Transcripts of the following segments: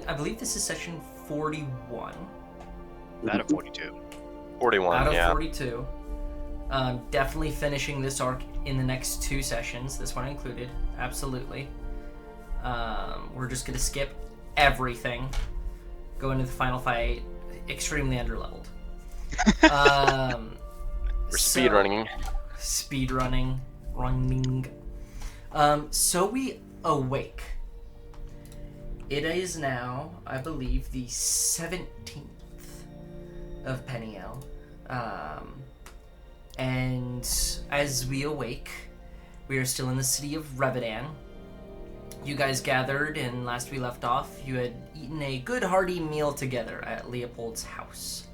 I believe this is session 41. Out of 42. 41, Out of yeah. 42. Definitely finishing this arc in the next 2 sessions, this one included. Absolutely. We're just going to skip everything. Go into the final fight extremely underleveled. We're speedrunning. Speedrunning. So we awake. It is now, I believe, the 17th of Peniel. And as we awake, we are still in the city of Reyvadin. You guys gathered, and last we left off, you had eaten a good hearty meal together at Leopold's house.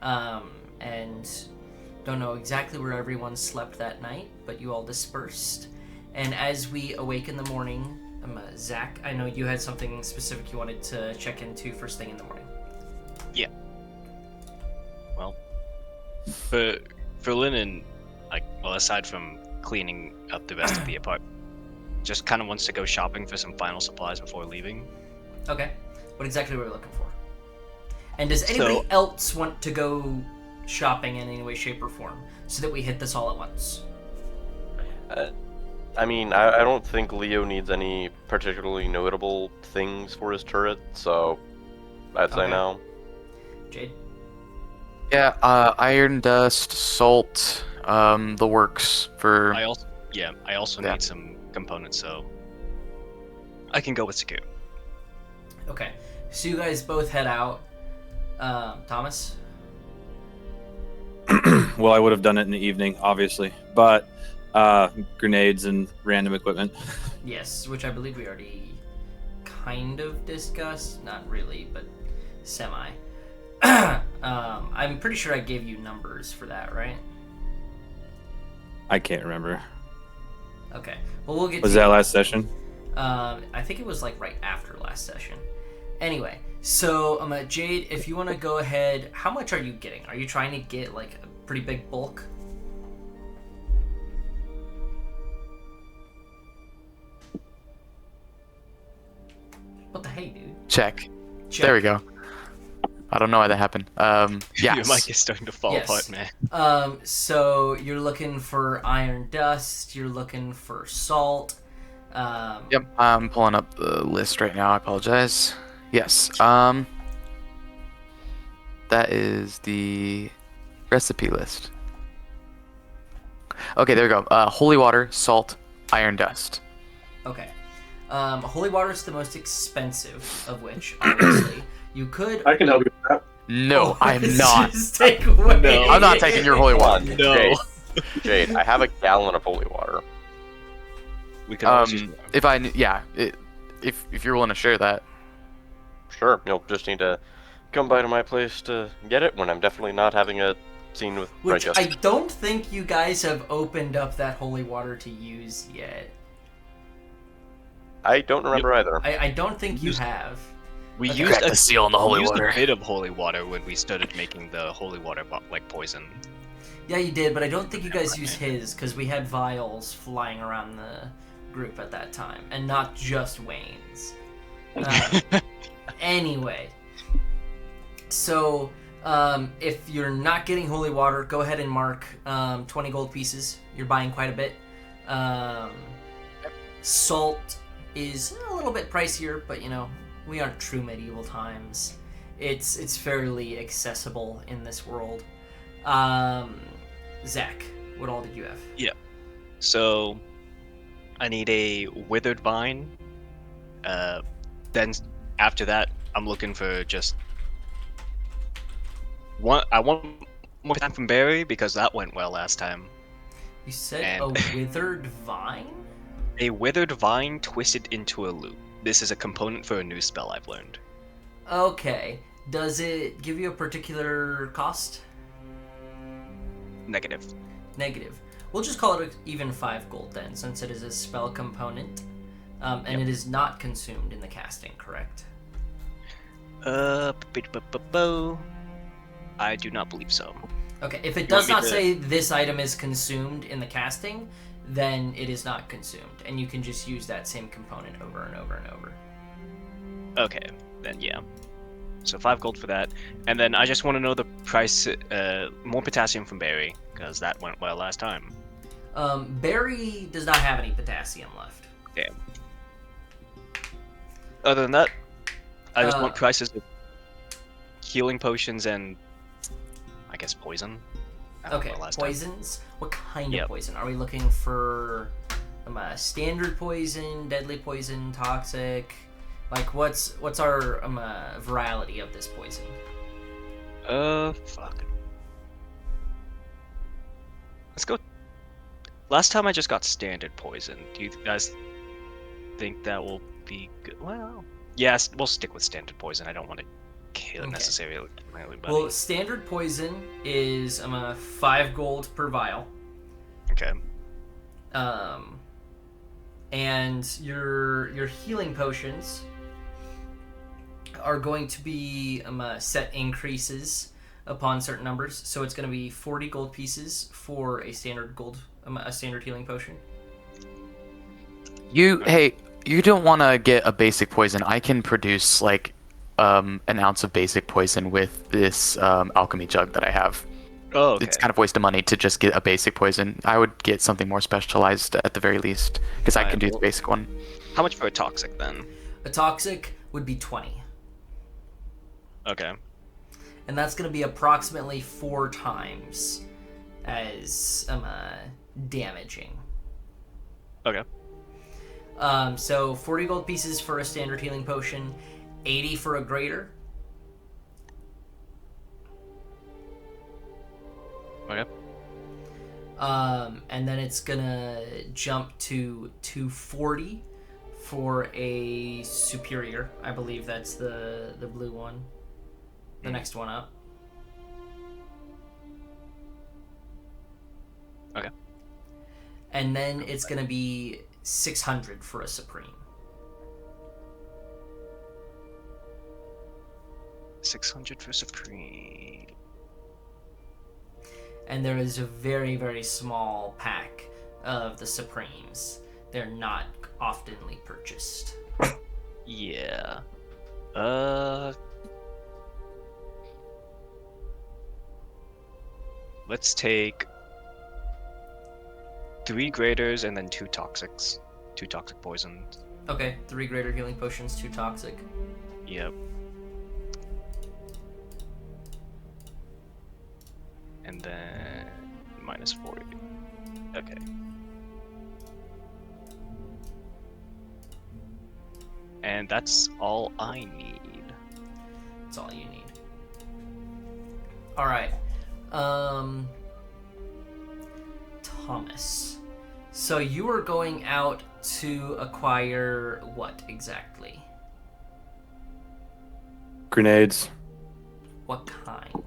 And don't know exactly where everyone slept that night, but you all dispersed. And as we awake in the morning, Zach, I know you had something specific you wanted to check into first thing in the morning. Yeah. Well, for Linen, aside from cleaning up the rest of the apartment, just kind of wants to go shopping for some final supplies before leaving. Okay. What exactly were we looking for? And does anybody else want to go shopping in any way, shape, or form so that we hit this all at once? I mean, I don't think Leo needs any particularly notable things for his turret, so I'd say no. Jade? Yeah, iron dust, salt, the works for... I also need some components, so I can go with secure. Okay, so you guys both head out. Thomas? Well, I would have done it in the evening, obviously, but grenades and random equipment. Yes, which I believe we already kind of discussed. Not really, but semi. I'm pretty sure I gave you numbers for that, right? I can't remember. Okay. Well, we'll get Was to that last session? I think it was like right after last session. Anyway, so Jade, if you want to go ahead, how much are you getting? Are you trying to get like a pretty big bulk? What the hey, dude? Check. There we go. I don't know why that happened. Your mic is starting to fall apart, man. So you're looking for iron dust. You're looking for salt. Yep, I'm pulling up the list right now. I apologize. Yes. That is the recipe list. Okay, there we go. Holy water, salt, iron dust. Okay. Holy water is the most expensive of which, obviously. You could... I can help you with that. No, I'm not. Just take away. No. I'm not taking your holy water. No. Jade, I have a gallon of holy water. We can always use if you're willing to share that. Sure, you'll just need to come by to my place to get it when I'm definitely not having a scene with Which Righteous. I don't think you guys have opened up that holy water to use yet. I don't remember either. I don't think you have. We Okay. used Crack the seal in the holy water. a bit of holy water when we started making the holy water like poison. Yeah, you did, but I don't think you guys used his because we had vials flying around the group at that time, and not just Wayne's. Anyway, so if you're not getting holy water, go ahead and mark 20 gold pieces. You're buying quite a bit. Salt is a little bit pricier, but we aren't true medieval times. It's fairly accessible in this world. Zach, what all did you have? Yeah. So, I need a withered vine. Then after that, I'm looking for just one. I want more time from Barry because that went well last time. You said a withered vine? A withered vine twisted into a loop. This is a component for a new spell I've learned. Okay. Does it give you a particular cost? Negative. Negative. We'll just call it even 5 gold then, since it is a spell component. And it is not consumed in the casting, correct? I do not believe so. Okay, if it does not say this item is consumed in the casting, then it is not consumed, and you can just use that same component over and over and over. Okay. Then yeah. So 5 gold for that, and then I just want to know the price. More potassium from Barry, because that went well last time. Barry does not have any potassium left. Damn. Other than that, I just want prices of healing potions and I guess poison. Okay, poisons. What kind of poison? Are we looking for standard poison, deadly poison, toxic? Like, what's our variety of this poison? Fuck. Let's go. Last time I just got standard poison. Do you guys think that will be good? Well, yes, we'll stick with standard poison. I don't want to kill necessarily my buddy. Well, standard poison is 5 gold per vial. Okay. And your healing potions are going to be set increases upon certain numbers. So it's going to be 40 gold pieces for a standard healing potion. You don't want to get a basic poison. I can produce like an ounce of basic poison with this alchemy jug that I have. Oh, okay. It's kind of a waste of money to just get a basic poison. I would get something more specialized at the very least, because I can do the basic one. How much for a toxic then? A toxic would be 20. Okay. And that's going to be approximately 4 times as damaging. Okay. So 40 gold pieces for a standard healing potion, 80 for a greater. Okay. And then it's gonna jump to 240 for a superior. I believe that's the blue one. The next one up. Okay. And then it's gonna be 600 for a supreme. 600 for supreme. And there is a very, very small pack of the supremes. They're not oftenly purchased. Yeah. Let's take 3 graders and then 2 toxics. 2 toxic poisons. Okay, 3 greater healing potions, 2 toxic. Yep. And then minus 40. Okay. And that's all I need. That's all you need. Alright. Thomas. So you are going out to acquire what exactly? Grenades. What kind?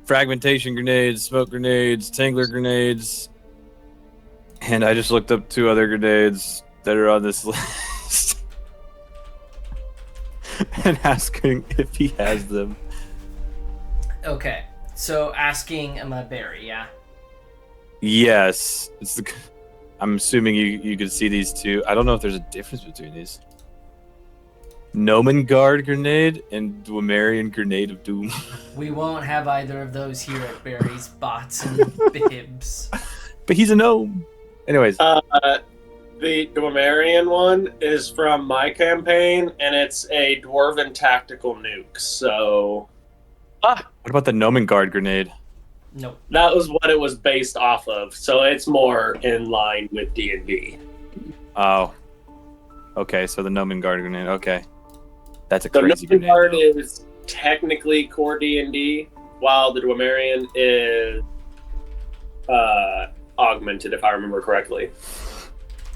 Fragmentation grenades, smoke grenades, tangler grenades, and I just looked up 2 other grenades that are on this list and asking if he has them. Okay, so asking Barry, yeah? Yes, I'm assuming you could see these 2. I don't know if there's a difference between these. Nomengard grenade and Dwemerian grenade of doom. We won't have either of those here at Barry's bots and bibs. But he's a gnome. Anyways. The Dwemerian one is from my campaign, and it's a dwarven tactical nuke, so... What about the Nomengard grenade? Nope. That was what it was based off of, so it's more in line with D&D. Oh. Okay, so the Nomengard grenade, okay. That's a The crazy grenade. Nomengard is technically core D&D, while the Dwemerian is augmented, if I remember correctly.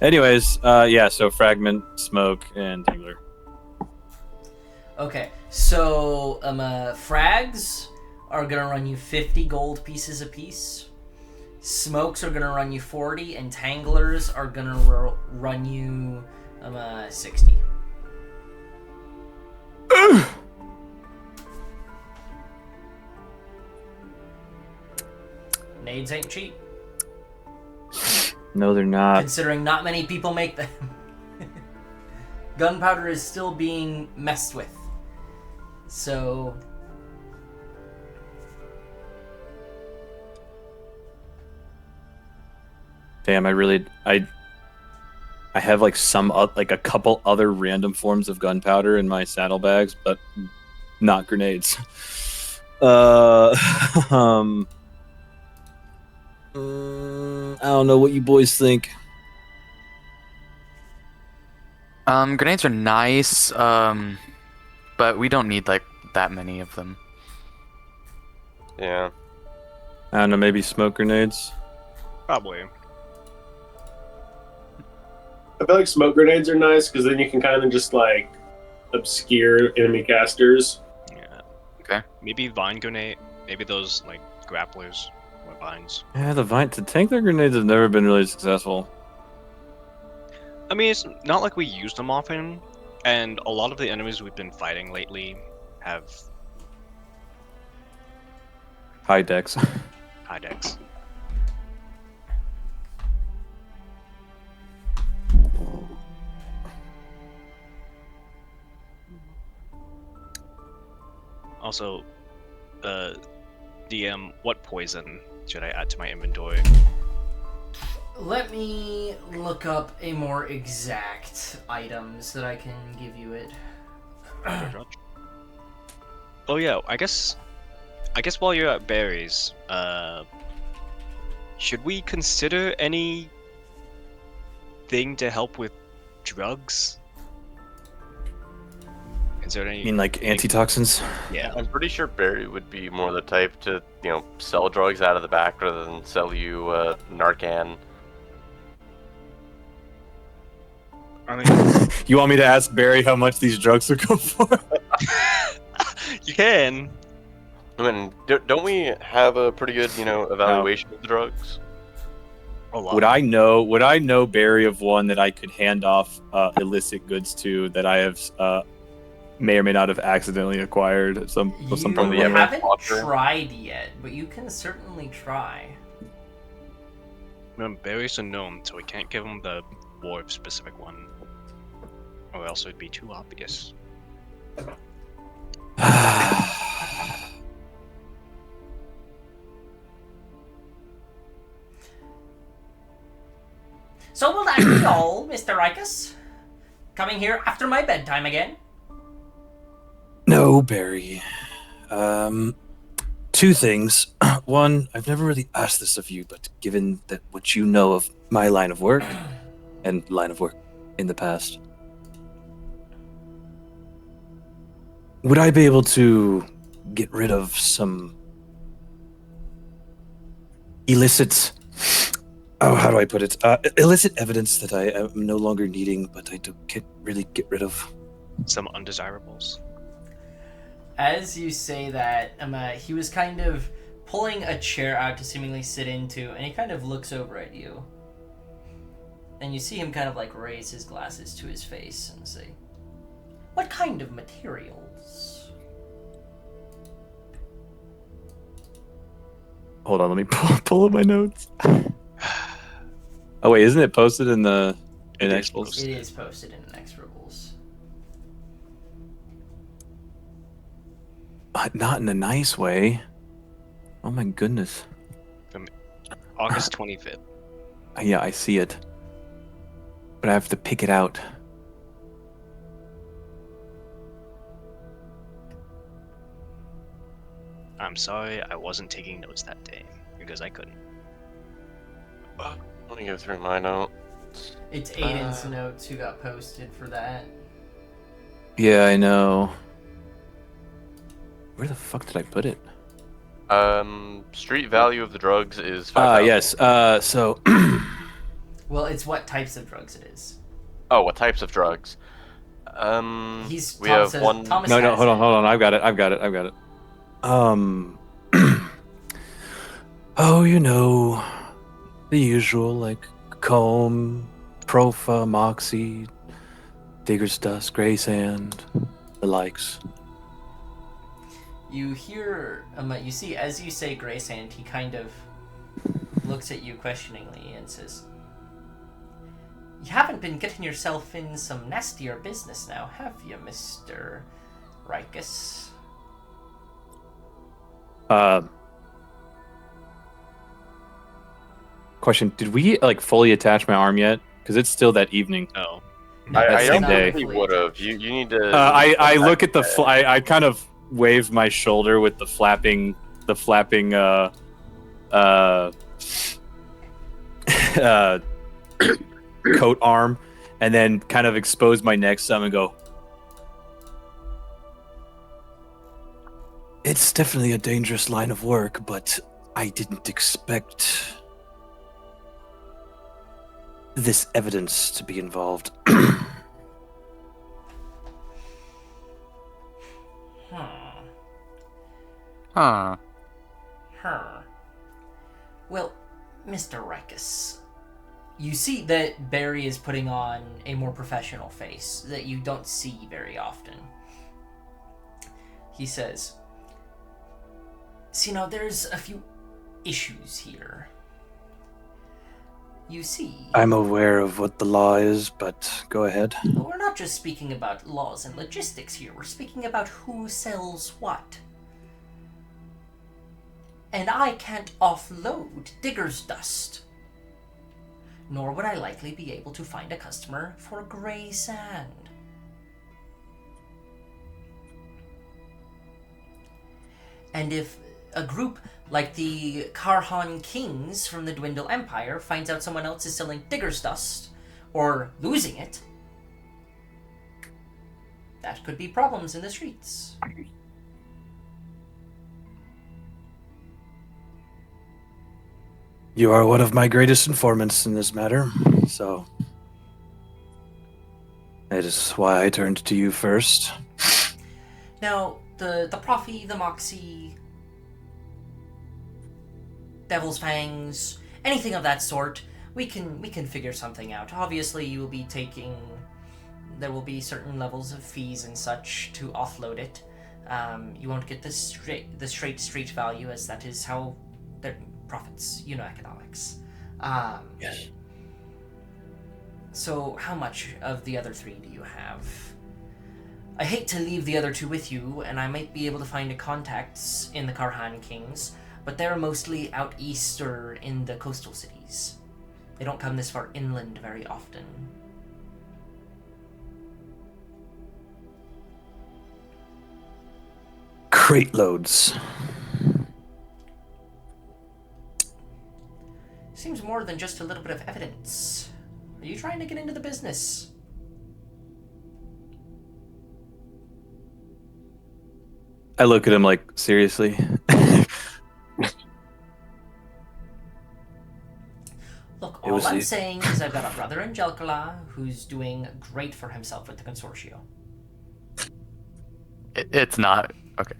Anyways, so fragment, smoke, and tangler. Okay, so frags are gonna run you 50 gold pieces apiece. Smokes are gonna run you 40, and tanglers are gonna run you I'm 60. Nades ain't cheap, No, they're not. considering not many people make them. Gunpowder is still being messed with. So... Damn, I have like like a couple other random forms of gunpowder in my saddlebags, but not grenades. I don't know what you boys think. Grenades are nice, but we don't need like that many of them. Yeah. I don't know, maybe smoke grenades. Probably. I feel like smoke grenades are nice because then you can kind of just like obscure enemy casters. Yeah. Okay. Maybe vine grenade. Maybe those like grapplers or vines. Yeah, the Tangler grenades have never been really successful. I mean, it's not like we use them often, and a lot of the enemies we've been fighting lately have High dex. high decks. Also, DM, what poison should I add to my inventory? Let me look up a more exact items that I can give you it. Oh yeah, I guess while you're at berries, should we consider any thing to help with drugs? Is there any? You mean like antitoxins? Yeah. I'm pretty sure Barry would be more the type to, sell drugs out of the back rather than sell you Narcan. I mean, You want me to ask Barry how much these drugs would go for? you can. I mean, don't we have a pretty good, evaluation of the drugs? A lot. Would I know Barry of one that I could hand off illicit goods to that I have may or may not have accidentally acquired at some You point? the ever haven't watcher. tried yet, but you can certainly try. Remember, Barry's a gnome, so we can't give him the dwarf specific one, or else it'd be too obvious. So will that be all, Mr. Rikus? Coming here after my bedtime again? No, Barry. Two things. One, I've never really asked this of you, but given that what you know of my line of work and line of work in the past, would I be able to get rid of some illicit... Oh, how do I put it? Illicit evidence that I am no longer needing, but I can't really get rid of. Some undesirables. As you say that, he was kind of pulling a chair out to seemingly sit into, and he kind of looks over at you. And you see him kind of like raise his glasses to his face and say, "What kind of materials?" Hold on, let me pull up my notes. Oh wait, isn't it posted in the Inexorables? It is posted in Inexorables. Not in a nice way. Oh my goodness. From August 25th. Yeah, I see it. But I have to pick it out. I'm sorry, I wasn't taking notes that day, because I couldn't. Let me go through my note. It's Aiden's notes who got posted for that. Yeah, I know. Where the fuck did I put it? Street value of the drugs is 5,000. Yes. So. Well, it's what types of drugs it is. Oh, what types of drugs? He's We have says, one. Thomas No, has hold it. on. I've got it. Oh, the usual, like comb, profa, moxie, Digger's Dust, Gray Sand, the likes. You hear, you see, as you say gray sand, he kind of looks at you questioningly and says, "You haven't been getting yourself in some nastier business now, have you, Mr. Rikus?" Question: did we like fully attach my arm yet? Because it's still that evening. No. I same don't day. think he would have. You need to. I look at the. I kind of wave my shoulder with the flapping coat arm, and then kind of expose my neck some and go. It's definitely a dangerous line of work, but I didn't expect this evidence to be involved. Huh. Well, Mr. Rikus, you see that Barry is putting on a more professional face that you don't see very often. He says, "See, now there's a few issues here. You see, I'm aware of what the law is, but go ahead. we're not just speaking about laws and logistics here, we're speaking about who sells what. And I can't offload Digger's Dust. Nor would I likely be able to find a customer for gray sand. And if a group like the Karhan Kings from the Dwindle Empire finds out someone else is selling Digger's Dust, or losing it, that could be problems in the streets." You are one of my greatest informants in this matter, so that is why I turned to you first. Now, the Profi, the Moxie, Devil's Fangs, anything of that sort, we can figure something out. Obviously, you will be there will be certain levels of fees and such to offload it. You won't get the straight street value, as that is how they're profits, economics. Yes. So, how much of the other three do you have? I hate to leave the other two with you, and I might be able to find contacts in the Karhan Kings, but they're mostly out east or in the coastal cities. They don't come this far inland very often. Crate loads. Seems more than just a little bit of evidence. Are you trying to get into the business? I look at him like, seriously? Look, It all was I'm the- saying is I've got a brother in Jelkala who's doing great for himself with the Consortio. It's not okay.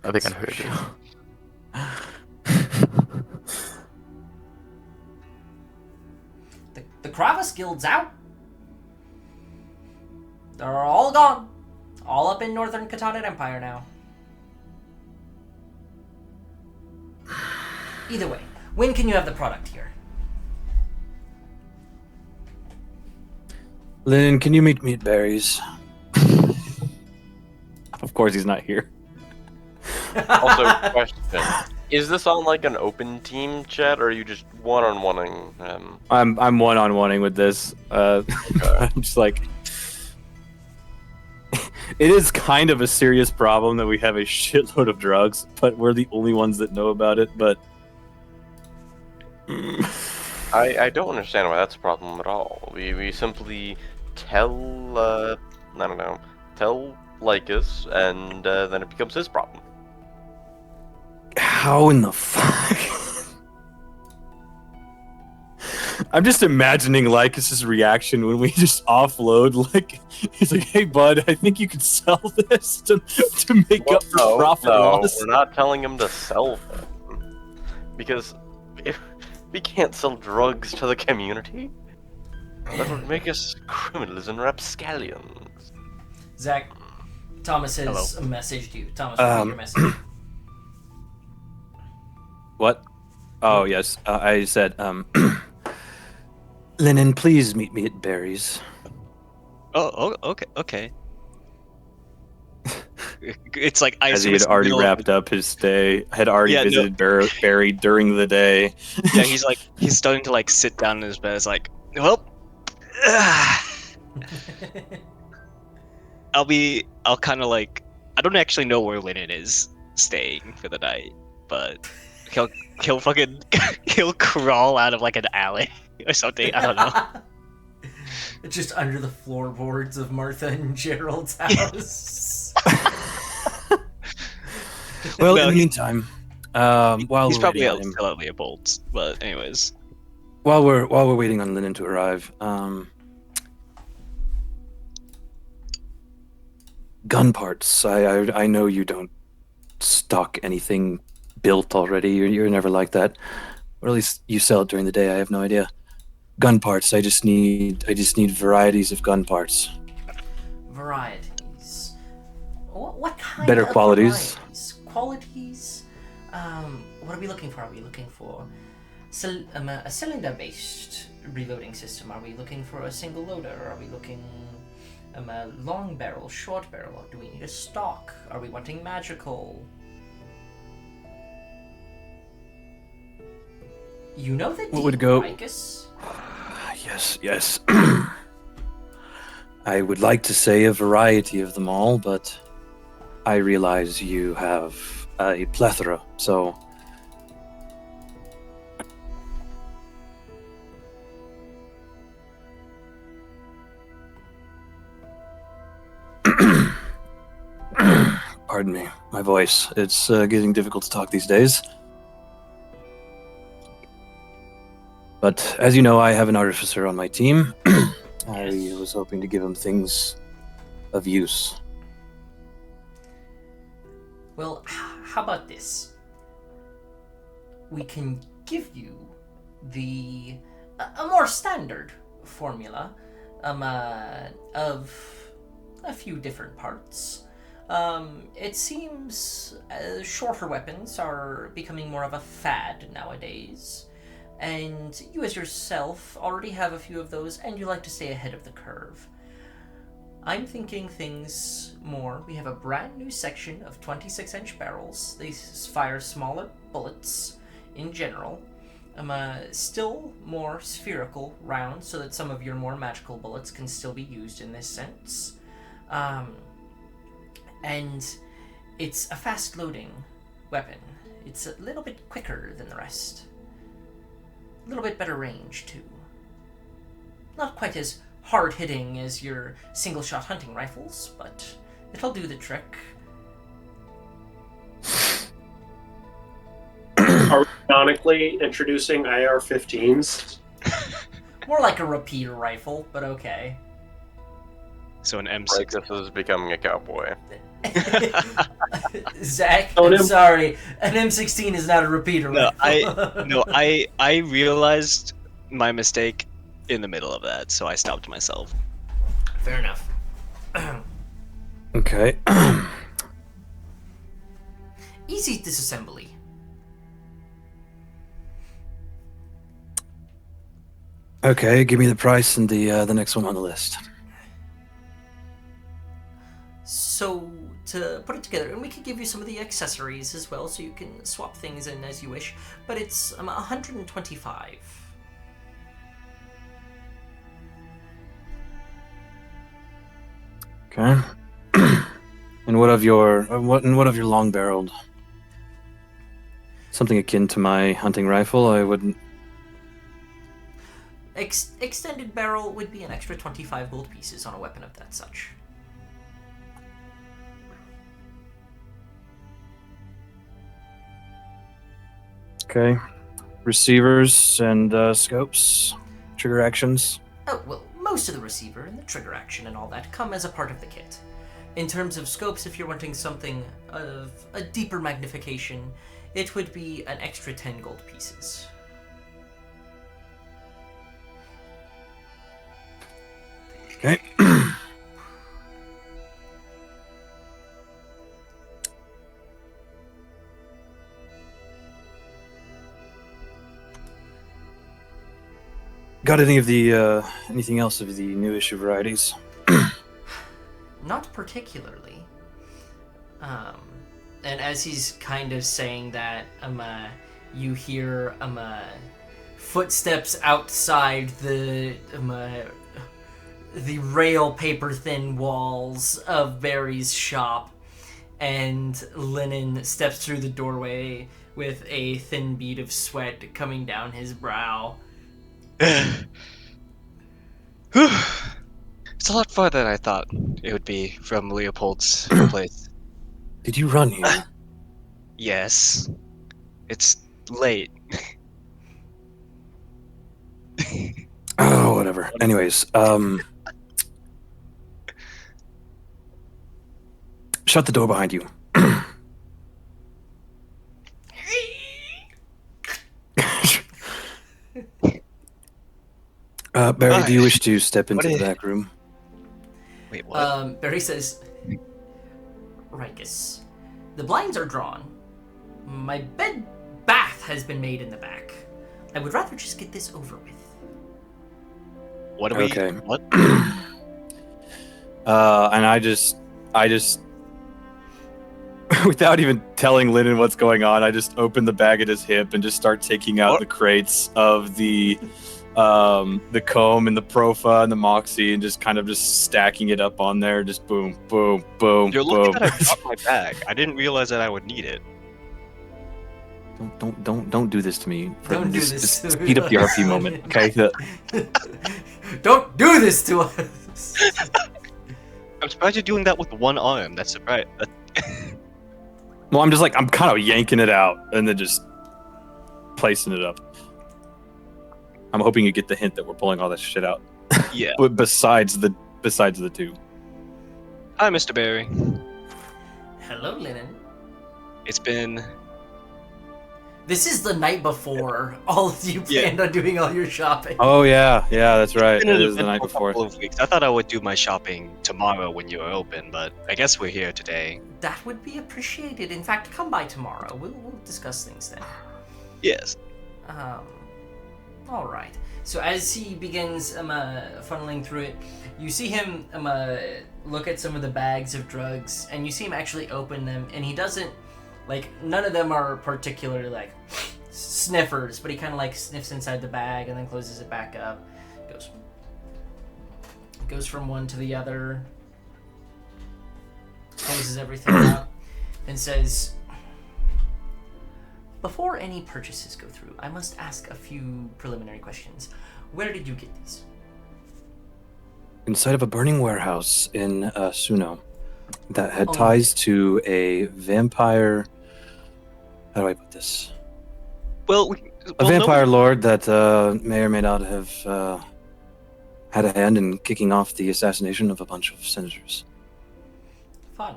I think I know who it is. The Kravis Guild's out. They're all gone. All up in Northern Katanan Empire now. Either way, when can you have the product here? Lynn, can you meet me at Barry's? Of course he's not here. Also, question: is this on like an open team chat, or are you just one-on-oneing him? I'm one-on-oneing with this. I'm just like, it is kind of a serious problem that we have a shitload of drugs, but we're the only ones that know about it. But I don't understand why that's a problem at all. We simply tell tell Lycus, and then it becomes his problem. how in the fuck? I'm just imagining Lycus's reaction when we just offload. Like, he's like, "Hey, bud, I think you could sell this to make up for profit loss." We're not telling him to sell them, because if we can't sell drugs to the community. That would make us criminals and rapscallions. Zach, Thomas has Hello. messaged you. Thomas, repeat your message. What? Oh, yes. I said, Lennon, please meet me at Barry's. Oh, okay. It's like I As he assume had it's the already middle of- wrapped up his stay, had already Yeah, no. visited Barry during the day. Yeah, he's starting to like sit down in his bed. It's like, well, I'll kind of like, I don't actually know where Lennon is staying for the night, but he'll fucking he'll crawl out of like an alley or something. I don't know. Just under the floorboards of Martha and Gerald's house. Well, No, in the he- meantime, while He's we're probably waiting on him, still at Leopold's, but anyways. while we're waiting on Lennon to arrive, gun parts. I know you don't stock anything built already. You're never like that, or at least you sell it during the day. I have no idea. Gun parts. I just need varieties of gun parts. Varieties. What kind Better of qualities. varieties? Qualities? What are we looking for? Are we looking for a cylinder-based reloading system? Are we looking for a single loader? Are we looking a long barrel, short barrel? Or do we need a stock? Are we wanting magical? You know that What would go- Rikus? Yes. I would like to say a variety of them all, but I realize you have a plethora, so pardon me, my voice. It's getting difficult to talk these days. But as you know, I have an artificer on my team. I Yes. was hoping to give him things of use. Well, how about this? We can give you a more standard formula of a few different parts. It seems shorter weapons are becoming more of a fad nowadays, and you as yourself already have a few of those, and you like to stay ahead of the curve. I'm thinking things more. We have a brand new section of 26-inch barrels. They fire smaller bullets in general. Still more spherical rounds so that some of your more magical bullets can still be used in this sense. And it's a fast-loading weapon. It's a little bit quicker than the rest. A little bit better range, too. Not quite as hard-hitting as your single-shot hunting rifles, but it'll do the trick. Are we canonically introducing IR-15s? More like a repeater rifle, but okay. So an M6. Like this is becoming a cowboy. Zach, Oh, I'm an M- sorry. An M16 is not a repeater No, rifle. I realized my mistake in the middle of that, so I stopped myself. Fair enough. Okay. Easy disassembly. Okay, give me the price and the next one on the list. So, to put it together, and we could give you some of the accessories as well, so you can swap things in as you wish, but it's 125. Okay. And what of your long-barreled? Something akin to my hunting rifle. I wouldn't. Extended barrel would be an extra 25 gold pieces on a weapon of that such. Okay. Receivers and scopes, trigger actions. Oh, well, most of the receiver and the trigger action and all that come as a part of the kit. In terms of scopes, if you're wanting something of a deeper magnification, it would be an extra 10 gold pieces. Okay. Got any of the anything else of the new issue varieties? Not particularly. And as he's kind of saying that, you hear footsteps outside the rail paper thin walls of Barry's shop, and Lennon steps through the doorway with a thin bead of sweat coming down his brow. It's a lot farther than I thought it would be from Leopold's place. Did you run here? Yes. It's late. Oh, whatever. Anyways, shut the door behind you. Barry, do you wish to step into the back room? Wait, what? Barry says, Rikus, the blinds are drawn. My bed bath has been made in the back. I would rather just get this over with. What are we? Okay. What? And I just, without even telling Lennon what's going on, I just open the bag at his hip and just start taking out What? the crates of the comb and the Profa and the Moxie and just kind of just stacking it up on there. Just boom, boom, boom, You're lucky boom. that I dropped my bag. I didn't realize that I would need it. Don't do this to me. Don't do Just- this just to speed up the RP moment, okay? Don't do this to us! I'm surprised you're doing that with one arm. That's right. Well, I'm just like, I'm kind of yanking it out and then just placing it up. I'm hoping you get the hint that we're pulling all that shit out. Yeah. But besides the two. Hi, Mr. Barry. Hello, Lennon. It's been. This is the night before all of you planned on doing all your shopping. Oh yeah, that's right. It's It been an is the night eventful before. couple of weeks. I thought I would do my shopping tomorrow when you were open, but I guess we're here today. That would be appreciated. In fact, come by tomorrow. We'll discuss things then. Yes. All right. So as he begins funneling through it, you see him look at some of the bags of drugs, and you see him actually open them, and he doesn't, like, none of them are particularly, like, sniffers, but he kind of, like, sniffs inside the bag and then closes it back up. Goes from one to the other, closes everything up, and says, before any purchases go through, I must ask a few preliminary questions. Where did you get these? Inside of a burning warehouse in Suno that had Oh. ties to a vampire. How do I put this? Well, A vampire lord that may or may not have had a hand in kicking off the assassination of a bunch of senators. Fun.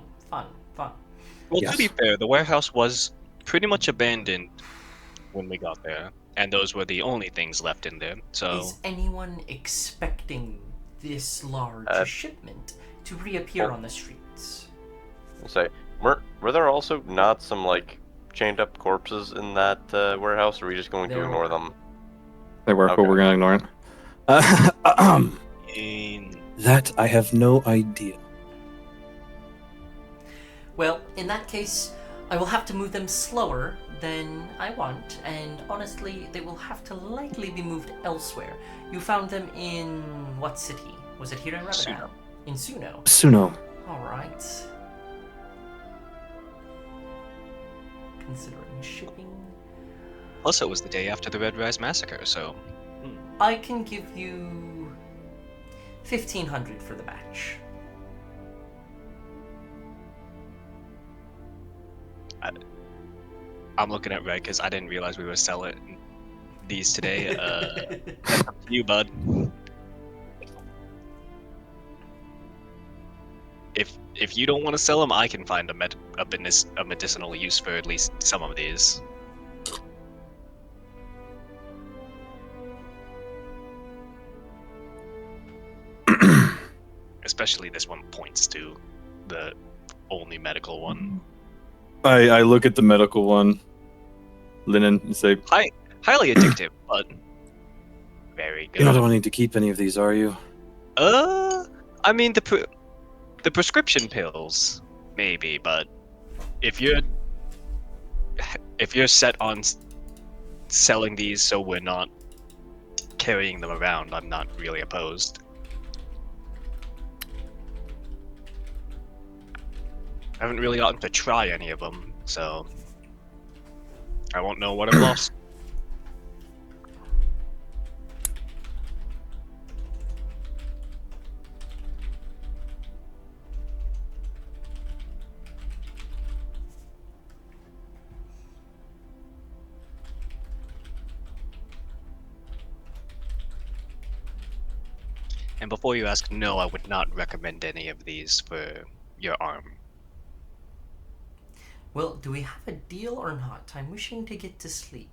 Well, Yes. to be fair, the warehouse was pretty much abandoned when we got there, and those were the only things left in there. So Is anyone expecting this large shipment to reappear on the streets? Say, were there also not some like chained up corpses in that warehouse, or are we just going to There ignore were. them? They were, but Okay. we're gonna ignore it. That I have no idea. Well, in that case, I will have to move them slower than I want, and honestly, they will have to likely be moved elsewhere. You found them in what city? Was it here in Reyvadin? Suno. In Suno. Suno. All right. Considering shipping, Plus, it was the day after the Red Rise massacre, so I can give you 1,500 for the batch. I'm looking at Red because I didn't realize we were selling these today. That's up to you, bud. If you don't want to sell them, I can find a medicinal use for at least some of these. especially this one points to the only medical one. I look at the medical one, Linen, and say, Highly addictive, but very good. "You're not wanting to keep any of these, are you?" I mean the prescription pills, maybe, but if you're set on selling these so we're not carrying them around, I'm not really opposed. I haven't really gotten to try any of them, so I won't know what I've lost. And before you ask, no, I would not recommend any of these for your arm. Well, do we have a deal or not? I'm wishing to get to sleep.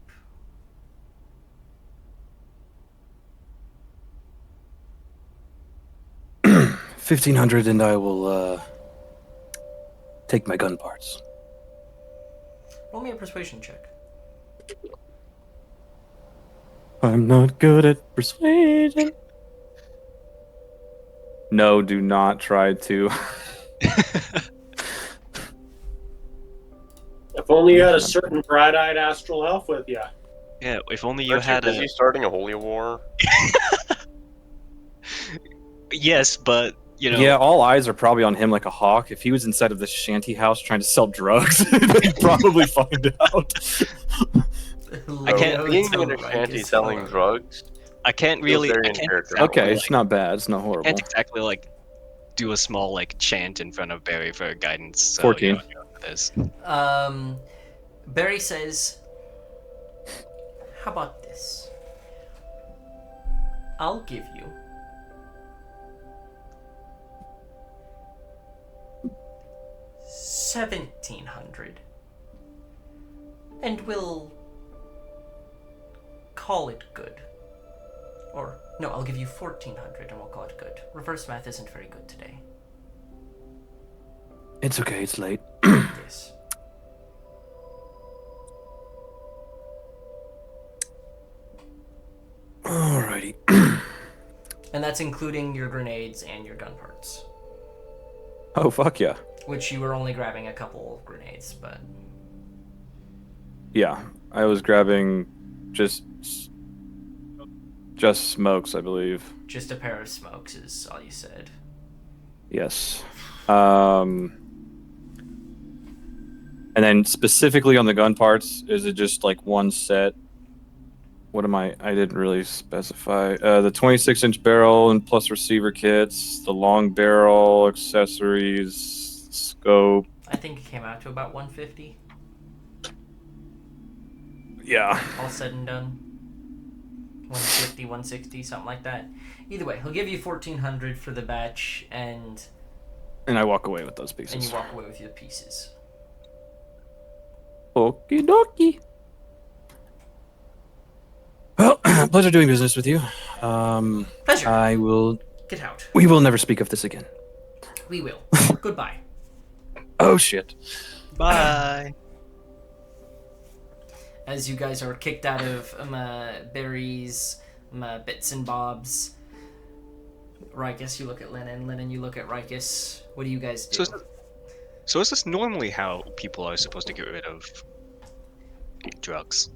$1,500 and I will take my gun parts. Roll me a persuasion check. I'm not good at persuasion. No, do not try to. If only you had a certain bright-eyed astral elf with you. Yeah, if only you Aren't had you busy starting a holy war? Yes, but you know. Yeah, all eyes are probably on him like a hawk. If he was inside of this shanty house trying to sell drugs, they'd probably find out. I can't- So, being in a shanty selling drugs. I can't really. very I in can't, character. Okay, it's not bad. It's not I horrible. can't exactly like do a small like chant in front of Barry for guidance. So, 14. You know this. Barry says, how about this? I'll give you $1,700 and we'll call it good. Or, no, I'll give you $1,400 and we'll call it good. Reverse math isn't very good today. It's okay, it's late. Yes. Alrighty. And that's including your grenades and your gun parts. Oh, fuck yeah. Which you were only grabbing a couple of grenades, but... Yeah, I was grabbing just smokes, I believe. just a pair of smokes is all you said. Yes. And then specifically on the gun parts, is it just like one set? What am I didn't really specify. The 26-inch barrel and plus receiver kits, the long barrel, accessories, scope. I think it came out to about 150, Yeah. all said and done. 150, 160, something like that. Either way, he'll give you 1,400 for the batch, and And I walk away with those you pieces. walk away with your pieces. Okie dokie. Well, pleasure doing business with you. Pleasure. I will. Get out. We will never speak of this again. We will. Goodbye. Oh shit. Bye. As you guys are kicked out of Barry's bits and bobs, Rikus, you look at Lennon. Lennon, you look at Rikus. What do you guys do? So is this normally how people are supposed to get rid of drugs?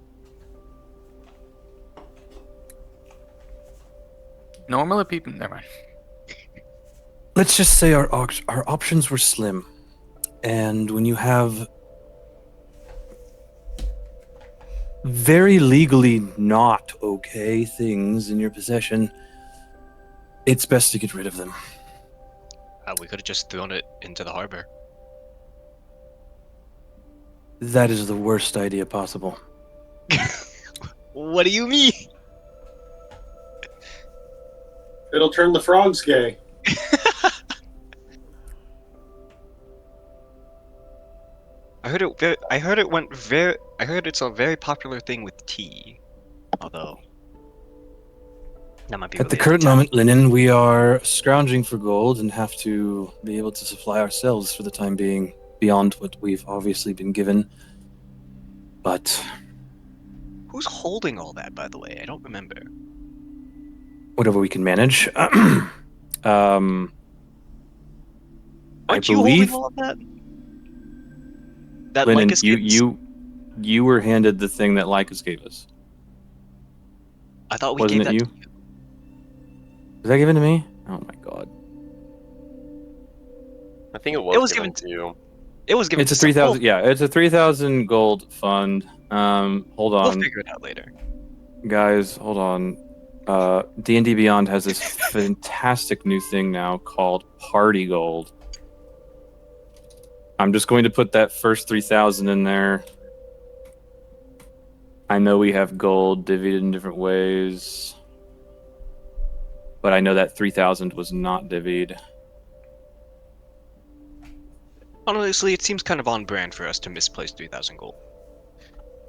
Normally people... Never mind. Let's just say our options were slim, and when you have very legally not okay things in your possession, it's best to get rid of them. We could have just thrown it into the harbor. That is the worst idea possible. What do you mean? It'll turn the frogs gay. I heard it's a very popular thing with tea. Although That might be At the really current tough. moment, Linen, we are scrounging for gold and have to be able to supply ourselves for the time being, beyond what we've obviously been given. But Who's holding all that, by the way? I don't remember. whatever we can manage. I Aren't you believe, holding all of that? That Linen, Lycus gave us? you were handed the thing that Lycus gave us. I thought we Wasn't gave it that you? to you. Was that given to me? Oh my god. I think it was, was given given to you. It was given It's a to some 3,000. wolf. Yeah, it's a 3,000 gold fund. Hold We'll on, figure it out later. guys. Hold on. D&D Beyond has this fantastic new thing now called Party Gold. I'm just going to put that first 3,000 in there. I know we have gold divvied in different ways, but I know that 3,000 was not divvied. Honestly, it seems kind of on brand for us to misplace 3,000 gold.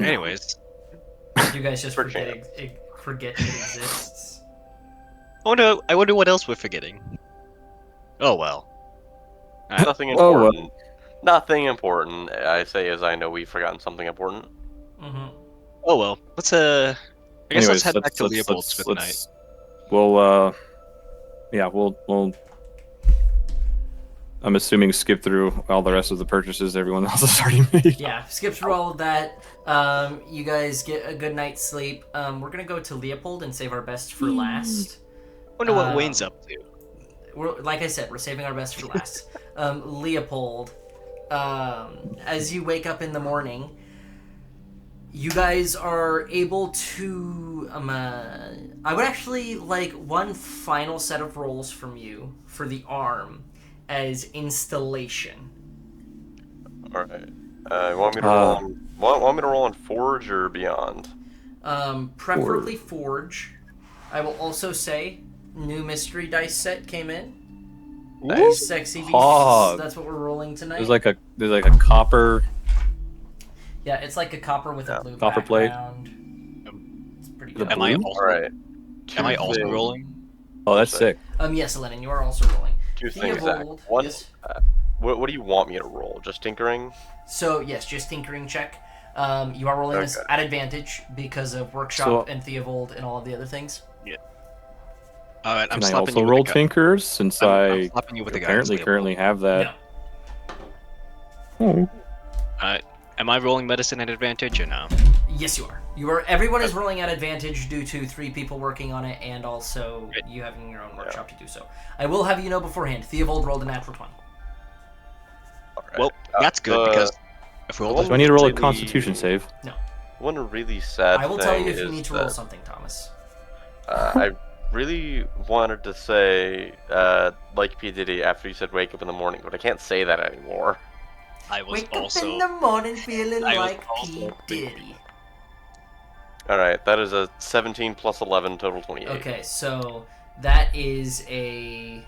Anyways, You guys just For forget it exists. I wonder what else we're forgetting. Oh well. Nothing Oh, well. important. Nothing important. I say as I know we've forgotten something important. Mm-hmm. Oh well. Let's I guess Anyways, let's head back to Leopold's for the night. We'll we'll I'm assuming skip through all the rest of the purchases everyone else has already made. Yeah, skip through all of that. You guys get a good night's sleep. We're gonna go to Leopold and save our best for last. Wonder what Wayne's up to. Like I said, we're saving our best for last. Leopold, as you wake up in the morning, you guys are able to. I would actually like one final set of rolls from you for the arm as installation. All right. Want me to roll? Want me to roll on Forge or Beyond? Preferably Forge. I will also say, new mystery dice set came in. Nice. Sexy beasts. Hog. That's what we're rolling tonight. There's like a copper. Yeah, it's like a copper with a blue Copper plate. background. It's pretty The good. Am I blue? also, All right. am I also things- rolling? Oh, that's sick. Yes, Lennon, you are also rolling. Two things, Zach. Theobald, One, yes. what do you want me to roll? Just tinkering? So yes, just tinkering check. You are rolling this Okay. at advantage because of workshop So- and Theobald and all of the other things. Alright, I'm Can I slapping also you roll with a gun. Tinkers since I'm I slapping you with a gun. apparently currently have that? No. Oh. Am I rolling medicine at advantage or no? Yes, you are. You are. Everyone is rolling at advantage due to 3 people working on it, and also Right. you having your own workshop to do so. I will have you know beforehand. Theobald rolled a natural 20. All right. Well, that's good because if we roll Do I need to roll a Really- Constitution save? One really sad I will thing tell you if is you need to that, roll something, Thomas. I really wanted to say, like P. Diddy after you said wake up in the morning, but I can't say that anymore. I was Wake also up in the morning feeling I was like also P. Diddy. Alright, that is a 17 plus 11, total 28. Okay, so that is a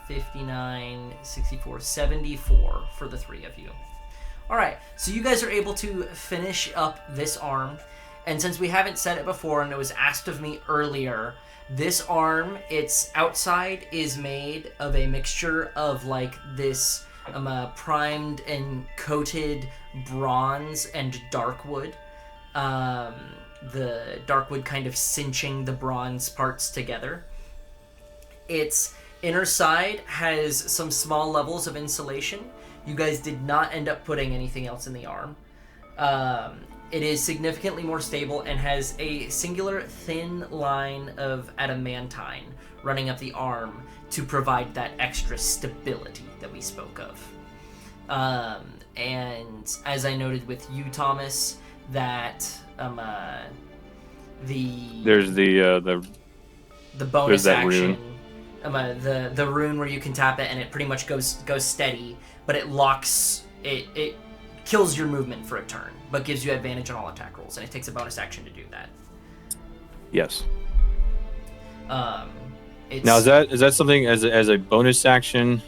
59, 64, 74 for the 3 of you. Alright, so you guys are able to finish up this arm, and since we haven't said it before and it was asked of me earlier, this arm, its outside is made of a mixture of like this primed and coated bronze and dark wood. The dark wood kind of cinching the bronze parts together. Its inner side has some small levels of insulation. You guys did not end up putting anything else in the arm. It is significantly more stable and has a singular thin line of adamantine running up the arm to provide that extra stability that we spoke of. And as I noted with you, Thomas, that There's the bonus that action, rune. the rune where you can tap it and it pretty much goes steady, but it locks it kills your movement for a turn, but gives you advantage on all attack rolls, and it takes a bonus action to do that. yes. It's, Now is that something as a bonus action?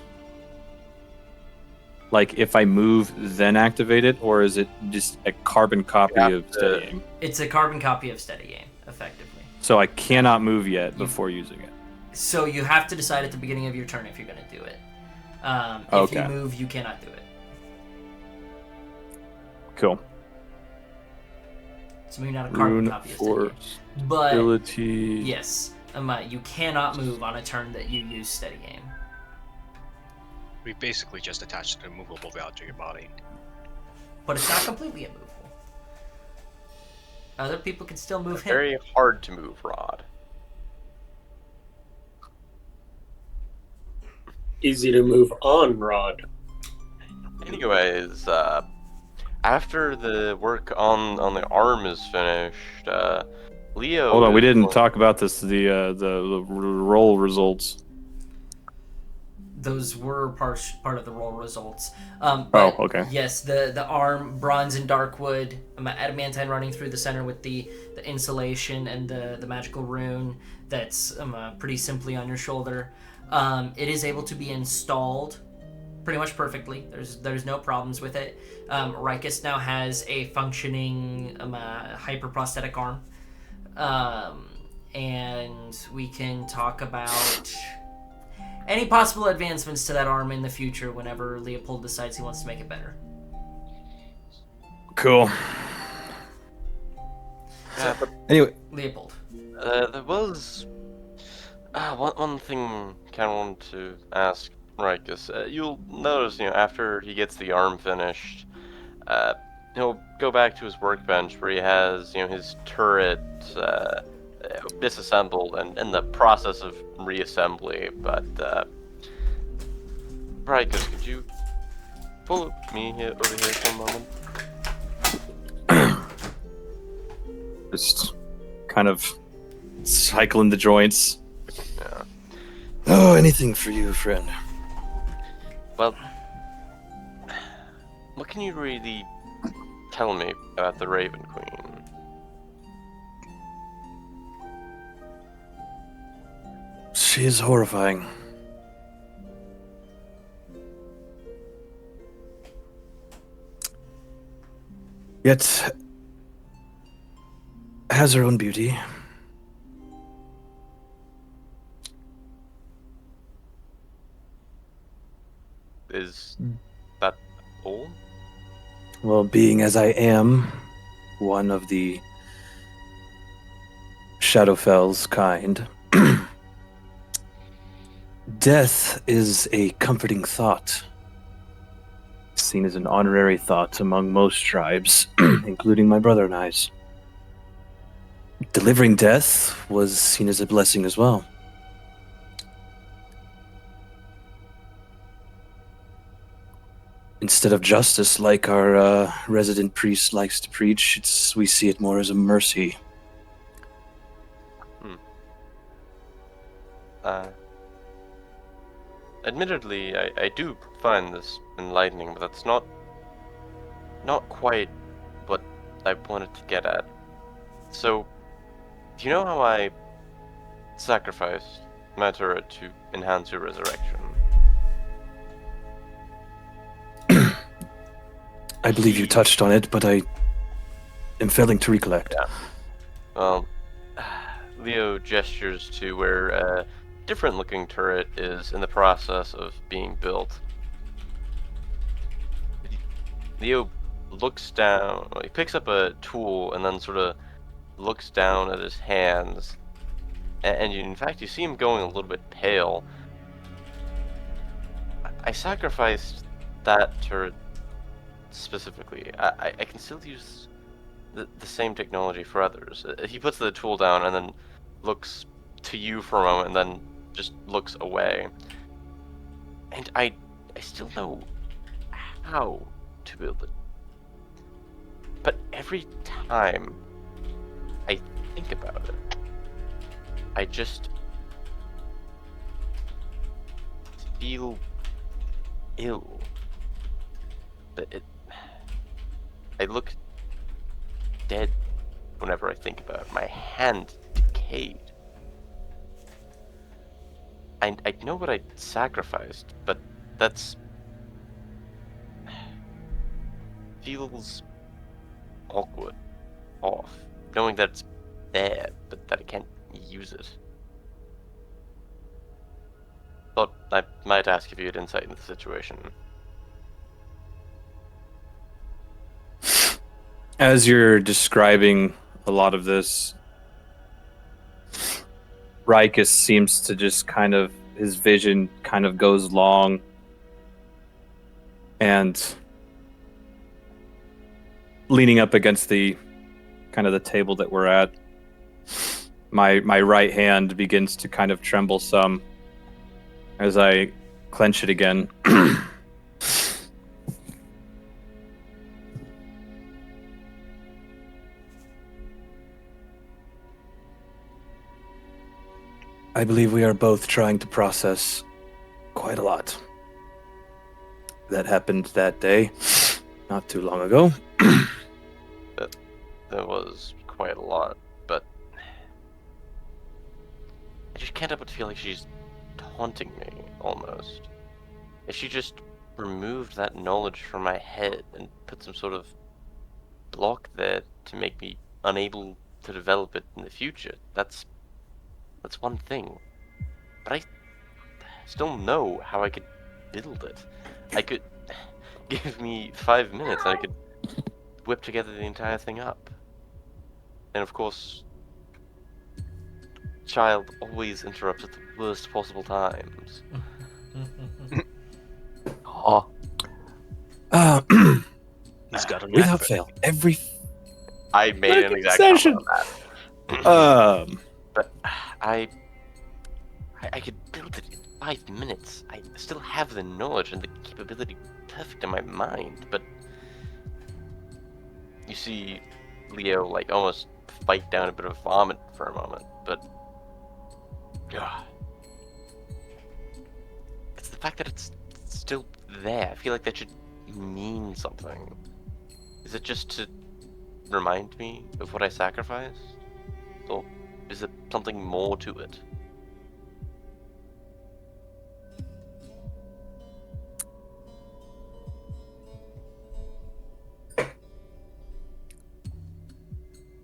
Like if I move, then activate it, or is it just a carbon copy Yeah, of steady aim? it's a carbon copy of steady aim, effectively. So I cannot move yet before using it. So you have to decide at the beginning of your turn if you're going to do it. If Okay. you move, you cannot do it. Cool. So maybe not a carbon Rune copy of for Steady Aim. But ability. yes, you cannot move on a turn that you use Steady Aim. We basically just attached an immovable valve to your body. But it's not completely immovable. Other people can still move him. Very hard to move, Rod. Easy to move on, Rod. Anyways, after the work on the arm is finished, Leo. Hold on, we is didn't going- talk about this. The roll results. Those were part of the roll results. But okay. Yes, the arm, bronze and darkwood, adamantine running through the center with the insulation and the magical rune that's pretty simply on your shoulder. It is able to be installed pretty much perfectly. There's no problems with it. Rikus now has a functioning hyperprosthetic arm. And we can talk about any possible advancements to that arm in the future whenever Leopold decides he wants to make it better. Cool. But Anyway, Leopold. there was one thing kind of wanted to ask Rikus. You'll notice, after he gets the arm finished, he'll go back to his workbench where he has, his turret disassembled and in the process of reassembly. But Rikus, could you follow me over here for a moment? just kind of cycling the joints. Yeah. Oh, anything for you, friend. Well, what can you really tell me about the Raven Queen? She is horrifying. Yet has her own beauty. Is that all? Well, being as I am one of the Shadowfell's kind, death is a comforting thought, seen as an honorary thought among most tribes, including my brother and I's. Delivering death was seen as a blessing as well. Instead of justice, like our resident priest likes to preach, we see it more as a mercy. Admittedly, I do find this enlightening, but that's not quite what I wanted to get at. So, do you know how I sacrificed my turret to enhance your resurrection? I believe you touched on it, but I am failing to recollect. Yeah. Well, Leo gestures to where a different looking turret is in the process of being built. Leo looks down, he picks up a tool and then sort of looks down at his hands. And in fact, you see him going a little bit pale. I sacrificed that turret specifically. I can still use the same technology for others. He puts the tool down and then looks to you for a moment and then just looks away. And I still know how to build it. But every time I think about it, I just feel ill. I look dead whenever I think about it. My hand decayed. I know what I sacrificed, but that's feels awkward, off, knowing that it's there, but that I can't use it. Thought I might ask if you had insight into the situation. As you're describing a lot of this, Rikus seems to just kind of, his vision kind of goes long, and leaning up against the kind of the table that we're at, my right hand begins to kind of tremble some as I clench it again. I believe we are both trying to process quite a lot that happened that day, not too long ago. There was quite a lot, but I just can't help but feel like she's taunting me, almost. If she just removed that knowledge from my head and put some sort of block there to make me unable to develop it in the future, that's one thing. But I still know how I could build it. I could give me 5 minutes and I could whip together the entire thing up. And of course, child always interrupts at the worst possible times. Oh, He's got a knack without for it. fail, every I made an fucking exact session. comment on that. But I could build it in 5 minutes. I still have the knowledge and the capability perfect in my mind, but you see Leo like almost fight down a bit of vomit for a moment, but it's the fact that it's still there. I feel like that should mean something. Is it just to remind me of what I sacrificed? Or is it something more to it?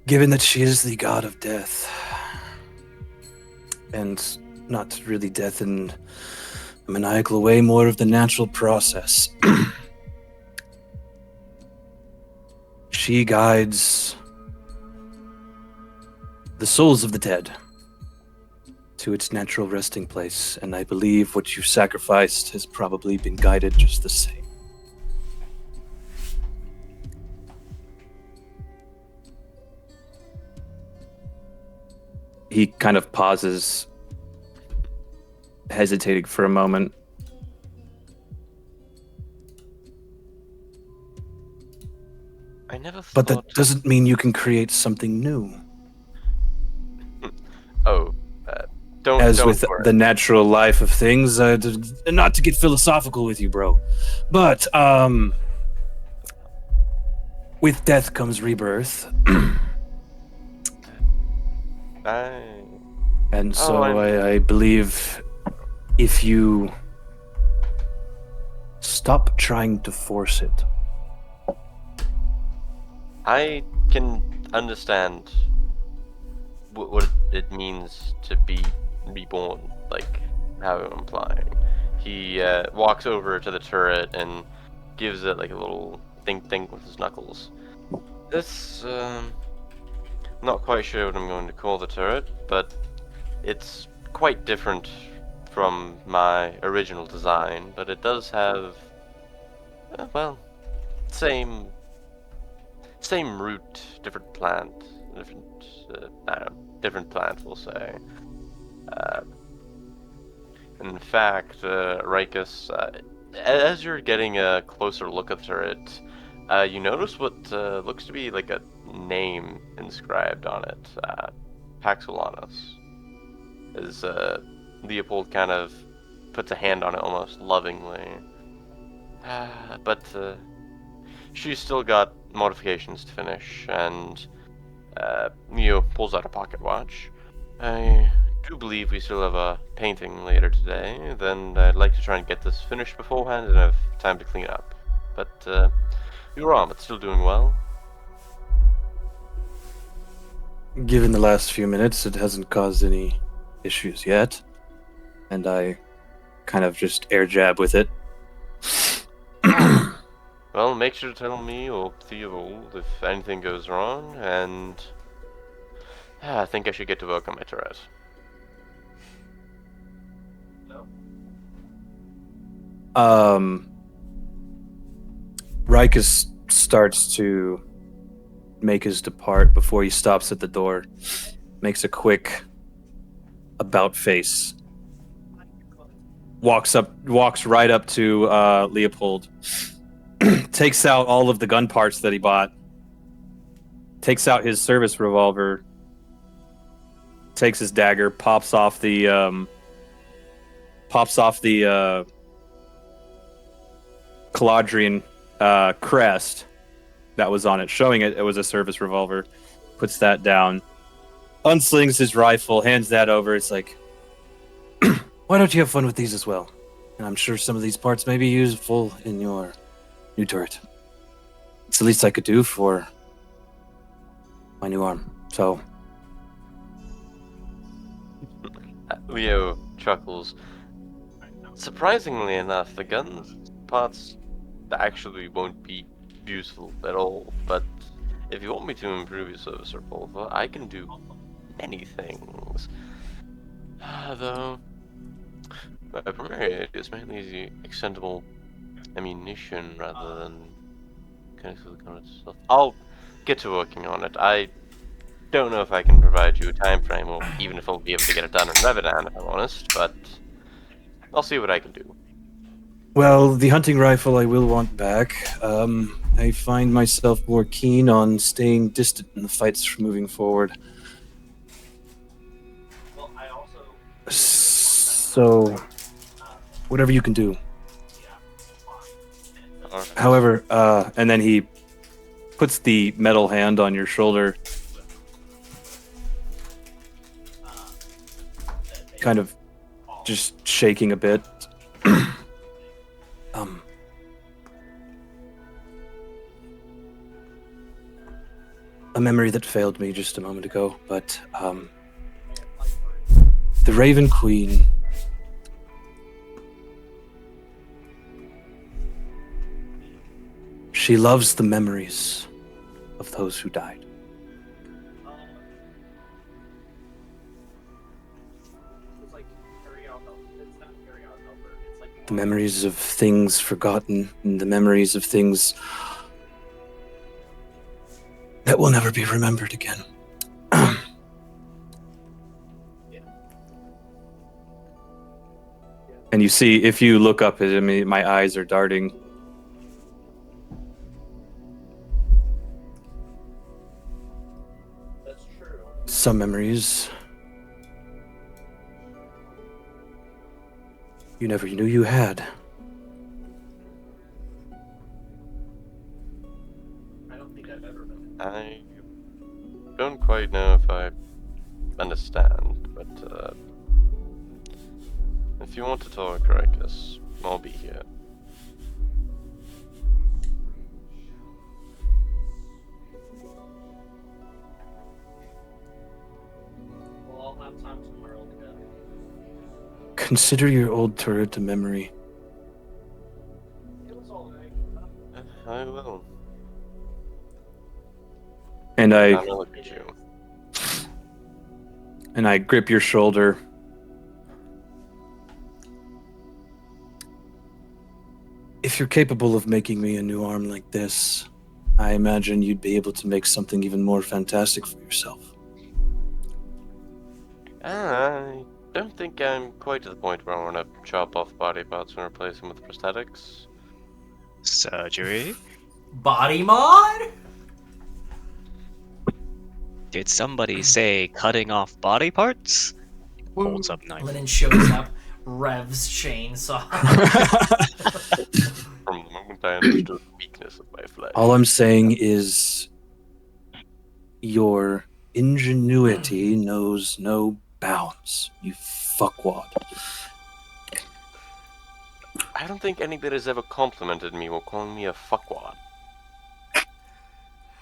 Given that she is the god of death, and not really death in a maniacal way, more of the natural process, she guides the souls of the dead to its natural resting place, and I believe what you sacrificed has probably been guided just the same. He kind of pauses, hesitating for a moment. I never But thought. that doesn't mean you can create something new. Oh, don't. As don't with worry. the natural life of things, not to get philosophical with you, bro, but with death comes rebirth, and so I believe if you stop trying to force it. I can understand what it means to be reborn, like how I'm implying. He walks over to the turret and gives it like a little think with his knuckles. This, not quite sure what I'm going to call the turret, but it's quite different from my original design, but it does have, well, same root, different plant, different plant, we'll say. In fact, Rikus, as you're getting a closer look at the turret, you notice what looks to be like a name inscribed on it, Paxulanus. As Leopold kind of puts a hand on it almost lovingly. But she's still got modifications to finish, and Neo pulls out a pocket watch. I do believe we still have a painting later today, then I'd like to try and get this finished beforehand and have time to clean up. But you're wrong, but still doing well. given the last few minutes, it hasn't caused any issues yet. And I kind of just air jab with it. Well, make sure to tell me or Theobald if anything goes wrong, and I think I should get to work on my turret. Rikus starts to make his depart before he stops at the door. Makes a quick about face. Walks right up to Leopold. Takes out all of the gun parts that he bought. Takes out his service revolver. Takes his dagger. Pops off the Caladrian crest that was on it, showing it was a service revolver. Puts that down. Unslings his rifle. Hands that over. It's like, why don't you have fun with these as well? And I'm sure some of these parts may be useful in your new turret. It's the least I could do for my new arm. So, Leo chuckles. Surprisingly enough, the gun parts actually won't be useful at all, but if you want me to improve your service revolver, I can do many things. Though, my primary idea is mainly the extendable ammunition rather than connected to the gun itself. I'll get to working on it. I don't know if I can provide you a time frame, or even if I'll be able to get it done in Reyvadin, if I'm honest, but I'll see what I can do. well, the hunting rifle I will want back. I find myself more keen on staying distant in the fights moving forward. So, whatever you can do. Alright. However, and then he puts the metal hand on your shoulder, kind of just shaking a bit. A memory that failed me just a moment ago, but the Raven Queen. She loves the memories of those who died. The memories of things forgotten, and the memories of things that will never be remembered again. And you see, if you look up at him, my eyes are darting. Some memories you never knew you had. I don't quite know if I understand, but if you want to talk, Rikus, I'll be here. We'll all have time tomorrow together. Consider your old turret a memory. It was alright. I will. And I'm gonna look at you. I grip your shoulder. If you're capable of making me a new arm like this, I imagine you'd be able to make something even more fantastic for yourself. I don't think I'm quite to the point where I want to chop off body parts and replace them with prosthetics. Surgery? Body mod? Did somebody say cutting off body parts? Holds up knife. Lennon shows up, revs chainsaw. From the moment I understood the weakness of my flesh. All I'm saying is your ingenuity knows no bounds, you fuckwad. I don't think anybody has ever complimented me while calling me a fuckwad.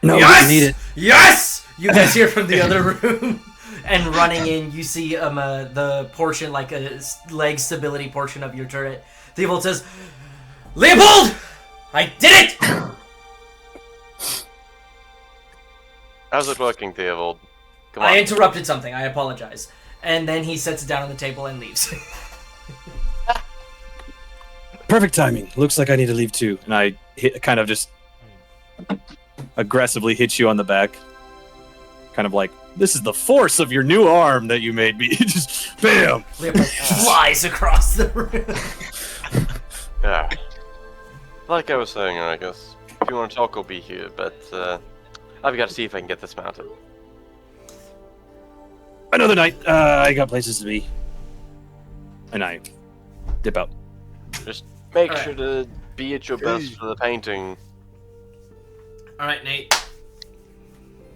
No, Yes! you need it. Yes! You guys hear from the other room, and running in, you see the portion, like a leg stability portion of your turret. Theobald says, Leopold! I did it! How's it working, Theobald? Come on. I interrupted something, I apologize. And then he sets it down on the table and leaves. Perfect timing. Looks like I need to leave too. And I kind of just aggressively hit you on the back. Kind of like, this is the force of your new arm that you made me. Just bam! Leopold flies across the room. Yeah. Like I was saying, I guess, if you want to talk, I'll be here, but I've got to see if I can get this mounted. Another night. I got places to be. And I dip out. Just make Alright. sure to be at your best for the painting. Alright, Nate.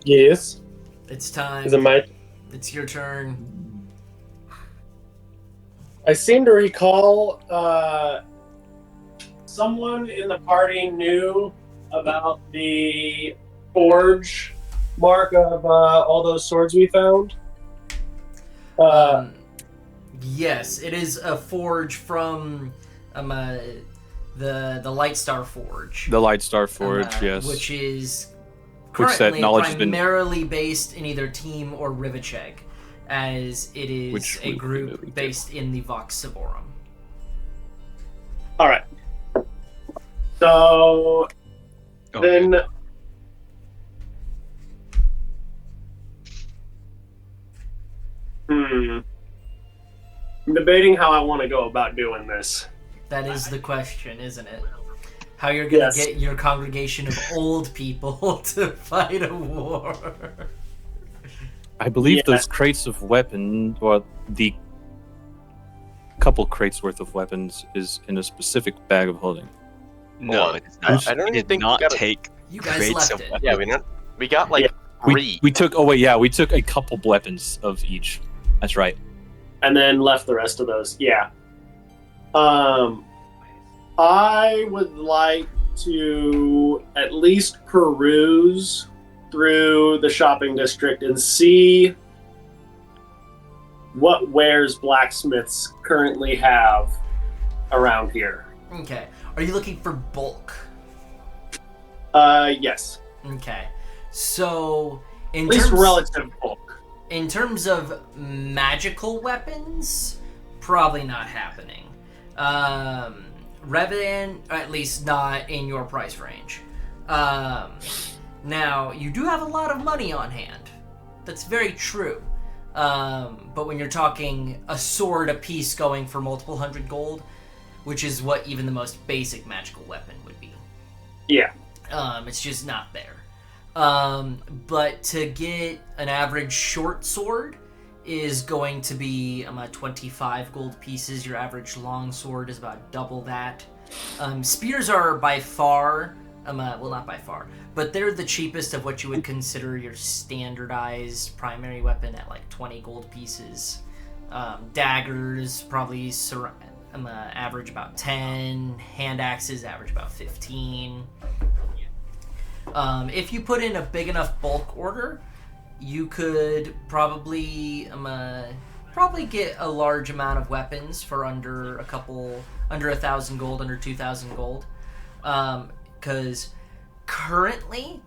Yes. It's time. Is it my? It's your turn. I seem to recall someone in the party knew about the forge mark of all those swords we found. Yes, it is a forge from the Light Star Forge. The Light Star Forge, yes. Which is Which that currently knowledge has been- primarily based in either Team or Rivacheg, as it is Which a we group really do. based in the Vox Savorum. All right. So Okay. then, I'm debating how I want to go about doing this. That is the question, isn't it? How you're gonna Yes. get your congregation of old people to fight a war. I believe Yeah. those crates of weapon, or the couple crates worth of weapons, is in a specific bag of holding. No, Hold on. it's not. I don't We even did think we not got it. take You guys crates left of it. weapons. Yeah, we got like three. We took. Oh wait, yeah, we took a couple weapons of each. That's right. And then left the rest of those. Yeah. I would like to at least peruse through the shopping district and see what wares blacksmiths currently have around here. Okay. Are you looking for bulk? Yes. Okay. So, At least relative bulk. in terms of magical weapons, probably not happening. Reyvadin, at least not in your price range. Now, you do have a lot of money on hand. That's very true. But when you're talking a sword apiece going for multiple hundred gold, which is what even the most basic magical weapon would be. Yeah. It's just not there. But to get an average short sword is going to be 25 gold pieces. Your average long sword is about double that. Spears are by far, well, not by far, but they're the cheapest of what you would consider your standardized primary weapon at like 20 gold pieces. Daggers probably average about 10. Hand axes average about 15. If you put in a big enough bulk order, you could probably get a large amount of weapons for under 1,000 gold, under 2,000 gold. Because currently,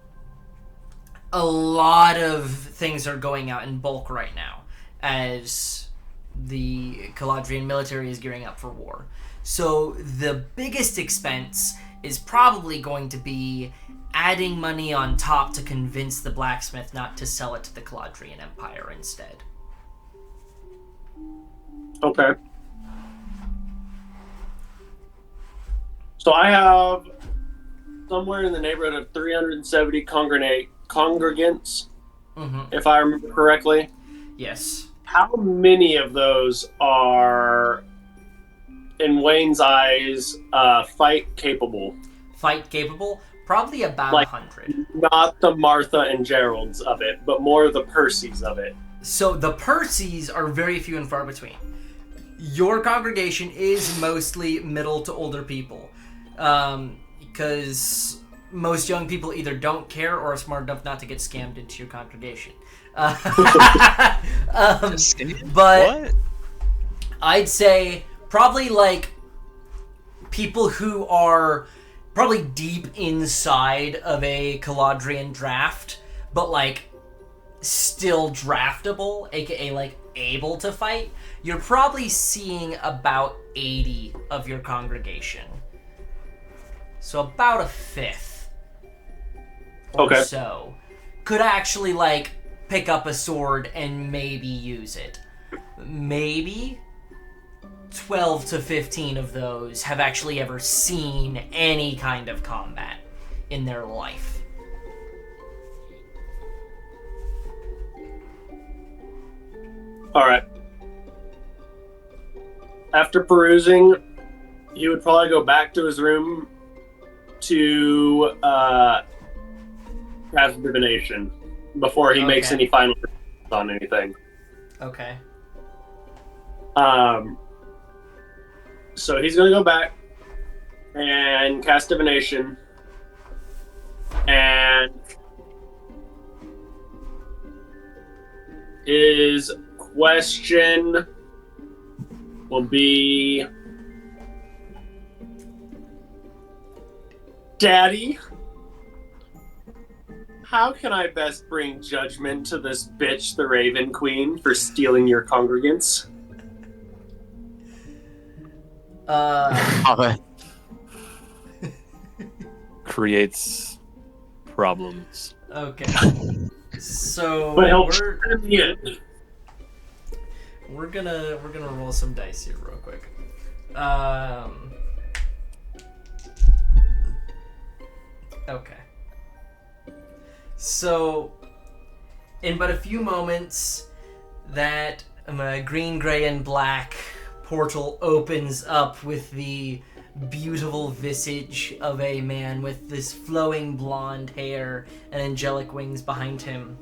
a lot of things are going out in bulk right now, as the Caladrian military is gearing up for war. So the biggest expense is probably going to be adding money on top to convince the blacksmith not to sell it to the Caladrian Empire instead. Okay. So I have somewhere in the neighborhood of 370 congregants, if I remember correctly. Yes. How many of those are, in Wayne's eyes, fight capable? Fight capable? Probably about Like- 100. Not the Martha and Geralds of it, but more the Percys of it. So the Percys are very few and far between. Your congregation is mostly middle to older people. Because most young people either don't care or are smart enough not to get scammed into your congregation. But What? I'd say probably like people who are probably deep inside of a Caladrian draft, but like still draftable, aka like able to fight. You're probably seeing about 80 of your congregation. So about a fifth or Okay. so could actually like pick up a sword and maybe use it. Maybe 12 to 15 of those have actually ever seen any kind of combat in their life. All right. After perusing, he would probably go back to his room to cast divination before he makes Okay. any final decisions on anything. Okay. So he's going to go back and cast divination, and his question will be, Daddy, how can I best bring judgment to this bitch, the Raven Queen, for stealing your congregants? Creates problems. Okay. So But he'll we're gonna roll some dice here real quick. Okay. So in but a few moments, that green, gray, and black portal opens up with the beautiful visage of a man with this flowing blonde hair and angelic wings behind him.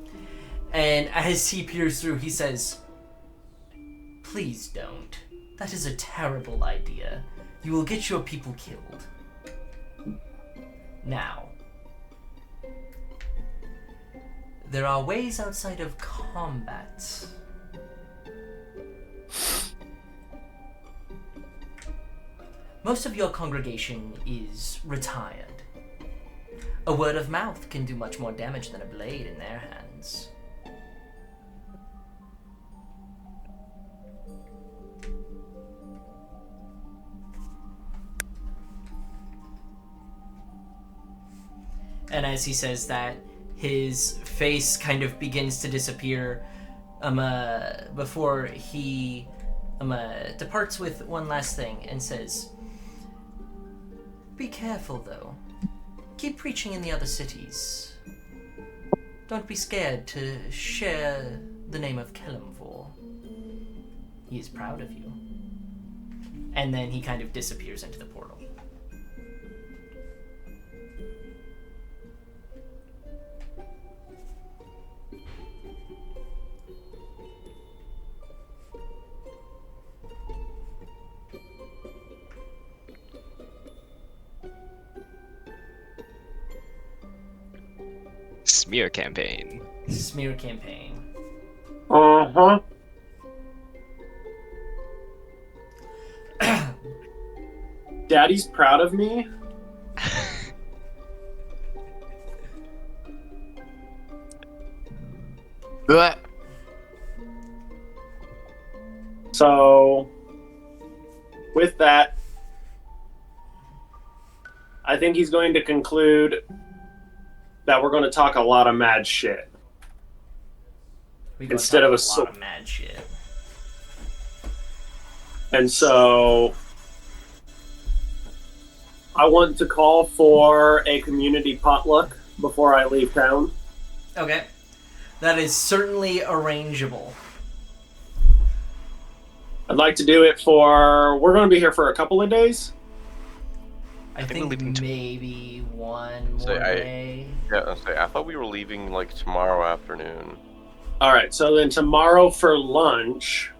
And as he peers through, he says, "Please don't. That is a terrible idea. You will get your people killed. Now, there are ways outside of combat. Most of your congregation is retired. A word of mouth can do much more damage than a blade in their hands. And as he says that, his face kind of begins to disappear before he departs with one last thing and says, "Be careful, though. Keep preaching in the other cities. Don't be scared to share the name of Kelemvor. He is proud of you." And then he kind of disappears into the portal. Smear campaign. Smear campaign. Uh-huh. Daddy's proud of me. Bleh. So, with that, I think he's going to conclude that we're going to talk a lot of mad shit. We gonna Instead talk of a lot sword. of mad shit. And so, I want to call for a community potluck before I leave town. Okay. That is certainly arrangeable. I'd like to do it we're going to be here for a couple of days. I think we're think leaving maybe one So more I- day. Yeah, I was saying, I thought we were leaving like tomorrow afternoon. All right, so then tomorrow for lunch,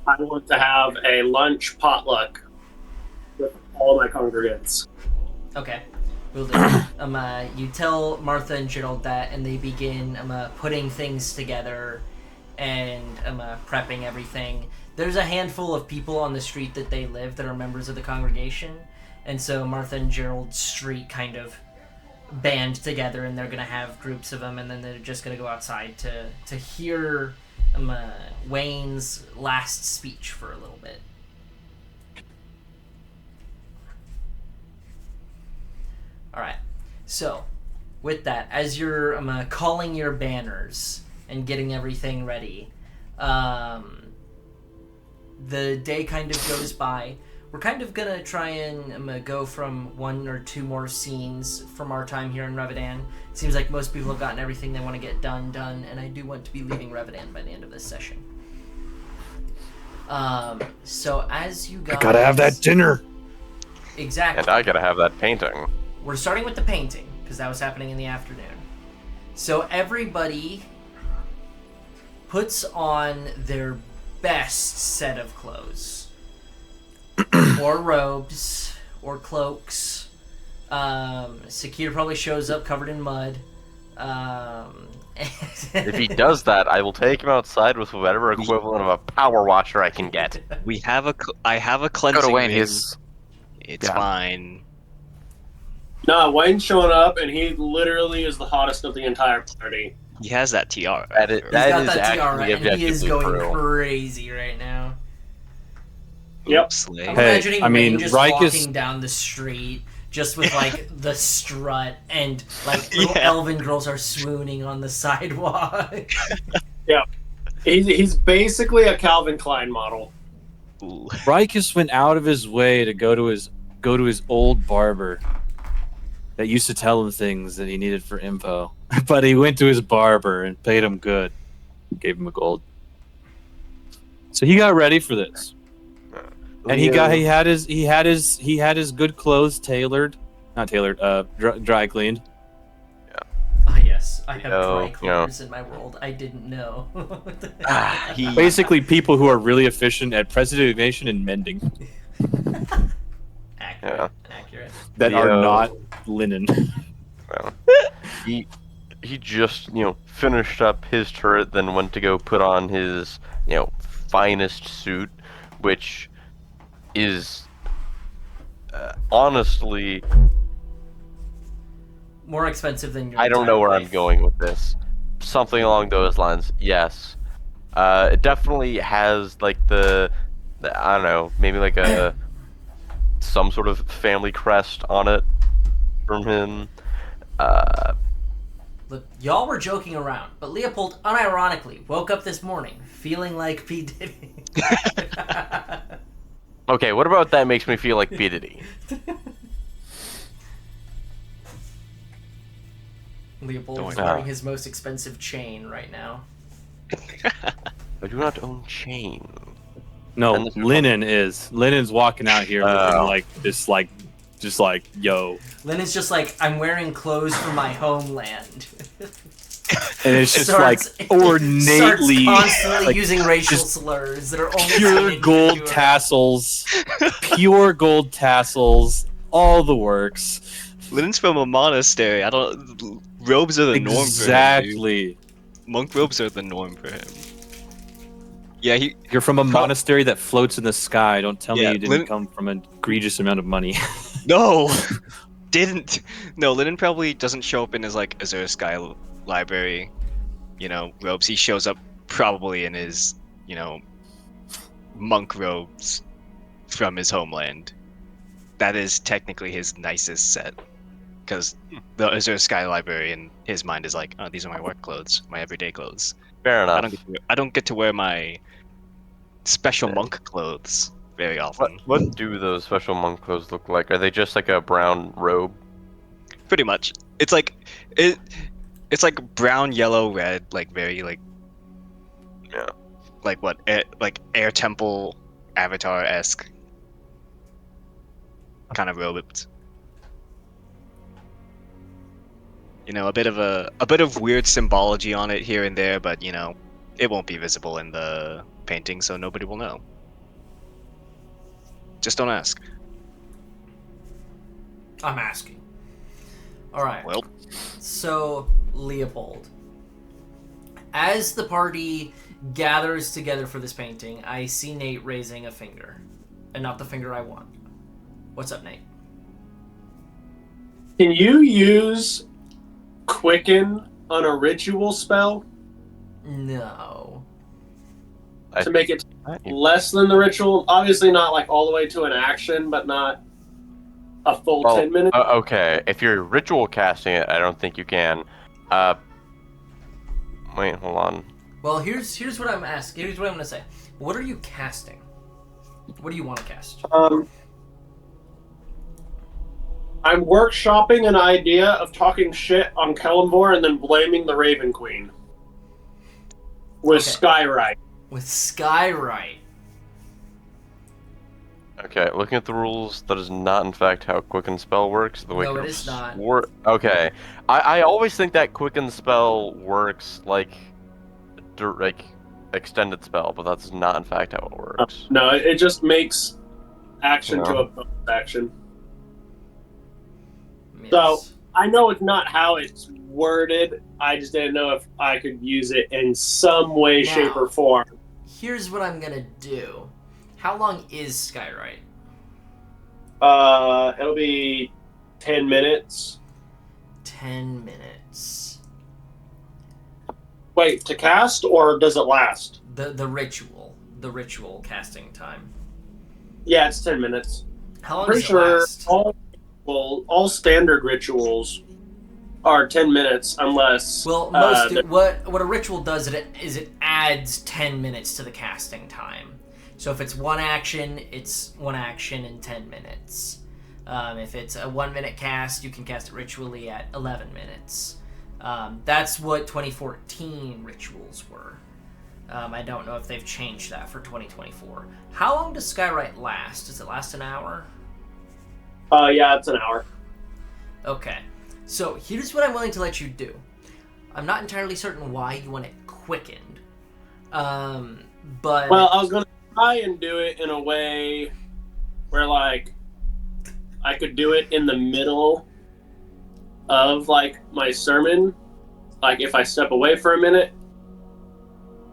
I want to have a lunch potluck with all my congregants. Okay. Will do. You tell Martha and Gerald that, and they begin putting things together and prepping everything. There's a handful of people on the street that they live that are members of the congregation, and so Martha and Gerald's street kind of band together, and they're gonna have groups of them, and then they're just gonna go outside to hear Wayne's last speech for a little bit. All right. So, with that, as you're calling your banners and getting everything ready, the day kind of goes by. We're kind of gonna try and go from 1 or 2 more scenes from our time here in Reyvadin. It seems like most people have gotten everything they want to get done, and I do want to be leaving Reyvadin by the end of this session. So as you guys... I gotta have that dinner! Exactly. And I gotta have that painting. We're starting with the painting, because that was happening in the afternoon. So everybody puts on their best set of clothes. Or robes, or cloaks. Sakir probably shows up covered in mud. If he does that, I will take him outside with whatever equivalent of a power washer I can get. I have a cleansing Go to Wayne. ring. He's It's fine. Nah, Wayne's showing up, and he literally is the hottest of the entire party. He has that tiara. That is, He's that got is that tiara, actually and he is objectively going true. crazy right now. Yep. Slay. I'm Hey, imagining I mean, Wayne just Reich is- walking down the street, just with like the strut, and like little Yeah. elven girls are swooning on the sidewalk. He's basically a Calvin Klein model. Ooh. Rikus went out of his way to go to his old barber that used to tell him things that he needed for info. But he went to his barber and paid him good. Gave him a gold. So he got ready for this. And he had his good clothes dry cleaned. Ah, yes, I have Yo, dry cleaners in my world. I didn't know. He Basically people who are really efficient at presentation and mending Accurate. Accurate. that are Yo. not linen. Well, he just finished up his turret, then went to go put on his finest suit, which is honestly, More expensive than your I don't entire know where I'm life. going with this. Something along those lines, yes. It definitely has like the I don't know, maybe like some sort of family crest on it from him. Look, y'all were joking around, but Leopold unironically woke up this morning feeling like P. Diddy. Okay, what about that makes me feel like P. Diddy? Leopold is Don't- wearing his most expensive chain right now. I do not own chain. No, And this- Linen's walking out here looking Oh. like just like yo, Lennon's just like, I'm wearing clothes from my homeland. and it's just Starts- like ornately starts constantly like, using racial just slurs that are only pure intended to gold you. tassels, pure gold tassels, all the works. Linen's from a monastery. Robes are the norm for him. Exactly. Dude. Monk robes are the norm for him. Yeah, You're from a monastery that floats in the sky. Don't tell me Yeah, you didn't come from an egregious amount of money. No, didn't. No, Linen probably doesn't show up in his Azure Sky library, robes. He shows up probably in his, monk robes from his homeland. That is technically his nicest set, because the Azure Sky library in his mind is like, oh, these are my work clothes, my everyday clothes. Fair enough. I don't get to wear my special monk clothes very often. What do those special monk clothes look like? Are they just like a brown robe? Pretty much. It's like it's like brown, yellow, red, very Yeah. like what? Air Temple Avatar-esque kind of robes. A bit of weird symbology on it here and there, but it won't be visible in the painting, so nobody will know. Just don't ask. I'm asking. All right. Well, So, Leopold, as the party gathers together for this painting, I see Nate raising a finger, and not the finger I want. What's up, Nate? Can you use Quicken on a ritual spell No. I- to make it less than the ritual? Obviously not like all the way to an action, but not a full Well, 10 minutes. okay, if you're ritual casting it, I don't think you can. Wait, hold on. Well, here's what I'm asking. Here's what I'm gonna say. What are you casting? What do you want to cast? I'm workshopping an idea of talking shit on Kellamvor and then blaming the Raven Queen. With Okay. Skywrite. With Skywrite. Okay, looking at the rules, that is not in fact how Quicken Spell works. The way No, it is not. Okay, I always think that Quicken Spell works like extended spell, but that's not in fact how it works. No, it just makes action to No. a bonus action. Yes. So, I know it's not how it's worded. I just didn't know if I could use it in some way, Now. shape, or form. Here's what I'm gonna do. How long is Skywrite? It'll be 10 minutes. 10 minutes. Wait, to cast, or does it last? The ritual casting time. Yeah, it's 10 minutes. How long Pretty does it sure last? all standard rituals are 10 minutes, unless Well, what a ritual does is it adds 10 minutes to the casting time. So if it's one action, it's one action in 10 minutes. If it's a 1 minute cast, you can cast it ritually at 11 minutes. That's what 2014 rituals were. I don't know if they've changed that for 2024. How long does Skywrite last? Does it last an hour? yeah, it's an hour. Okay. So here's what I'm willing to let you do. I'm not entirely certain why you want it quickened. But... Well, I was going to try and do it in a way where, like, I could do it in the middle of, like, my sermon. Like, if I step away for a minute.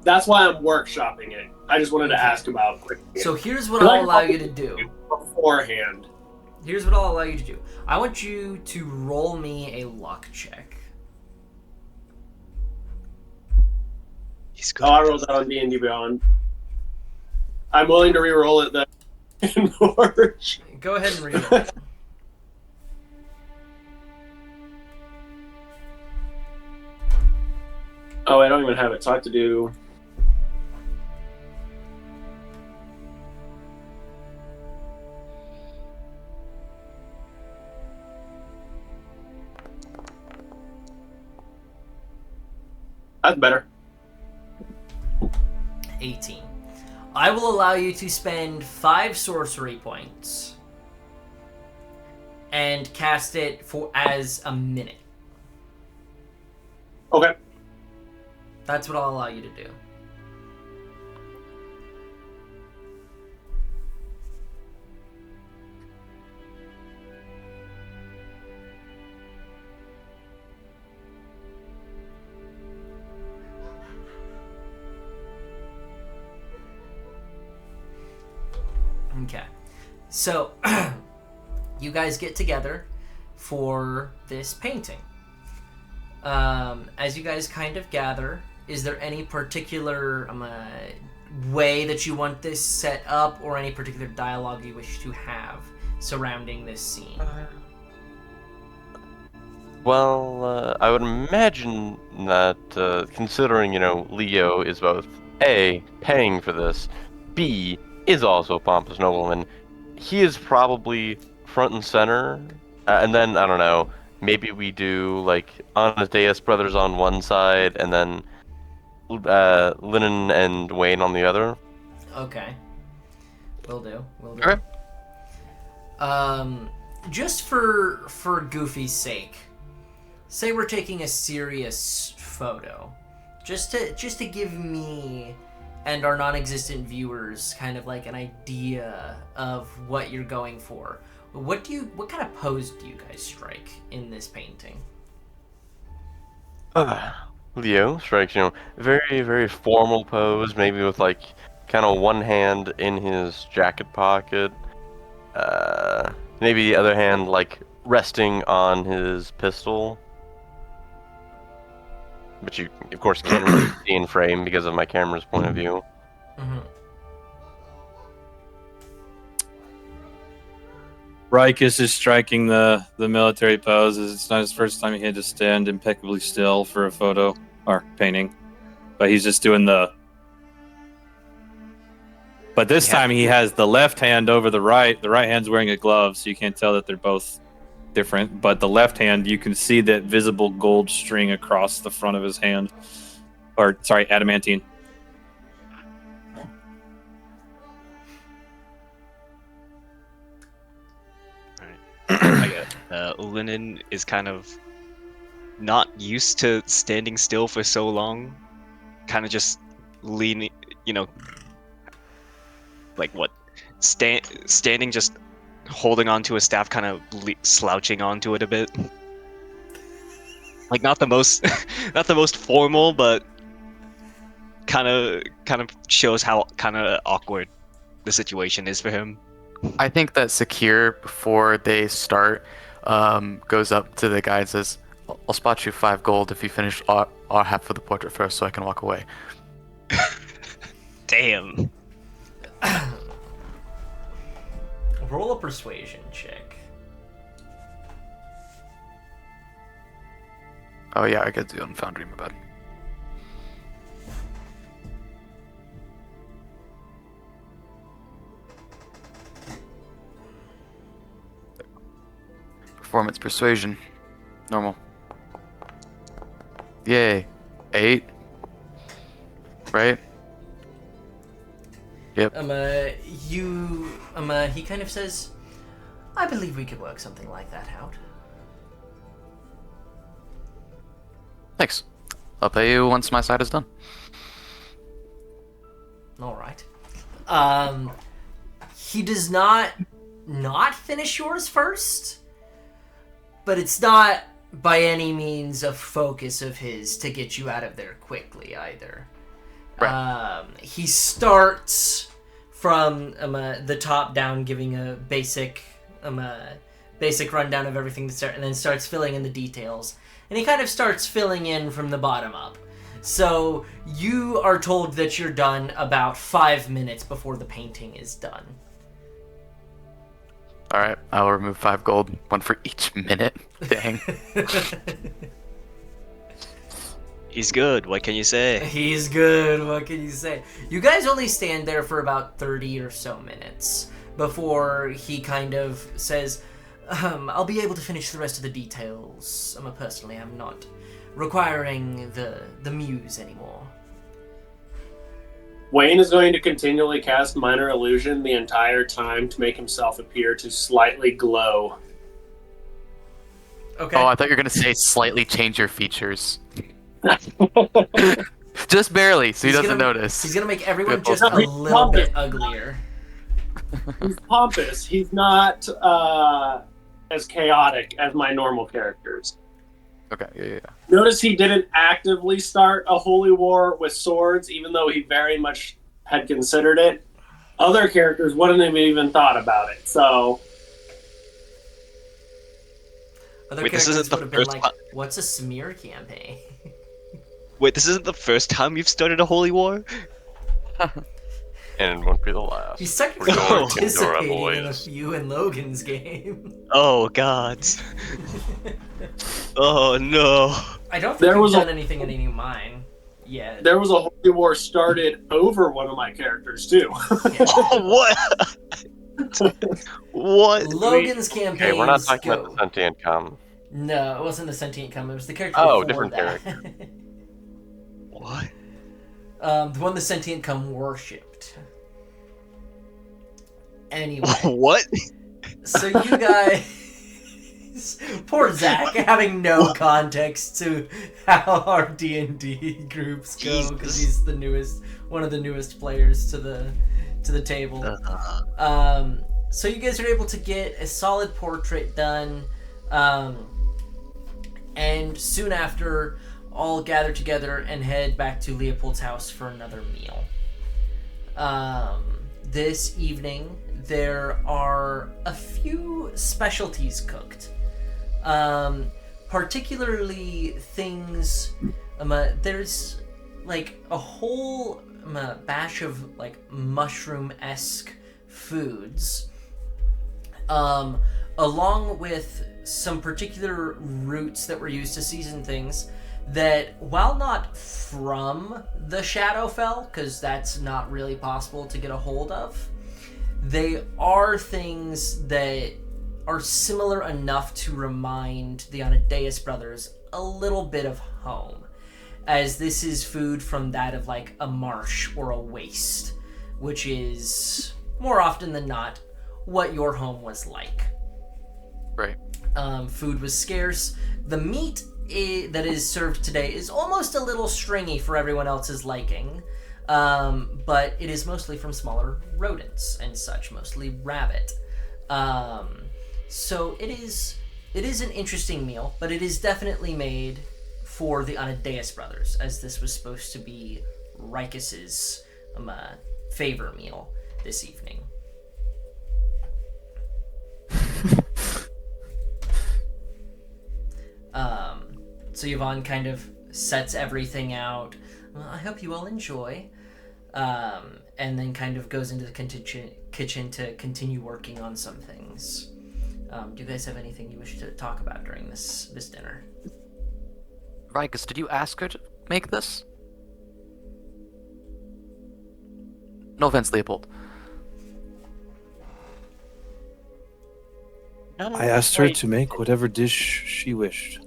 That's why I'm workshopping it. I just wanted to ask about quick. So here's what I'll allow you to do. Beforehand. Here's what I'll allow you to do. I want you to roll me a luck check. he's good. Oh, I rolled that on D&D Beyond. I'm willing to re-roll it then. In March. Go ahead and read it. Oh, I don't even have it, so I have to do... That's better. 18. I will allow you to spend 5 sorcery points and cast it as a minute. Okay. That's what I'll allow you to do. Okay. So, you guys get together for this painting. As you guys kind of gather, is there any particular way that you want this set up, or any particular dialogue you wish to have surrounding this scene? Well, I would imagine that, considering, Leo is both A, paying for this, B, is also a pompous nobleman, he is probably front and center, and then, I don't know, maybe we do, like, Anadeus brothers on one side, and then Lennon and Wayne on the other. Okay. Will do. Okay. Just for Goofy's sake, say we're taking a serious photo, just to give me and our non-existent viewers kind of like an idea of what you're going for. What kind of pose do you guys strike in this painting? Leo strikes, very, very formal pose, maybe with like kind of one hand in his jacket pocket, maybe the other hand like resting on his pistol. But you, of course, can't really see in frame because of my camera's point of view. Mm-hmm. Rikus is striking the military pose. It's not his first time he had to stand impeccably still for a photo or painting, but he's just doing the. But this time he has the left hand over the right. The right hand's wearing a glove, so you can't tell that they're both different. But the left hand, you can see that visible gold string across the front of his hand, or sorry, adamantine. Linen is kind of not used to standing still for so long. Kind of just leaning, like what? Standing, just holding onto a staff, kind of slouching onto it a bit. Like not the most, not the most formal, but kind of shows how kind of awkward the situation is for him. I think that Sakir, before they start, goes up to the guy and says, I'll spot you 5 gold if you finish our half of the portrait first so I can walk away. Damn. Roll a persuasion check. Oh yeah, I get the Unfoundry, my bad. Performance persuasion. Normal. Yay. 8. Right? Yep. He kind of says, I believe we could work something like that out. Thanks. I'll pay you once my side is done. Alright. He does not finish yours first, but it's not by any means a focus of his to get you out of there quickly either. Right. He starts from the top down, giving a basic rundown of everything and then starts filling in the details. And he kind of starts filling in from the bottom up. So you are told that you're done about 5 minutes before the painting is done. Alright, I'll remove 5 gold, 1 for each minute. Dang. He's good, what can you say? He's good, what can you say? You guys only stand there for about 30 or so minutes before he kind of says, I'll be able to finish the rest of the details. Personally, I'm not requiring the muse anymore. Wayne is going to continually cast Minor Illusion the entire time to make himself appear to slightly glow. Okay. Oh, I thought you were going to say slightly change your features. Just barely, so he doesn't notice. He's going to make everyone Good. just No, a he's little bit pompous. uglier. He's pompous. He's not as chaotic as my normal characters. Okay, yeah. Notice he didn't actively start a holy war with swords, even though he very much had considered it. Other characters wouldn't have even thought about it, so... Other Wait, this characters isn't the would have been first like, time- what's a smear campaign? Wait, this isn't the first time you've started a holy war? And it won't be the last. He's We're technically going participating Pandora, in a boys. few in Logan's game. Oh god. Oh no. I don't think There we've was done anything in any of mine yet. There was a holy war started over one of my characters, too. Oh, what? What? Logan's campaign. Okay, we're not talking about the sentient come. No, it wasn't the sentient come. It was the character Oh, before different that. What? The one the sentient come worshipped. Anyway, What? so you guys, poor Zach, having no context to how our D&D groups go because Jesus. he's the newest one of the newest players to the table. So you guys are able to get a solid portrait done, and soon after, all gather together and head back to Leopold's house for another meal. This evening, there are a few specialties cooked. Particularly things, there's like a whole batch of like mushroom-esque foods, along with some particular roots that were used to season things that, while not from the Shadowfell, because that's not really possible to get a hold of, they are things that are similar enough to remind the Anadeus brothers a little bit of home, as this is food from that of like a marsh or a waste, which is more often than not what your home was like. Right. Food was scarce. The meat that is served today is almost a little stringy for everyone else's liking, but it is mostly from smaller rodents and such, mostly rabbit. So it is an interesting meal, but it is definitely made for the Anadeus brothers, as this was supposed to be Rikus's favor meal this evening. So Yvonne kind of sets everything out. Well, I hope you all enjoy. And then kind of goes into the kitchen to continue working on some things. Do you guys have anything you wish to talk about during this dinner? Rikus, did you ask her to make this? No offense, Leopold. I asked her to make whatever dish she wished.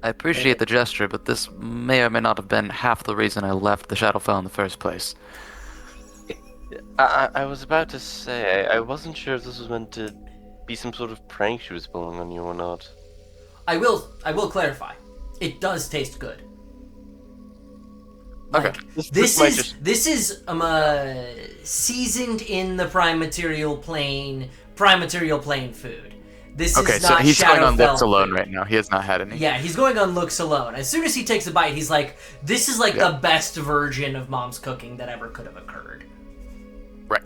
I appreciate the gesture, but this may or may not have been half the reason I left the Shadowfell in the first place. I was about to say, I wasn't sure if this was meant to be some sort of prank she was pulling on you or not. I will clarify. It does taste good. Okay. Like, this is seasoned in the prime material plane food. This Okay, is so not he's going on Shadowfell looks alone food. right now. He has not had any. Yeah, he's going on looks alone. As soon as he takes a bite, he's like, this is like the best version of Mom's cooking that ever could have occurred. Right.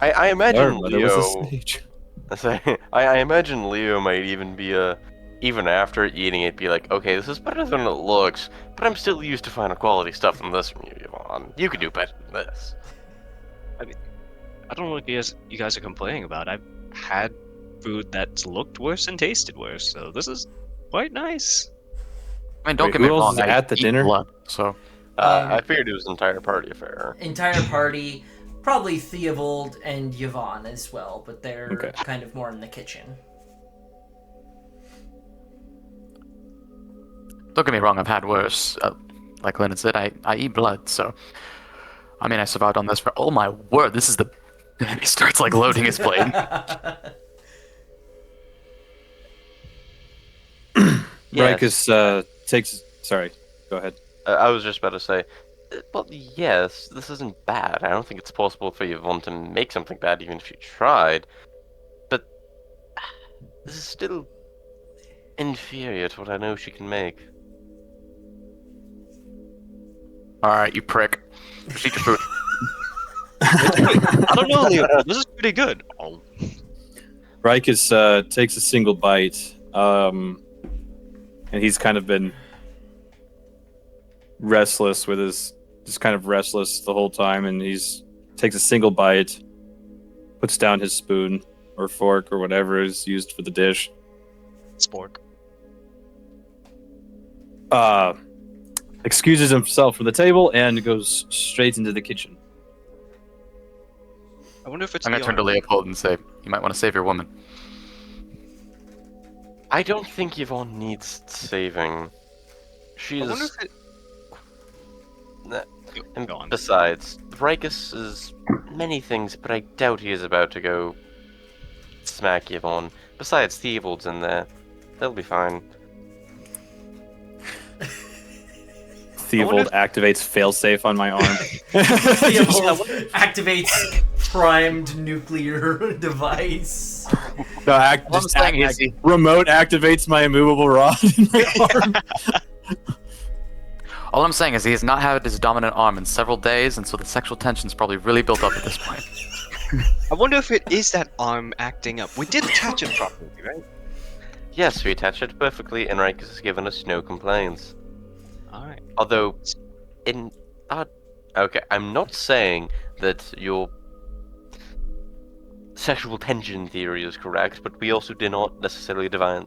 I imagine There was a Leo. stage. I imagine Leo might even be even after eating it, be like, okay, this is better than it looks, but I'm still used to finer quality stuff than this from you, Yvonne. You could do better than this. I don't know what you guys are complaining about. I've had food that's looked worse and tasted worse, so this is quite nice. I mean, don't Wait, get me who else wrong. is I at the eat dinner? blood, so I figured it was an entire party affair. Entire party, probably Theobald and Yvonne as well, but they're Okay. kind of more in the kitchen. don't get me wrong. I've had worse. Like Lennon said, I eat blood, so I mean, I survived on this for. Oh my word! This is the. He starts like loading his plate. Yes. Rikus takes. Sorry, go ahead. I was just about to say, well, yes, this isn't bad. I don't think it's possible for Yvonne to make something bad even if she tried. But this is still inferior to what I know she can make. All right, you prick. Just eat your food. I don't know, Leo. This is pretty good. Oh, Rikus takes a single bite, and he's kind of been restless with his, just kind of restless the whole time, and he's takes a single bite, puts down his spoon or fork or whatever is used for the dish. spork. Excuses himself from the table and goes straight into the kitchen. I wonder if it's. I'm gonna turn to Leopold and say, "You might want to save your woman." I don't think Yvonne needs saving. She I wonder is. if it. And Go on. besides, Rikus is many things, but I doubt he is about to go smack Yvonne. Besides, Theobald's in there. They'll be fine. Theobald activates failsafe on my arm. Theobald activates primed nuclear device. No, remote activates my immovable rod in my arm. All I'm saying is he has not had his dominant arm in several days, and so the sexual tension's probably really built up at this point. I wonder if it is that arm acting up. We did attach it properly, right? Yes, we attached it perfectly, and Rikus has given us no complaints. Alright. Although, okay, I'm not saying that your sexual tension theory is correct, but we also did not necessarily create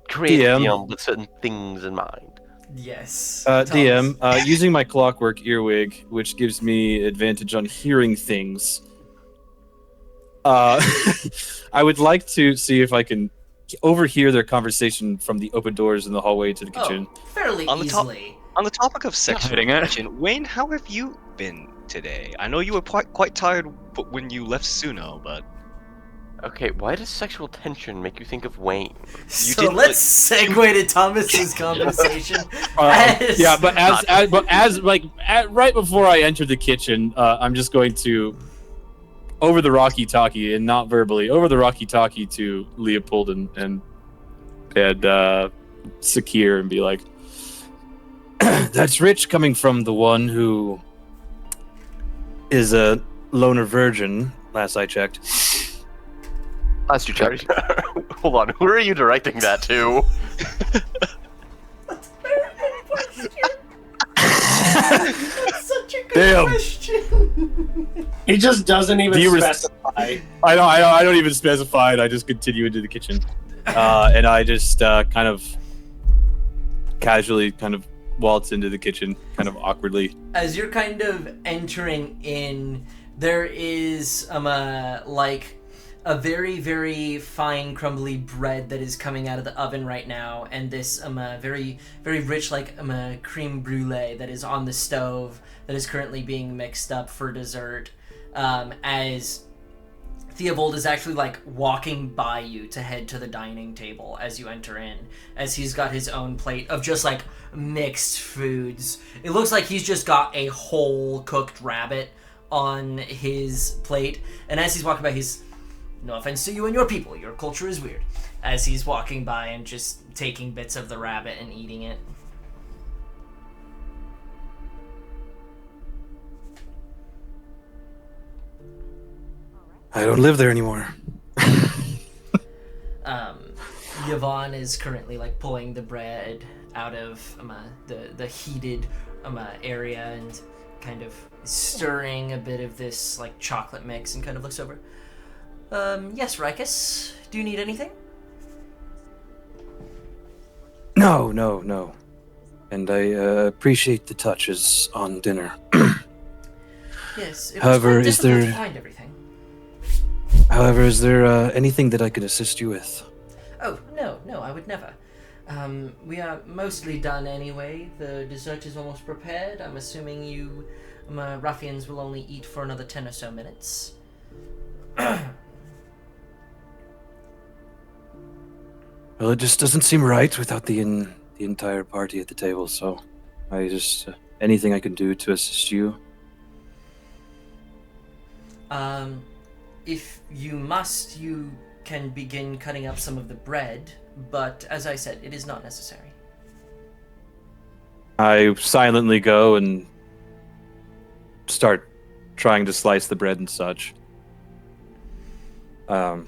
DM. beyond with certain things in mind. Yes. DM, using my clockwork earwig, which gives me advantage on hearing things. I would like to see if I can overhear their conversation from the open doors in the hallway to the kitchen. Fairly easily. On the topic of sexual hiding it. tension, Wayne, how have you been today? I know you were quite tired when you left Suno, but Okay, why does sexual tension make you think of Wayne? So didn't, let's segue to Thomas's conversation. Right before I enter the kitchen, I'm just going to over the walkie-talkie and not verbally over the walkie-talkie to Leopold and Sakir and be like, "That's rich coming from the one who is a loner virgin." Last I checked. Last you checked. Hold on, who are you directing that to? That's such a good Damn. question. He just doesn't even Do you specify. I don't even specify it. I just continue into the kitchen, and I just kind of casually waltz into the kitchen, kind of awkwardly. As you're kind of entering in, there is like a very, very fine crumbly bread that is coming out of the oven right now, and this very, very rich creme brulee that is on the stove that is currently being mixed up for dessert. As Theobald is actually walking by you to head to the dining table as you enter in, as he's got his own plate of just mixed foods. It looks like he's just got a whole cooked rabbit on his plate, and as he's walking by, he's, "No offense to you and your people, your culture is weird," as he's walking by and just taking bits of the rabbit and eating it. I don't live there anymore. Yvonne is currently pulling the bread out of the heated area and kind of stirring a bit of this chocolate mix and kind of looks over. Yes, Rikus, do you need anything? No. And I appreciate the touches on dinner. Yes, it was However, quite is difficult there- to find everything. However, is there anything that I can assist you with? Oh, no, I would never. We are mostly done anyway. The dessert is almost prepared. I'm assuming you ruffians will only eat for another 10 or so minutes. Well, it just doesn't seem right without the entire party at the table, so I just... anything I can do to assist you? If you must, you can begin cutting up some of the bread, but as I said, it is not necessary. I silently go and start trying to slice the bread and such. How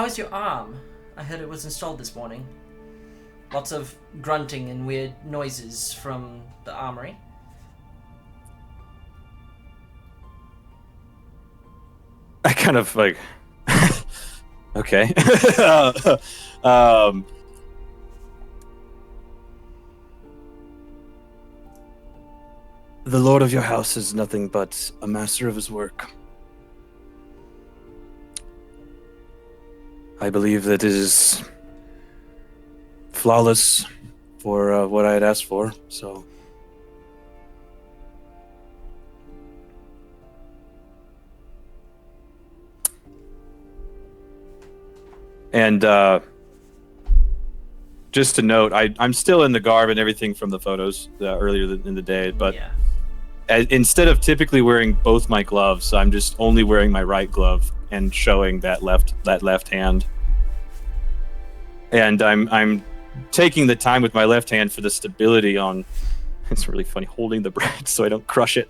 is your arm? I heard it was installed this morning. Lots of grunting and weird noises from the armory. I kind of okay. The lord of your house is nothing but a master of his work. I believe that it is flawless for what I had asked for, so... And just to note, I'm still in the garb and everything from the photos earlier in the day, but Yeah. Instead of typically wearing both my gloves, I'm just only wearing my right glove and showing that left hand. And I'm taking the time with my left hand for the stability on. It's really funny holding the bread so I don't crush it.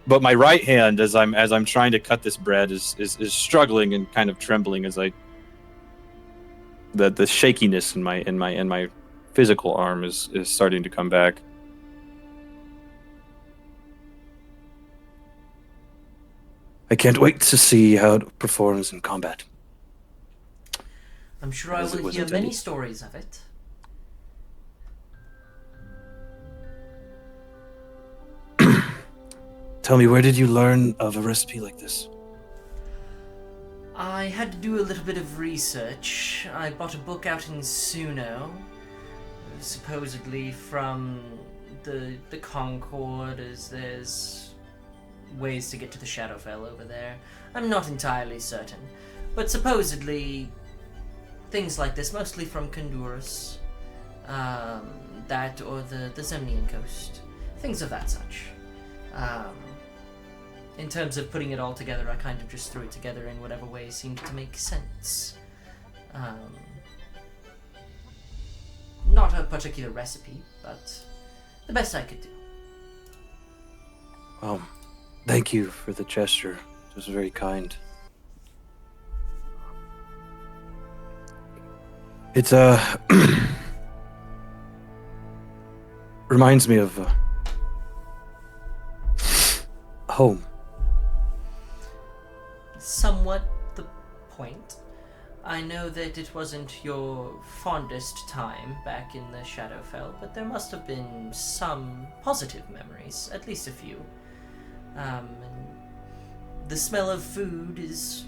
But my right hand, as I'm trying to cut this bread, is struggling and kind of trembling as the shakiness in my physical arm is starting to come back. I can't wait to see how it performs in combat. I'm sure I As it will was hear many intended. stories of it. Tell me, where did you learn of a recipe like this? I had to do a little bit of research. I bought a book out in Suno, supposedly from the Concord, as there's ways to get to the Shadowfell over there. I'm not entirely certain, but supposedly things like this, mostly from Kondurus, that or the Zemnian coast, things of that such. In terms of putting it all together, I kind of just threw it together in whatever way seemed to make sense. Not a particular recipe, but the best I could do. Well, thank you for the gesture. It was very kind. It reminds me of home. Somewhat the point. I know that it wasn't your fondest time back in the Shadowfell, but there must have been some positive memories, at least a few. And the smell of food is,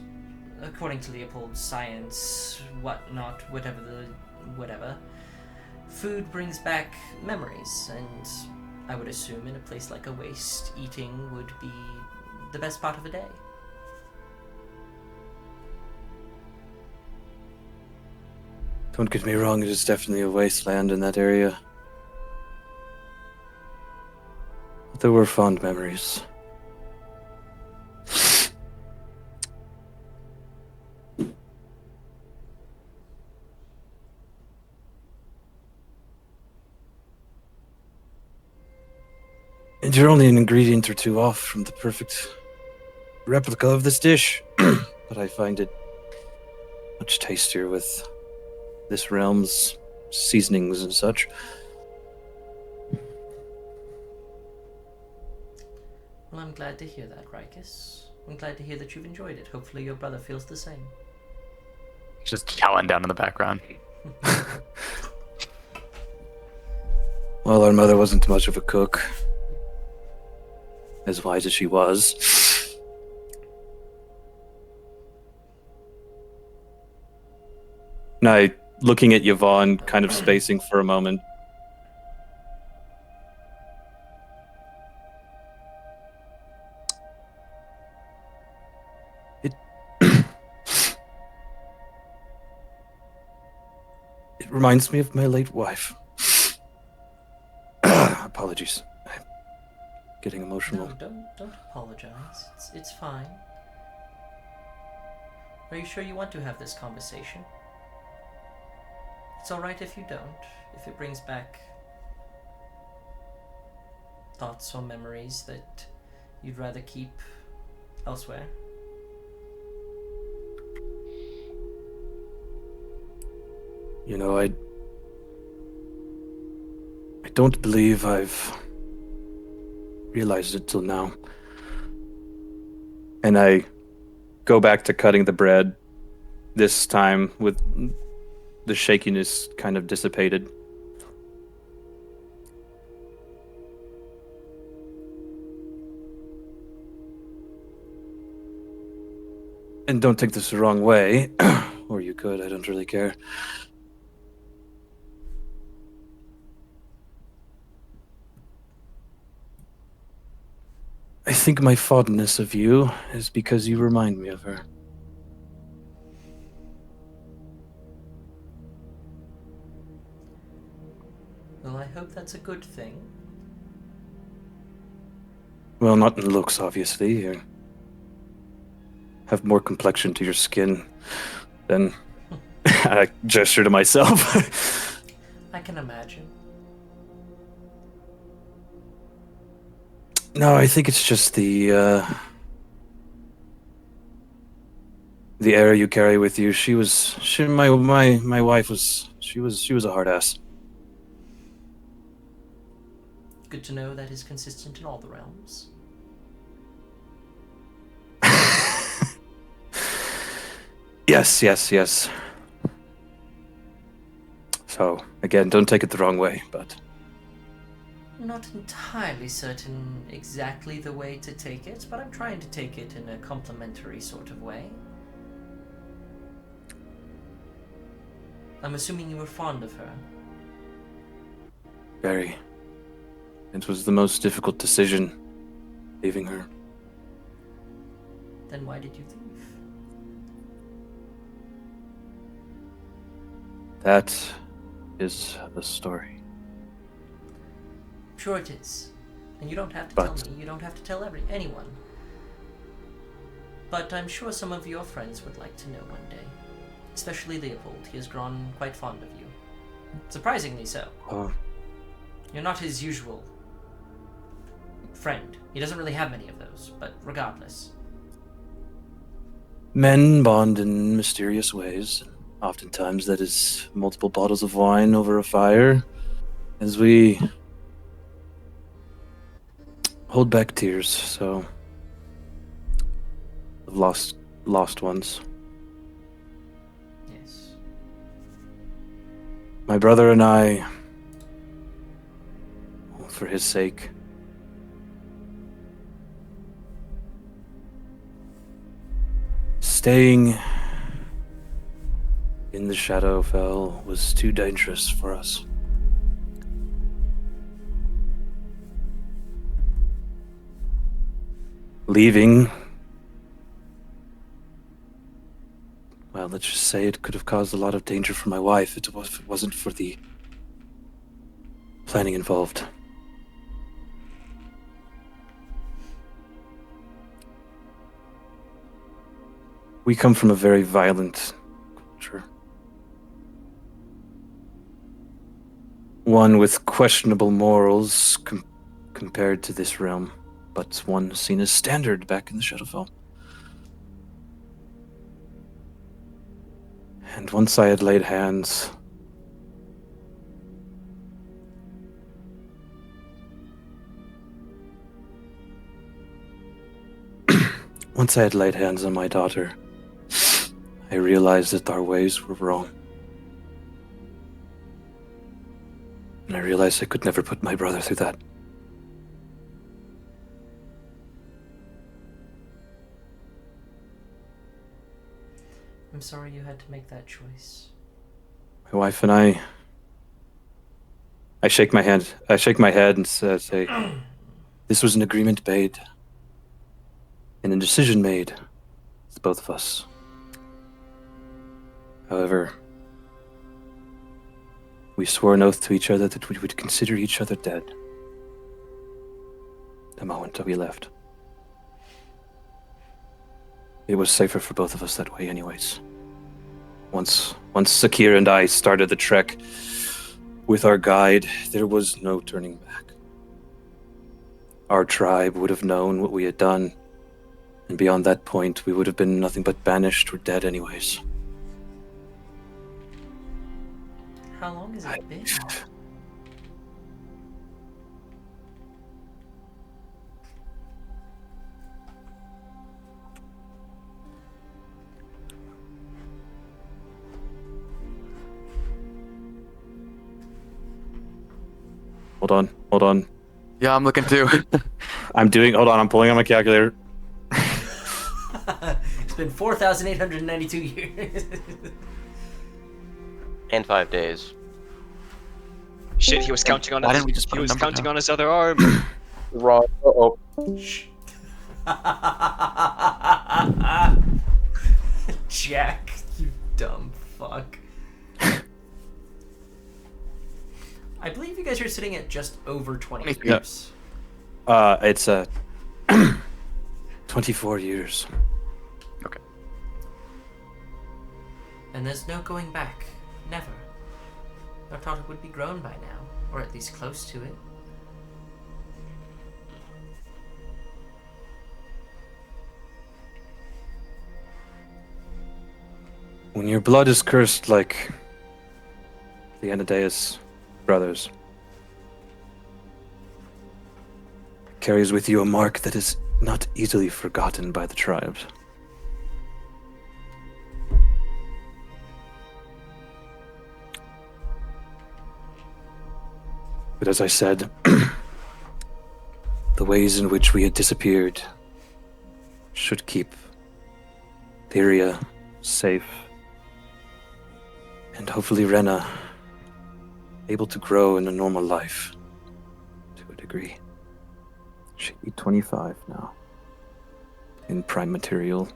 according to Leopold's science, whatever. Food brings back memories, and I would assume in a place like a waste, eating would be the best part of a day. Don't get me wrong, it is definitely a wasteland in that area. But there were fond memories. And you're only an ingredient or two off from the perfect replica of this dish. But I find it much tastier with this realm's seasonings and such. Well, I'm glad to hear that, Rikus. I'm glad to hear that you've enjoyed it. Hopefully your brother feels the same. Just chowing down in the background. Well, our mother wasn't much of a cook. As wise as she was. And looking at Yvonne, kind of spacing for a moment. It reminds me of my late wife. Apologies. I'm getting emotional. No, don't apologize. It's fine. Are you sure you want to have this conversation? It's alright if you don't, if it brings back thoughts or memories that you'd rather keep elsewhere. You know, I don't believe I've realized it till now. And I go back to cutting the bread, this time with the shakiness kind of dissipated. And don't take this the wrong way, or you could, I don't really care. I think my fondness of you is because you remind me of her. hope that's a good thing. Well, not in looks, obviously. You have more complexion to your skin than I gesture to myself. I can imagine. No, I think it's just the air you carry with you. My wife was she was a hard ass. Good to know that is consistent in all the realms. Yes. So again, don't take it the wrong way, but I'm not entirely certain exactly the way to take it, but I'm trying to take it in a complimentary sort of way. I'm assuming you were fond of her. very. It was the most difficult decision, leaving her. Then why did you leave? That is the story. Sure it is. And you don't have to But- tell me, you don't have to tell anyone. But I'm sure some of your friends would like to know one day. Especially Leopold, he has grown quite fond of you. Surprisingly so. You're not his usual friend. He doesn't really have many of those, but regardless. Men bond in mysterious ways. Oftentimes that is multiple bottles of wine over a fire as we hold back tears, so of lost ones. Yes. My brother and I, for his sake, staying in the Shadowfell was too dangerous for us. Leaving, well, let's just say it could have caused a lot of danger for my wife if it wasn't for the planning involved. We come from a very violent culture. One with questionable morals compared to this realm, but one seen as standard back in the Shadowfell. And once I had laid hands, on my daughter, I realized that our ways were wrong. And I realized I could never put my brother through that. I'm sorry you had to make that choice. My wife and I shake my hand. I shake my head and say, this was an agreement made and a decision made with both of us. However, we swore an oath to each other that we would consider each other dead the moment that we left. It was safer for both of us that way anyways. Once Sakir and I started the trek with our guide, there was no turning back. Our tribe would have known what we had done, and beyond that point, we would have been nothing but banished or dead anyways. How long has it been? Hold on. Yeah, I'm looking too. Hold on, I'm pulling out my calculator. It's been 4,892 years. And 5 days. Shit, he was counting on Why his. didn't we just put He a was number counting down? on his other arm. Wrong. Uh-oh. Jack, you dumb fuck. I believe you guys are sitting at just over 20 23. years. It's 24 years. Okay. And there's no going back. Never. I thought it would be grown by now, or at least close to it. When your blood is cursed like the Anadeus brothers, it carries with you a mark that is not easily forgotten by the tribes. But as I said, the ways in which we had disappeared should keep the area safe. And hopefully Rena able to grow in a normal life to a degree. She'd be 25 now. In prime material.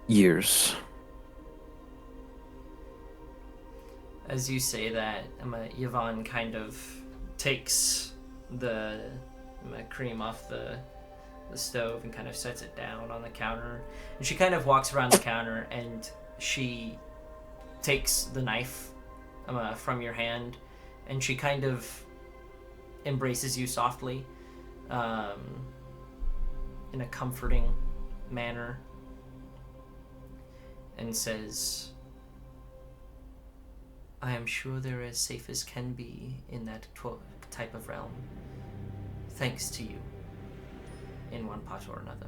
Years. As you say that, Yvonne kind of takes the cream off the stove and kind of sets it down on the counter. And she kind of walks around the counter and she takes the knife from your hand and she kind of embraces you softly in a comforting manner and says, I am sure they're as safe as can be in that type of realm, thanks to you, in one part or another.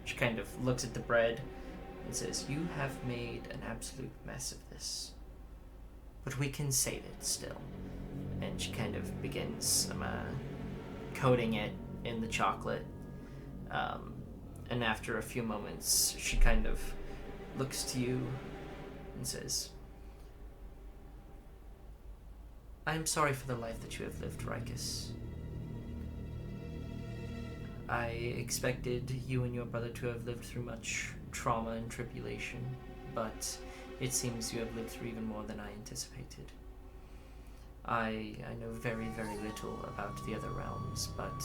She kind of looks at the bread and says, you have made an absolute mess of this, but we can save it still. And she kind of begins coating it in the chocolate, and after a few moments, she kind of looks to you and says, I am sorry for the life that you have lived, Rikus. I expected you and your brother to have lived through much trauma and tribulation, but it seems you have lived through even more than I anticipated. I know very, very little about the other realms, but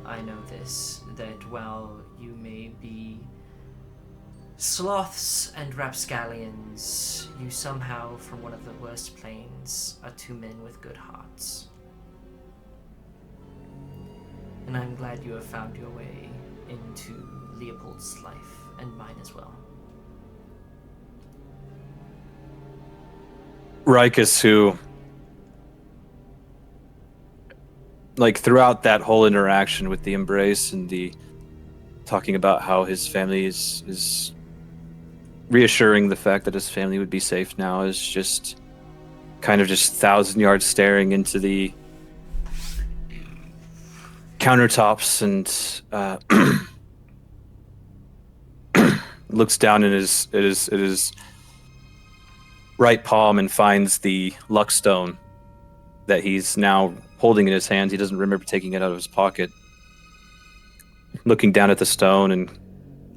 I know this, that while you may be sloths and rapscallions, you somehow, from one of the worst planes, are two men with good hearts. And I'm glad you have found your way into Leopold's life, and mine as well. Rikus, who, like, throughout that whole interaction with the embrace and the talking about how his family is reassuring the fact that his family would be safe now, is just kind of just 1,000-yard staring into the countertops and looks down in his right palm and finds the luck stone that he's now holding in his hands. He doesn't remember taking it out of his pocket. Looking down at the stone and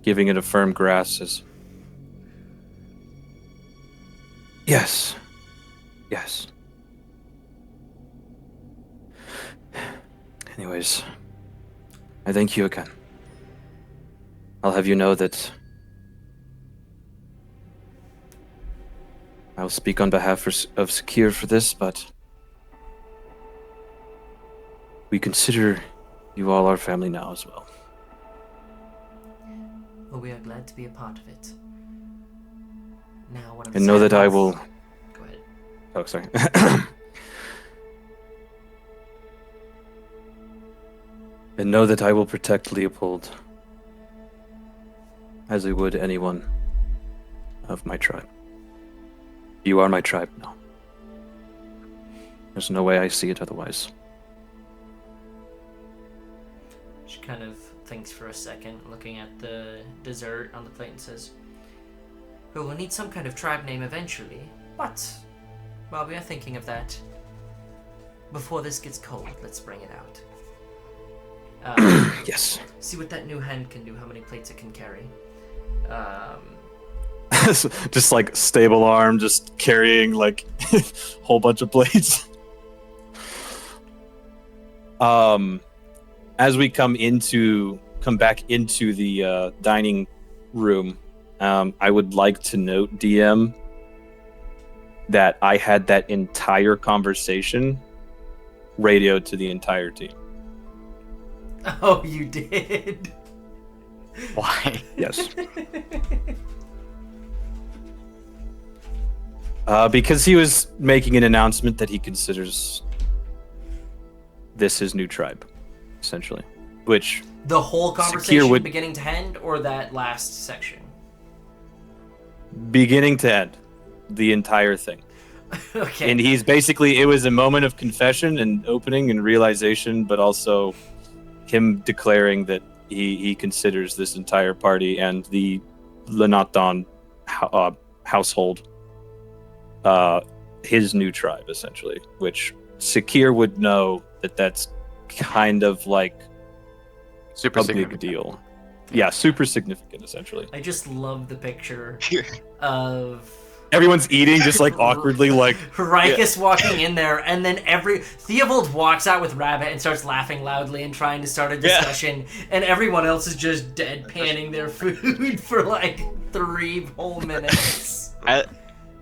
giving it a firm grasp, says, Yes. Yes. Anyways, I thank you again. I'll have you know that I will speak on behalf of Sakir for this, but we consider you all our family now as well. Well, we are glad to be a part of it. Now, what I'm And know sad that I about- will... Go ahead. Oh, sorry. And know that I will protect Leopold as I would anyone of my tribe. You are my tribe now. There's no way I see it otherwise. She kind of thinks for a second, looking at the dessert on the plate, and says, well, we'll need some kind of tribe name eventually, but while we are thinking of that, before this gets cold, let's bring it out. Yes. See what that new hand can do, how many plates it can carry. just like stable arm, just carrying like a whole bunch of plates. As we come back into the dining room, I would like to note, DM, that I had that entire conversation radioed to the entire team. Oh, you did? Why? Yes. Because he was making an announcement that he considers this his new tribe, essentially. Which The whole conversation, Sakir would- beginning to end, or that last section? beginning to end, the entire thing. Okay. And he's basically, it was a moment of confession and opening and realization, but also him declaring that he considers this entire party and the Lenathan household his new tribe, essentially. Which Sakir would know that that's kind of like Super a significant. big deal. Yeah, super significant, essentially. I just love the picture of Everyone's eating just like awkwardly, like Rikus walking in there, and then Theobald walks out with Rabbit and starts laughing loudly and trying to start a discussion, and everyone else is just deadpanning their food for like 3 whole minutes.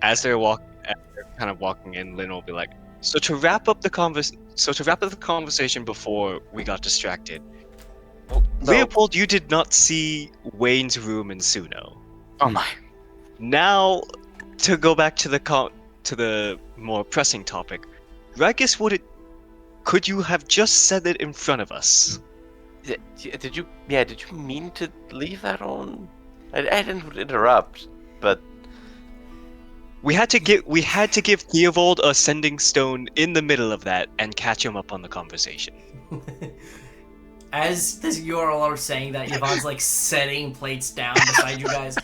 As they're kind of walking in, Lynn will be like, "So to wrap up the conversation before we got distracted, Leopold, you did not see Wayne's room in Suno. Oh my. Now, to go back to the more pressing topic, Rikus, could you have just said it in front of us? Did you mean to leave that on? I didn't interrupt, but We had to give Theobald a sending stone in the middle of that and catch him up on the conversation. As you all are saying that, Yvonne's like setting plates down beside you guys.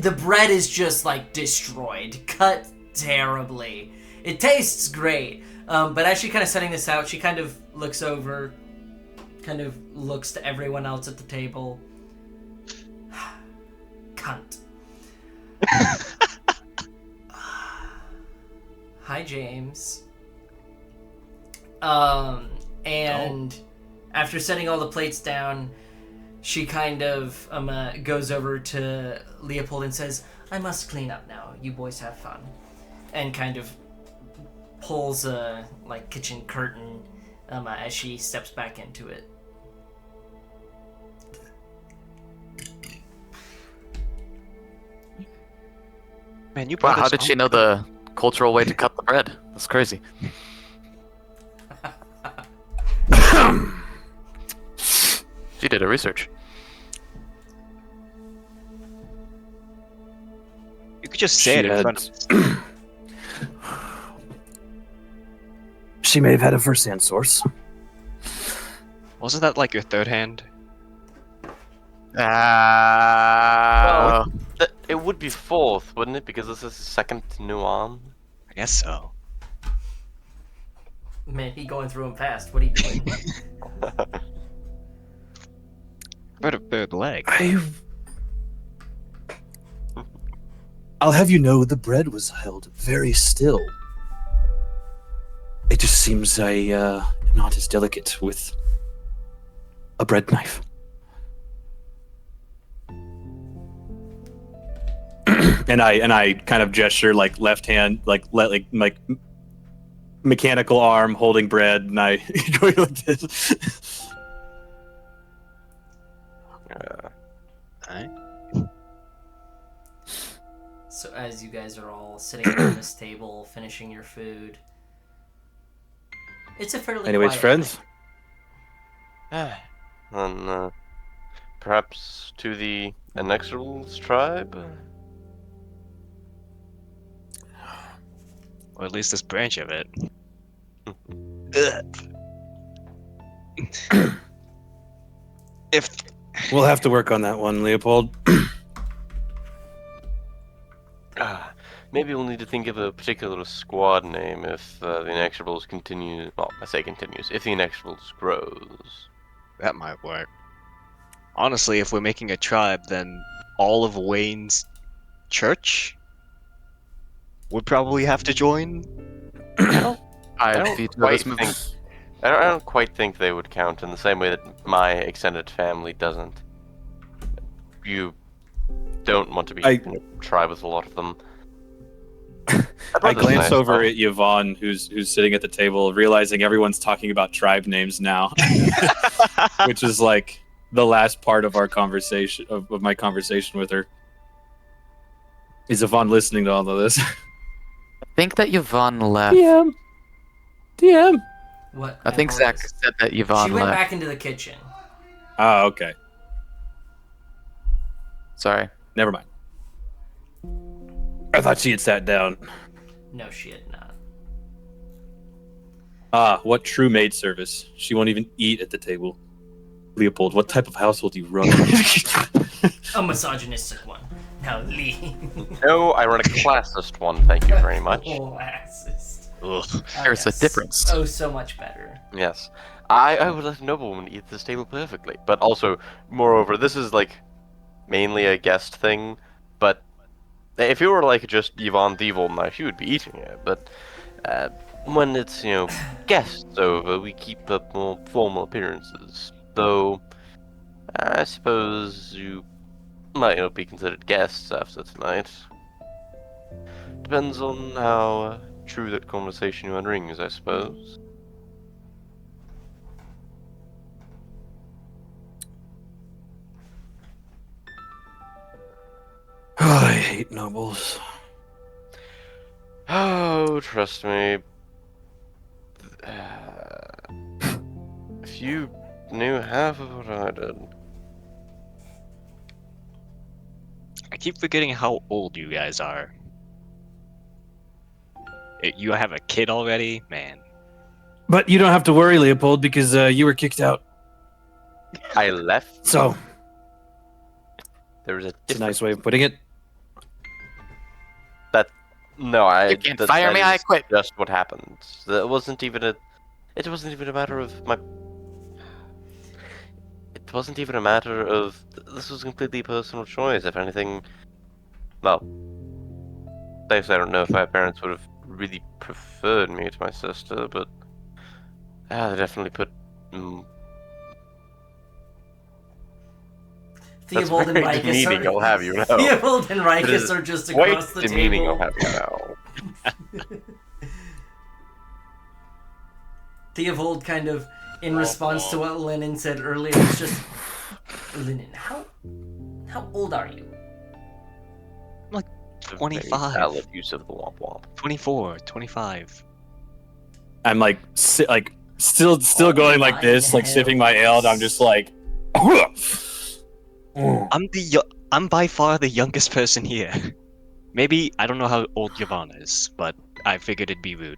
The bread is just like destroyed, cut terribly. It tastes great, but as she kind of setting this out, she kind of looks over, kind of looks to everyone else at the table. Cunt. Hi, James. And after setting all the plates down, she kind of goes over to Leopold and says, "I must clean up now. You boys have fun." And kind of pulls a kitchen curtain as she steps back into it. Man, you Wow, brought how us did she on- know the cultural way to cut the bread? That's crazy. She did her research. You could just say it in front of us. she may have had a first-hand source. Wasn't that like your third hand? it would be fourth, wouldn't it? Because this is second new arm. I guess so. Man, he going through them fast. What are you doing? About a third leg. I'll have you know the bread was held very still. It just seems I am not as delicate with a bread knife. and I kind of gesture like left hand, like mechanical arm holding bread, and I go like this. Alright. So as you guys are all sitting around this table, finishing your food, it's a fairly Anyways, quiet friends, night. And perhaps to the Inexorables tribe? Or at least this branch of it. If we'll have to work on that one, Leopold. Maybe we'll need to think of a particular squad name if the Inexorables continue. Well, I say continues. If the Inexorables grows. that might work. Honestly, if we're making a tribe, then all of Wayne's church would probably have to join. I I don't veto quite this move. think. I don't quite think they would count in the same way that my extended family doesn't. You don't want to be in a tribe with a lot of them. I glance nice, over though. at Yvonne, who's sitting at the table, realizing everyone's talking about tribe names now, which is like the last part of our conversation of my conversation with her. Is Yvonne listening to all of this? I think that Yvonne left. DM. What? I think Zach apologize. said that Yvonne She went left. back into the kitchen. Oh, okay. Sorry. Never mind. I thought she had sat down. No, she had not. Ah, what true maid service. She won't even eat at the table. Leopold, what type of household do you run? A misogynistic one. Now leave. No, I run a classist one, thank you very much. Classist. Ugh. There's a difference. Oh, so much better. Yes. I would let a noblewoman eat at this table perfectly. But also, moreover, this is like mainly a guest thing, but if it were like just Yvonne Devil, she would be eating it, but when it's, guests over, we keep up more formal appearances. Though, I suppose you might not be considered guests after tonight. Depends on how true that conversation you had rings, I suppose. I hate nobles. Oh, trust me. If you knew half of what I did. I keep forgetting how old you guys are. You have a kid already? Man. But you don't have to worry, Leopold, because you were kicked out. I left. So, There was a it's a nice way of putting it. No, You can't fire me, I quit. Just what happened. It wasn't even a matter of my. It wasn't even a matter of. This was a completely personal choice. If anything, well, I don't know if my parents would have really preferred me to my sister, but they definitely put. Theobald and very Rikus demeaning, are... I'll have you know. Theobald and It Rikus is are just Quite across the demeaning, table. I'll have you know. Theobald kind of, in response to what Lennon said earlier, is just... Lennon, how old are you? 25. Valid use of the womp womp. 24, 25. I'm like, still going like this, like sipping my ale, and I'm just like, I'm by far the youngest person here. Maybe, I don't know how old Yvonne is, but I figured it'd be rude.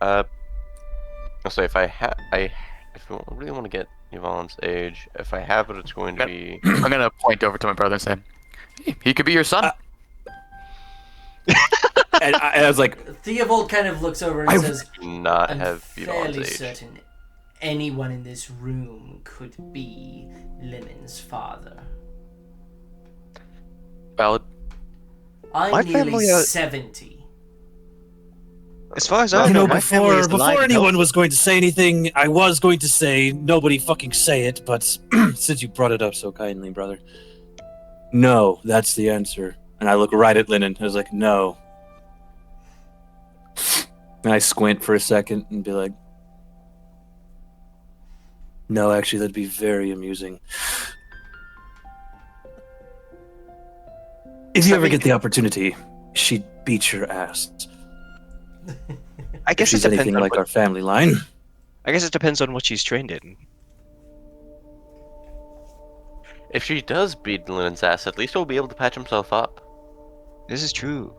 I'll say if if we really want to get Yvonne's age, if I have it, it's going to be. I'm gonna point over to my brother and say, hey, he could be your son. and I was like, Theobald kind of looks over and says, Do not I'm have Yvonne's fairly age. certain anyone in this room could be Lemon's father. Valid. I'm My nearly family, 70. As far as I you know, know, my family is alive before and anyone healthy. was going to say anything, I was going to say, nobody fucking say it, but since you brought it up so kindly, brother. No, that's the answer. And I look right at Lennon. I was like, no. And I squint for a second and be like, no, actually, that'd be very amusing. If you ever get the opportunity, she'd beat your ass. I If guess it she's depends anything on like what, our family line. I guess it depends on what she's trained in. If she does beat Lennon's ass, at least he'll be able to patch himself up. This is true.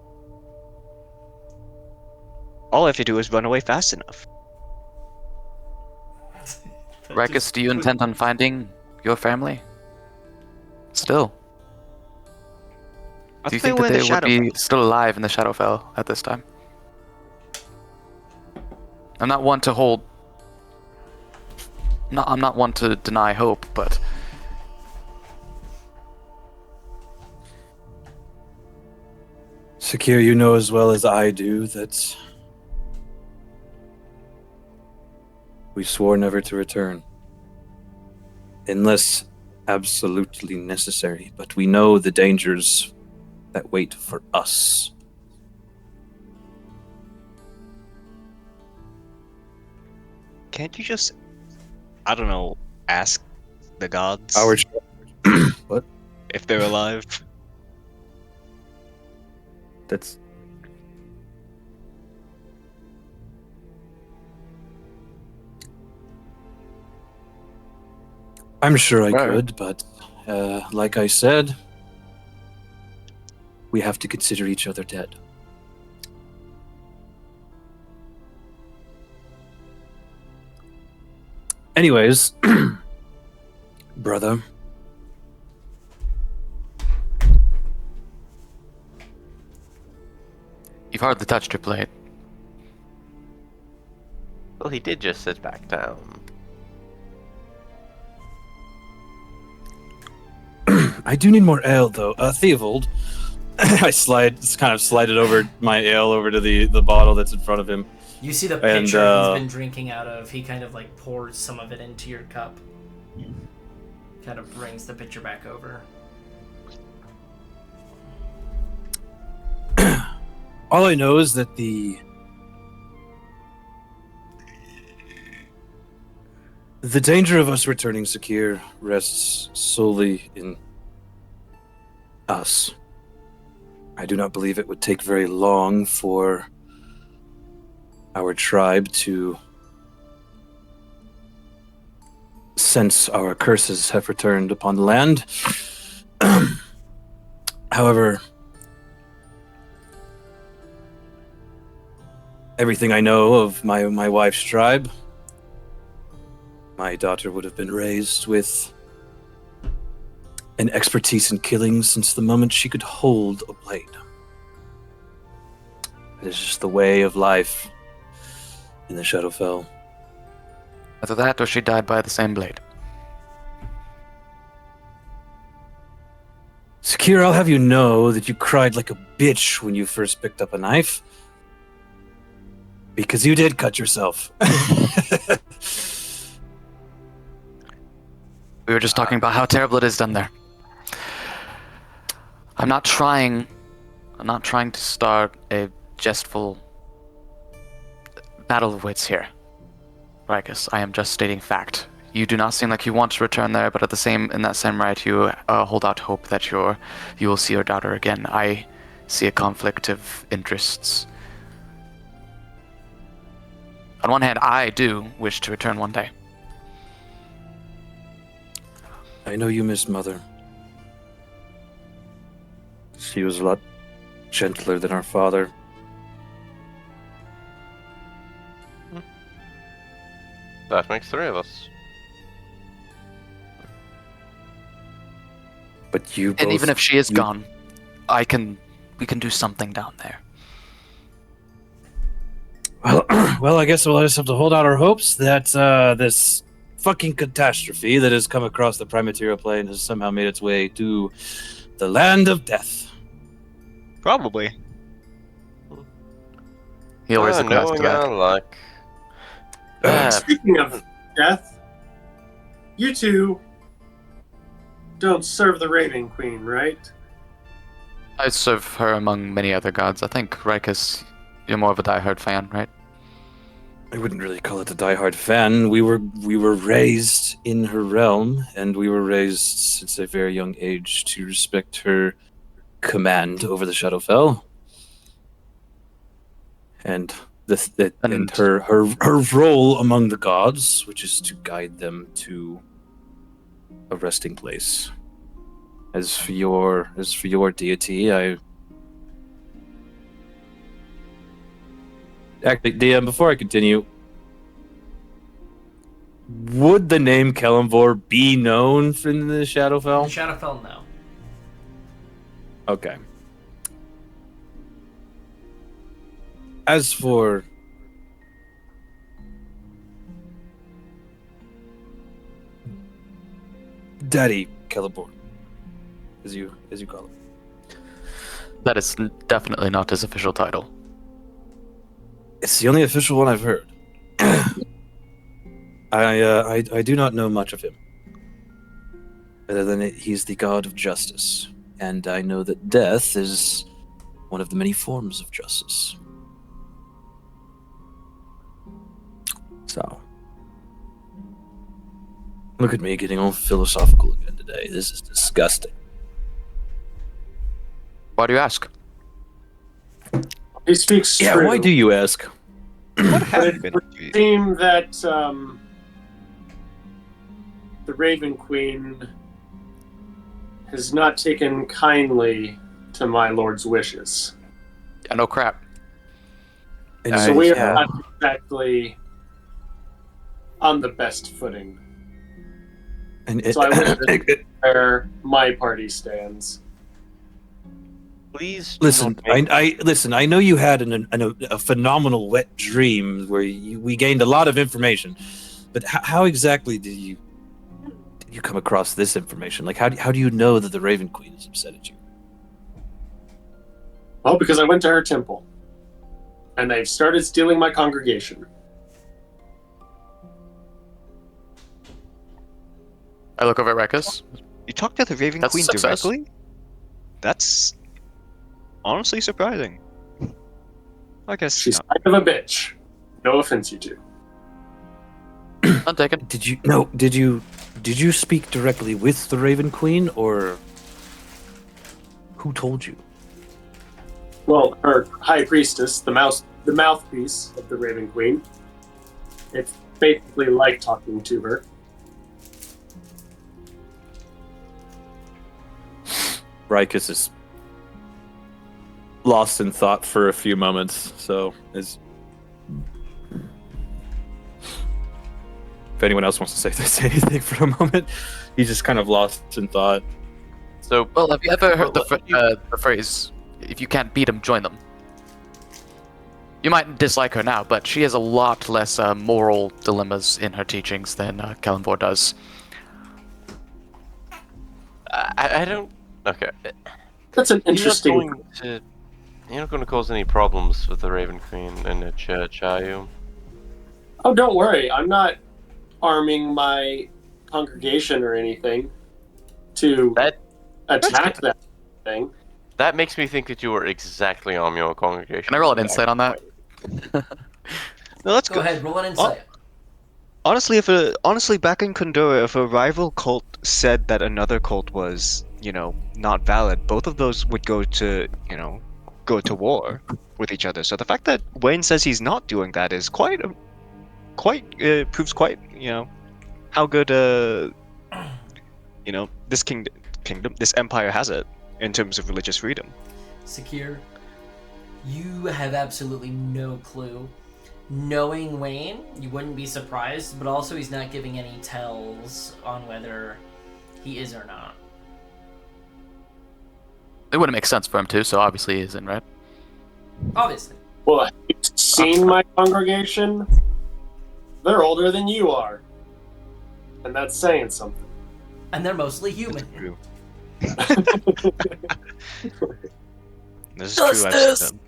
All I have to do is run away fast enough. Rikus, do you intend on finding your family? Still. Do you think that they would be still alive in the Shadowfell at this time? I'm not one to hold... No, I'm not one to deny hope, but... Secure, you know as well as I do that we swore never to return. Unless absolutely necessary. But we know the dangers that wait for us. Can't you just, I don't know, ask the gods Our what? if they're alive? That's I'm sure I Right. could, but like I said, we have to consider each other dead. Anyways, brother, You've hardly touched your plate. Well, he did just sit back down. I do need more ale, though. Theobald, I kind of slide it over my ale over to the bottle that's in front of him. You see the And, pitcher he's been drinking out of. He kind of like pours some of it into your cup. Kind of brings the pitcher back over. All I know is that the danger of us returning secure rests solely in us. I do not believe it would take very long for our tribe to sense our curses have returned upon the land. However, everything I know of my wife's tribe, my daughter would have been raised with an expertise in killing since the moment she could hold a blade. It is just the way of life in the Shadowfell. Either that or she died by the same blade. Secure, I'll have you know that you cried like a bitch when you first picked up a knife. Because you did cut yourself. We were just talking about how terrible it is down there. I'm not trying to start a jestful battle of wits here, Rikus. I am just stating fact. You do not seem like you want to return there, but in that same right, you hold out hope that you will see your daughter again. I see a conflict of interests. On one hand, I do wish to return one day. I know you miss Mother. She was a lot gentler than our father. That makes three of us. But you both... And even if she is gone, we can do something down there. Well, I guess we'll just have to hold out our hopes that this fucking catastrophe that has come across the prime material plane has somehow made its way to the land of death. Probably. He always a glass to knowing that. our luck. Speaking of death, you two don't serve the Raven Queen, right? I serve her among many other gods. I think, Rikus, you're more of a diehard fan, right? I wouldn't really call it a diehard fan. We were raised in her realm, and we were raised since a very young age to respect her command over the Shadowfell, and and her role among the gods, which is to guide them to a resting place. As for your deity, actually, DM, before I continue, would the name Kellamvor be known in the Shadowfell? The Shadowfell, no. Okay. As for Daddy Kellamvor, as you call him. That is definitely not his official title. It's the only official one I've heard. I do not know much of him. Other than he's the god of justice. And I know that death is one of the many forms of justice. So. Look at me getting all philosophical again today. This is disgusting. Why do you ask? He speaks Yeah, true. why do you ask? What But have it been? would seem that the Raven Queen has not taken kindly to my lord's wishes. Yeah, no crap. And So we are yeah. not exactly on the best footing. And So I wonder where my party stands. Please do listen, not make- listen. I know you had a phenomenal wet dream where we gained a lot of information, but how exactly did you come across this information? Like, how do you know that the Raven Queen is upset at you? Well, because I went to her temple, and they've started stealing my congregation. I look over at Rekus. You talked to the Raven That's Queen success. directly? That's honestly surprising. I guess She's not. kind of a bitch. No offense, you two. None taken. Did you speak directly with the Raven Queen, or who told you? Well, her high priestess, the mouthpiece of the Raven Queen. It's basically like talking to her. Rikus is lost in thought for a few moments, so if anyone else wants to say anything for a moment, he's just kind of lost in thought. So, Well, have you ever heard Well, the phrase, if you can't beat them, join them? You might dislike her now, but she has a lot less moral dilemmas in her teachings than Kalimvor does. I don't. Okay. That's an interesting. You're not going to cause any problems with the Raven Queen in the church, are you? Oh, don't worry. I'm not arming my congregation or anything to attack that thing. That makes me think that you are exactly on your congregation. Can I roll an insight on that? No, let's Go ahead, roll an insight. Honestly, back in Kundura, if a rival cult said that another cult was, not valid, both of those would go to war with each other. So the fact that Wayne says he's not doing that is proves quite, how good, this kingdom, this empire has it in terms of religious freedom. Sakir, you have absolutely no clue. Knowing Wayne, you wouldn't be surprised, but also he's not giving any tells on whether he is or not. It wouldn't make sense for him to, so obviously he isn't, right? Obviously. Well, have you seen my congregation? They're older than you are. And that's saying something. And they're mostly human. True. This is true. I've seen them.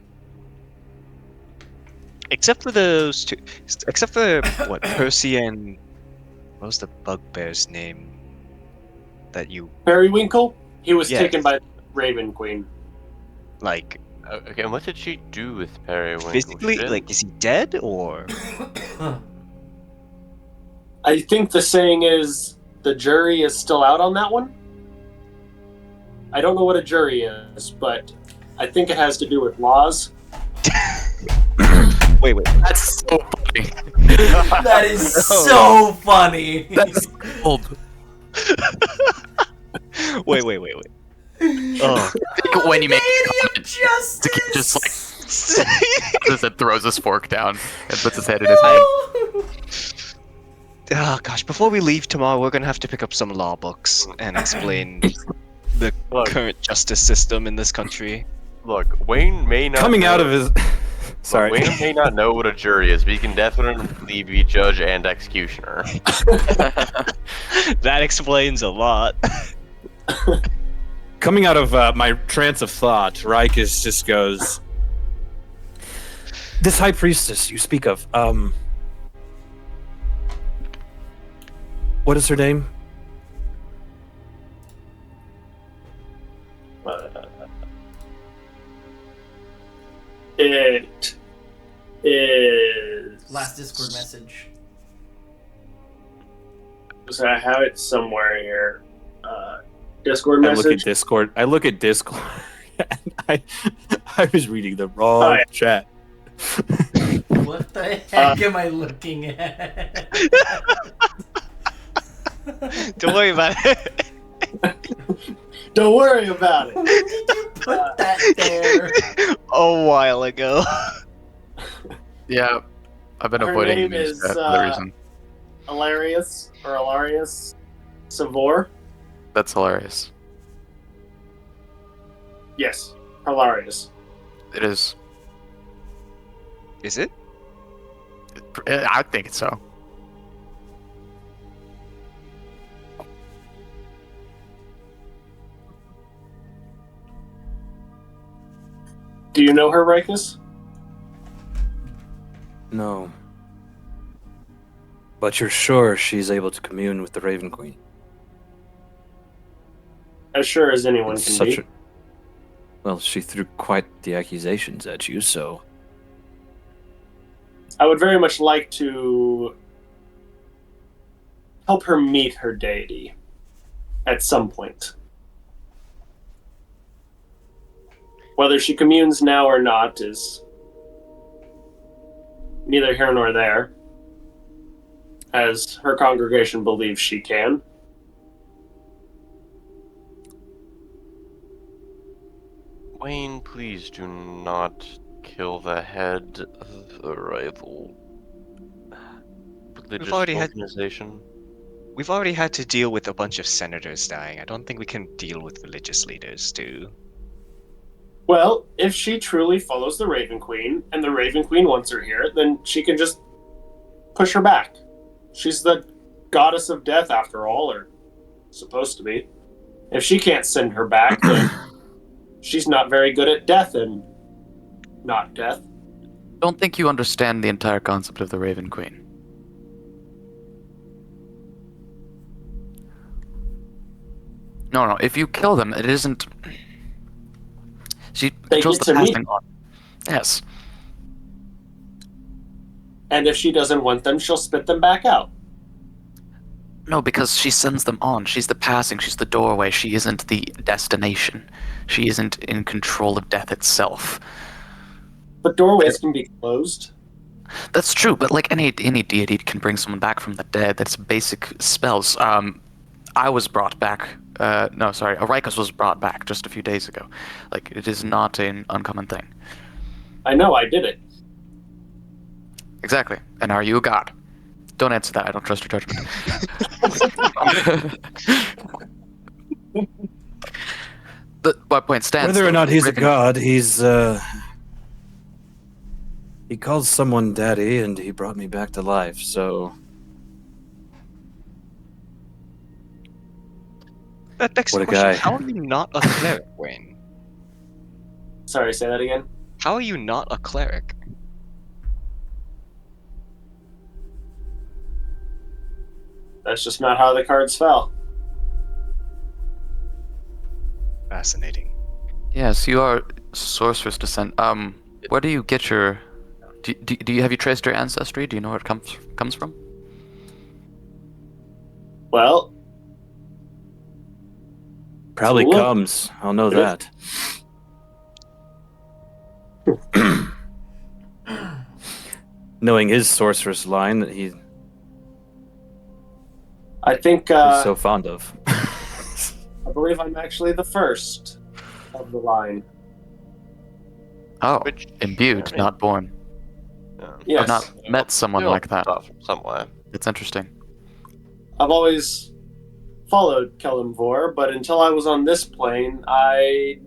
Except for those two. Except for what Percy and what was the bugbear's name? That you Periwinkle? He was Yes. taken by Raven Queen. like Okay, and what did she do with Periwinkle? physically She like? Is he dead or? I think the saying is the jury is still out on that one. I don't know what a jury is, but I think it has to do with laws. Wait. That's so funny. That is so funny. That's old. Wait. Oh. When you make a comment, Justice. just like throws his fork down and puts his head in his hand. Oh gosh! Before we leave tomorrow, we're gonna have to pick up some law books and explain the Look. current justice system in this country. Look, Wayne may not Coming know, out of his. Sorry. Wayne may not know what a jury is, but he can definitely be judge and executioner. That explains a lot. Coming out of my trance of thought, Rikus just goes, "This high priestess you speak of, what is her name?" It is. Last Discord message. So I have it somewhere here. Discord I look message. at Discord. And I was reading the wrong Oh, yeah. chat. What the heck am I looking at? Don't worry about it. Don't worry about it. When did you put that there? A while ago. Yeah, I've been Her avoiding name these is, for that reason. Hilarious Savor. That's hilarious. Yes, hilarious. It is. Is it? I think so. Do you know her, Rikus? No. But you're sure she's able to commune with the Raven Queen? As sure as anyone It's can such be. a... Well, she threw quite the accusations at you, so... I would very much like to help her meet her deity at some point. Whether she communes now or not is neither here nor there, as her congregation believes she can. Wayne, please do not kill the head of the rival religious already had- organization. We've already had to deal with a bunch of senators dying. I don't think we can deal with religious leaders too. Well, if she truly follows the Raven Queen, and the Raven Queen wants her here, then she can just push her back. She's the goddess of death, after all, or supposed to be. If she can't send her back, then she's not very good at death and not death. Don't think you understand the entire concept of the Raven Queen. No, if you kill them, it isn't... She They controls get the to meet. passing on. Yes. And if she doesn't want them, she'll spit them back out. No, because she sends them on. She's the passing, she's the doorway. She isn't the destination. She isn't in control of death itself. But doorways can be closed. That's true, but like any deity can bring someone back from the dead. That's basic spells. I was brought back. Arikas was brought back just a few days ago. Like, it is not an uncommon thing. I know, I did it. Exactly. And are you a god? Don't answer that. I don't trust your judgment. My point stands. Whether or though. not he's a Raven- god, he's, he calls someone daddy, and he brought me back to life, so... That begs What the a question, guy. how are you not a cleric, Wayne? Sorry, say that again. How are you not a cleric? That's just not how the cards fell. Fascinating. Yes, you are sorcerer's descent. Where do you get your? Do you have you traced your ancestry? Do you know where it comes from? Well, Probably Look. comes. I'll know that. Knowing his sorceress line that he's I think so fond of. I believe I'm actually the first of the line. Oh, Which- imbued, I mean- not born. Yes, I've not met someone They'll like that. start from somewhere. It's interesting. I've always followed Kelimvor, but until I was on this plane, I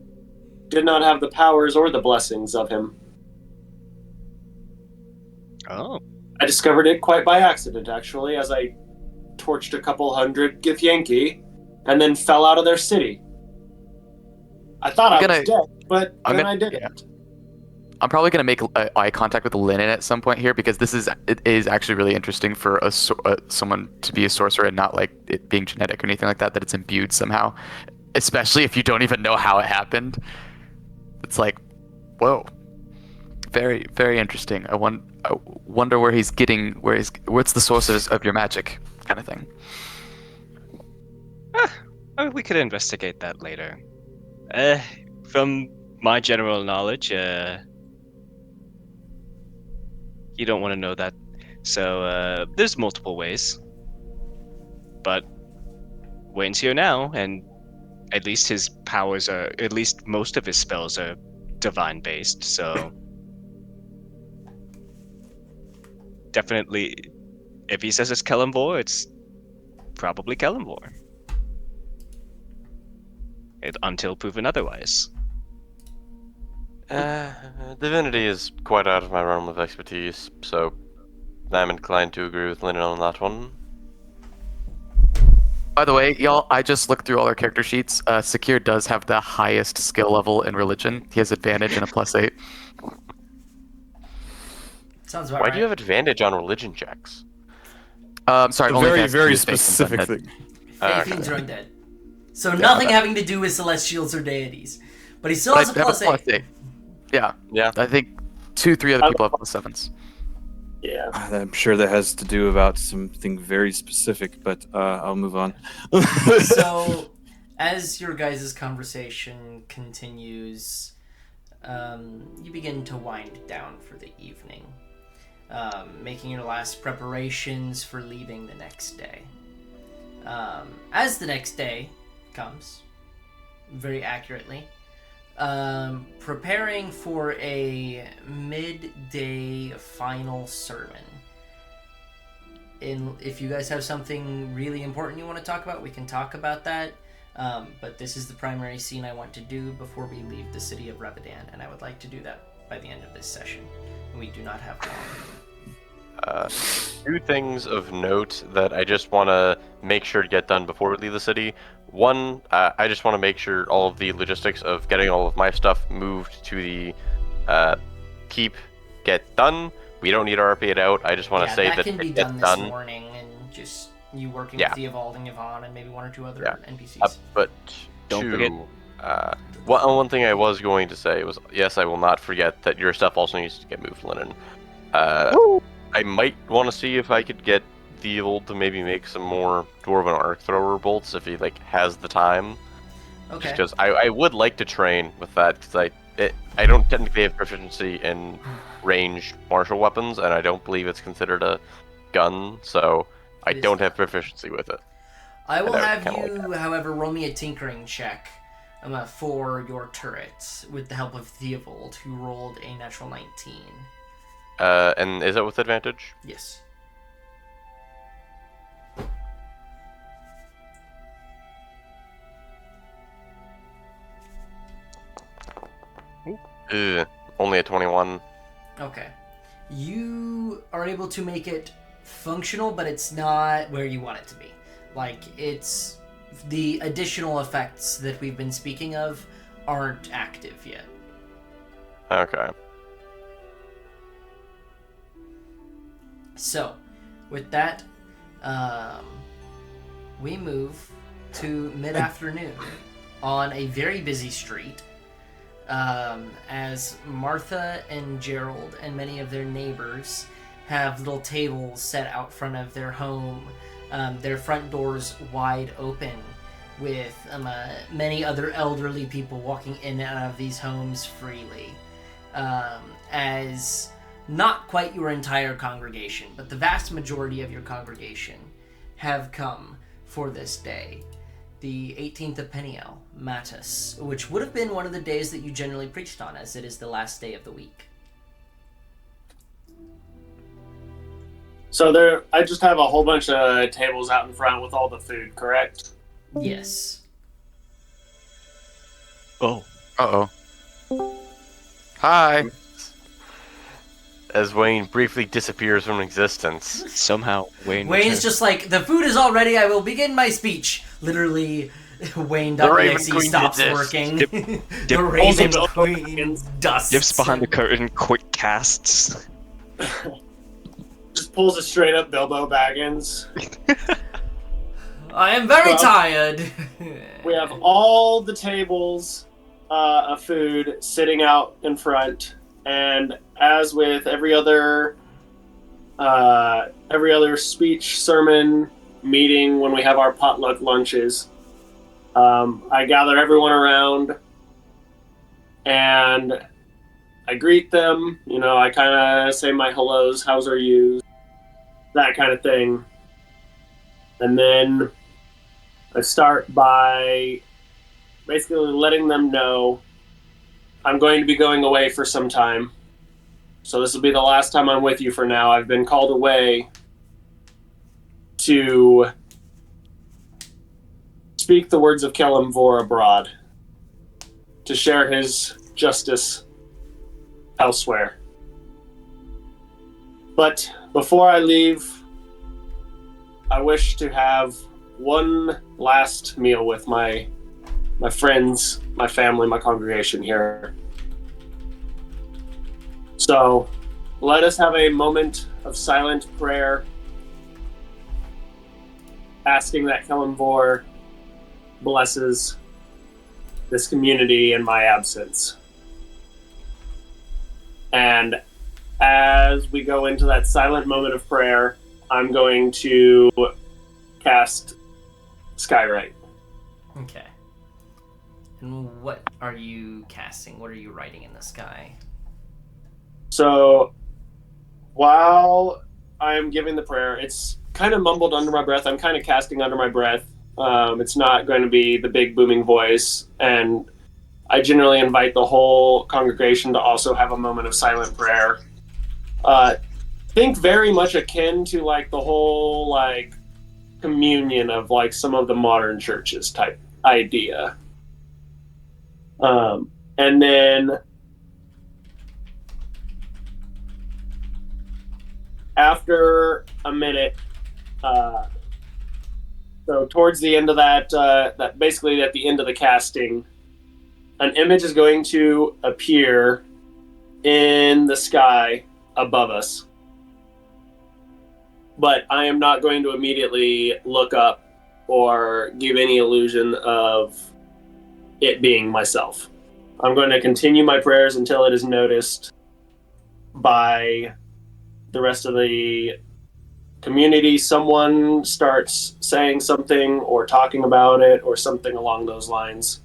did not have the powers or the blessings of him. Oh. I discovered it quite by accident, actually, as I torched a couple hundred Githyanki and then fell out of their city. I thought I gonna- was dead, but I'm then gonna- I didn't. I'm probably gonna make eye contact with Linen at some point here because it is actually really interesting for someone to be a sorcerer and not like it being genetic or anything like that. That it's imbued somehow, especially if you don't even know how it happened. It's like, whoa, very very interesting. I wonder where he's getting what's the source of your magic kind of thing. We could investigate that later. From my general knowledge, you don't want to know that. So there's multiple ways. But Wayne's here now, and at least his powers are, at least most of his spells are divine based, so definitely, if he says it's Kellenvor, it's probably Kellenvor. Until proven otherwise. Divinity is quite out of my realm of expertise, so I'm inclined to agree with Linen on that one. By the way, y'all, I just looked through all our character sheets. Sakir does have the highest skill level in religion. He has advantage and a +8. Sounds about Why right. do you have advantage on religion checks? Sorry, A only very, if it very has to do with specific Undead. thing. Fae fiends are undead. So nothing having to do with celestials or deities. But he still has a But I have a +8. +8. Yeah, Yeah. I think 2-3 other people have +7s. Yeah. I'm sure that has to do about something very specific, but I'll move on. So, as your guys' conversation continues, you begin to wind down for the evening, making your last preparations for leaving the next day. As the next day comes, very accurately, preparing for a midday final sermon. If you guys have something really important you want to talk about, we can talk about that. But this is the primary scene I want to do before we leave the city of Reyvadin, and I would like to do that by the end of this session. And we do not have long. Two things of note that I just want to make sure to get done before we leave the city. One, I just want to make sure all of the logistics of getting all of my stuff moved to the keep get done. We don't need to RP it out. I just want to say that can be it done gets this done. morning, and just you working Yeah. with the Evolving Yvonne and maybe one or two other NPCs. But Don't two, forget- one thing I was going to say was, yes, I will not forget that your stuff also needs to get moved, Linen. I might want to see if I could get Thiel to maybe make some more Dwarven Arc Thrower bolts if he has the time. Okay. Because I would like to train with that because I don't technically have proficiency in ranged martial weapons, and I don't believe it's considered a gun, so I It is don't have not. proficiency with it. I will I have kinda you, however, roll me a tinkering check for your turret with the help of Theobold, who rolled a natural 19. And is it with advantage? Yes. Only a 21. Okay. You are able to make it functional, but it's not where you want it to be. Like, it's the additional effects that we've been speaking of aren't active yet. Okay. So, with that, we move to mid-afternoon on a very busy street, as Martha and Gerald and many of their neighbors have little tables set out front of their home, their front doors wide open, with many other elderly people walking in and out of these homes freely, as not quite your entire congregation, but the vast majority of your congregation have come for this day, the 18th of Peniel, Mattis, which would have been one of the days that you generally preached on, as it is the last day of the week. So I just have a whole bunch of tables out in front with all the food, correct? Yes. Oh. Uh-oh. Hi. As Wayne briefly disappears from existence. Somehow Wayne Wayne's returned. just like, the food is all ready, I will begin my speech. Literally, Raven Wayne.exe Queen stops did this. working. Dip- The dip- Raven Also, Queen dusts. Dips behind the curtain, quick casts. Just pulls a straight up Bilbo Baggins. I am very Well, tired. We have all the tables of food sitting out in front, and as with every other speech, sermon, meeting, when we have our potluck lunches, I gather everyone around, and I greet them. You know, I kind of say my hellos, how's are you, that kind of thing, and then I start by basically letting them know I'm going to be going away for some time. So this will be the last time I'm with you for now. I've been called away to speak the words of Kelimvor abroad, to share his justice elsewhere. But before I leave, I wish to have one last meal with my friends, my family, my congregation here. So let us have a moment of silent prayer, asking that Kelimvor blesses this community in my absence. And as we go into that silent moment of prayer, I'm going to cast Skywrite. Okay. And what are you casting? What are you writing in the sky? So while I'm giving the prayer, it's kind of mumbled under my breath. I'm kind of casting under my breath. It's not going to be the big booming voice. And I generally invite the whole congregation to also have a moment of silent prayer. Think very much akin to like the whole like communion of like some of the modern churches type idea. And then after a minute, so towards the end of that basically at the end of the casting, an image is going to appear in the sky above us. But I am not going to immediately look up or give any illusion of it being myself. I'm going to continue my prayers until it is noticed by the rest of the community. Someone starts saying something or talking about it or something along those lines.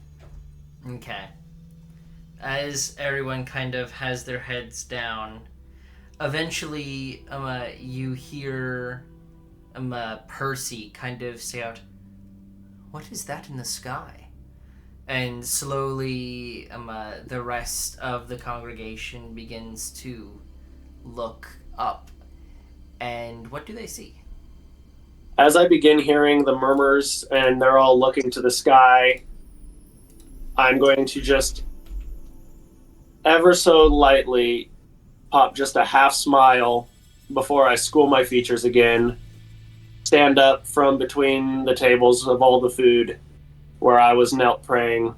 Okay. As everyone kind of has their heads down, eventually you hear Percy kind of say out, "What is that in the sky?" And slowly the rest of the congregation begins to look up. And what do they see? As I begin hearing the murmurs and they're all looking to the sky, I'm going to just ever so lightly pop just a half smile before I school my features again, stand up from between the tables of all the food where I was knelt praying,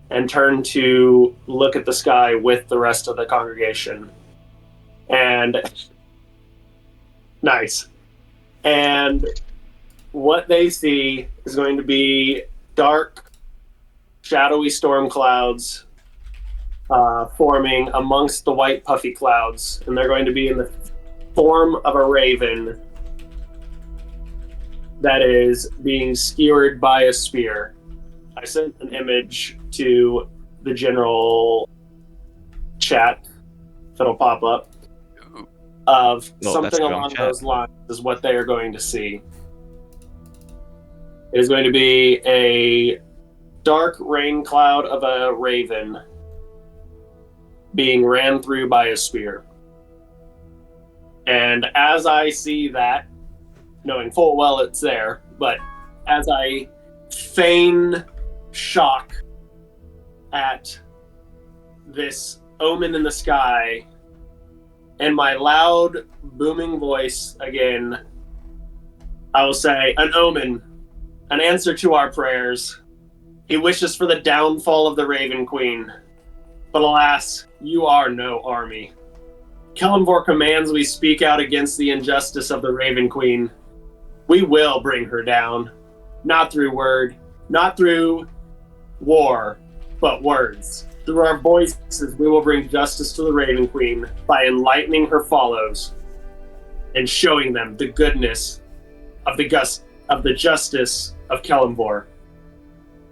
and turn to look at the sky with the rest of the congregation. And nice. And what they see is going to be dark, shadowy storm clouds forming amongst the white puffy clouds, and they're going to be in the form of a raven that is being skewered by a spear. I sent an image to the general chat, if it'll pop up, of something along those lines is what they are going to see. It is going to be a dark rain cloud of a raven being ran through by a spear. And as I see that, knowing full well it's there, but as I feign shock at this omen in the sky, in my loud, booming voice again, I will say, an omen, an answer to our prayers. He wishes for the downfall of the Raven Queen. But alas, you are no army. Kelemvor commands we speak out against the injustice of the Raven Queen. We will bring her down. Not through word, not through war, but words. Through our voices, we will bring justice to the Raven Queen by enlightening her follows and showing them the goodness of the justice of Kelemvor.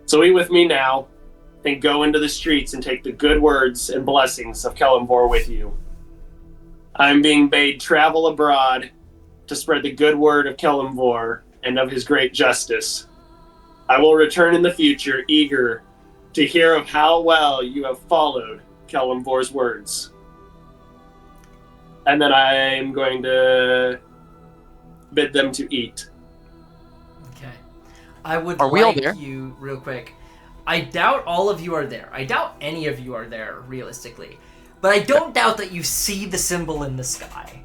So eat with me now, and go into the streets and take the good words and blessings of Kelemvor with you. I am being bade travel abroad to spread the good word of Kelemvor and of his great justice. I will return in the future, eager to hear of how well you have followed Kelemvor's words. And then I am going to bid them to eat. Okay. I would Are we all like there? you, real quick. I doubt all of you are there. I doubt any of you are there, realistically. But I don't doubt that you see the symbol in the sky.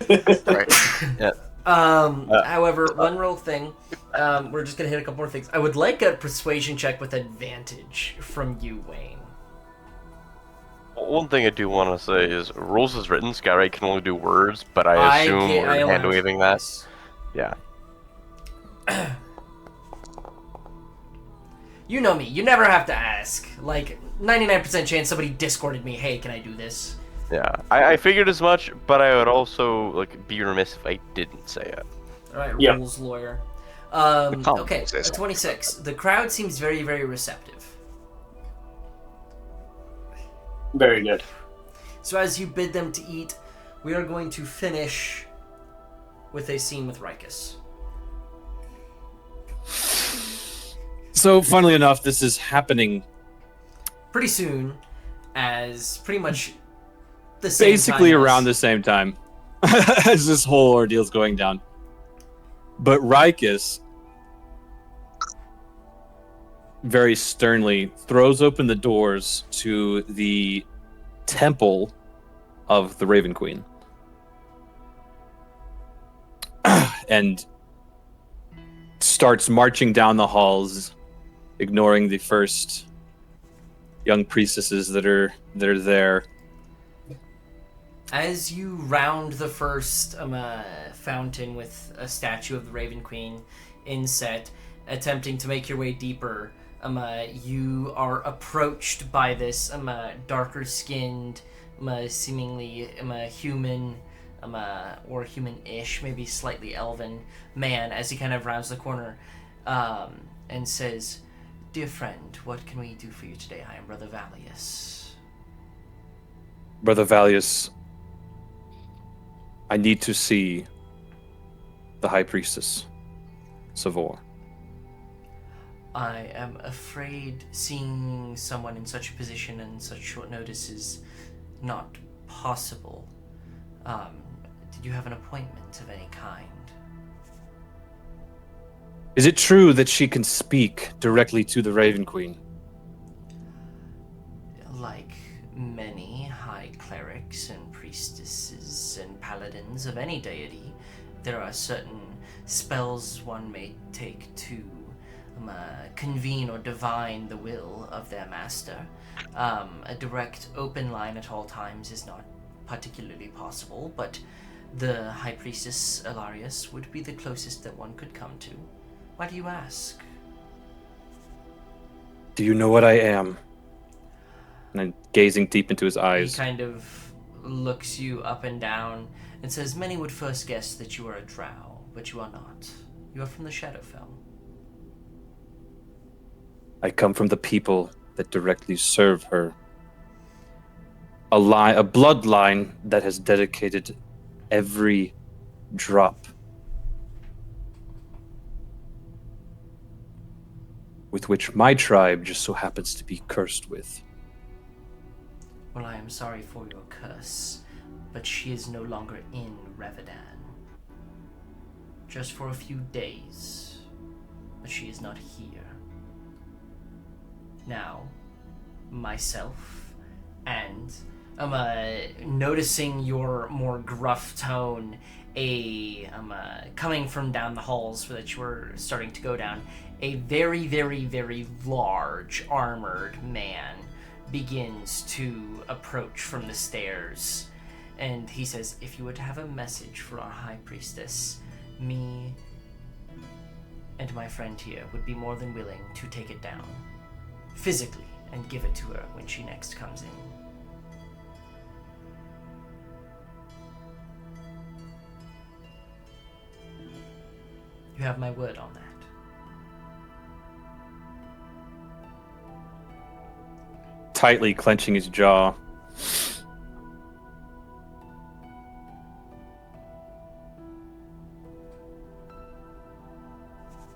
Right. Yeah. However, one real thing. We're just going to hit a couple more things. I would like a persuasion check with advantage from you, Wayne. One thing I do want to say is, rules is written, Skyray can only do words, but I assume we're hand-waving that. Yeah. You know me. You never have to ask. Like, 99% chance somebody Discorded me, hey, can I do this? Yeah. I figured as much, but I would also be remiss if I didn't say it. Alright, Yep. rules lawyer. can't Okay, say a so. 26. The crowd seems very, very receptive. Very good. So as you bid them to eat, we are going to finish with a scene with Rikus. So, funnily enough, this is happening Pretty soon, as pretty much the same basically time around the same time as this whole ordeal's going down. But Rikus very sternly throws open the doors to the temple of the Raven Queen. And starts marching down the halls, ignoring the first young priestesses that are there. As you round the first fountain with a statue of the Raven Queen inset, attempting to make your way deeper, you are approached by this darker-skinned, seemingly human, or human-ish, maybe slightly elven man, as he kind of rounds the corner and says, "Dear friend, what can we do for you today? I am Brother Valius." Brother Valius, I need to see the High Priestess, Savor. I am afraid seeing someone in such a position and such short notice is not possible. Did you have an appointment of any kind? Is it true that she can speak directly to the Raven Queen? Like many high clerics and priestesses and paladins of any deity, there are certain spells one may take to convene or divine the will of their master. A direct open line at all times is not particularly possible, but the High Priestess Ilarius would be the closest that one could come to. Why do you ask? Do you know what I am? And I'm gazing deep into his He eyes. kind of looks you up and down and says, "Many would first guess that you are a drow, but you are not. You are from the Shadowfell." I come from the people that directly serve her. A bloodline that has dedicated every drop with which my tribe just so happens to be cursed with. Well, I am sorry for your curse, but she is no longer in Reyvadin. Just for a few days, but she is not here. Now, myself, and noticing your more gruff tone, coming from down the halls that you were starting to go down, a very, very, very large armored man begins to approach from the stairs. And he says, if you were to have a message for our High Priestess, me and my friend here would be more than willing to take it down physically and give it to her when she next comes in. You have my word on that. Tightly clenching his jaw.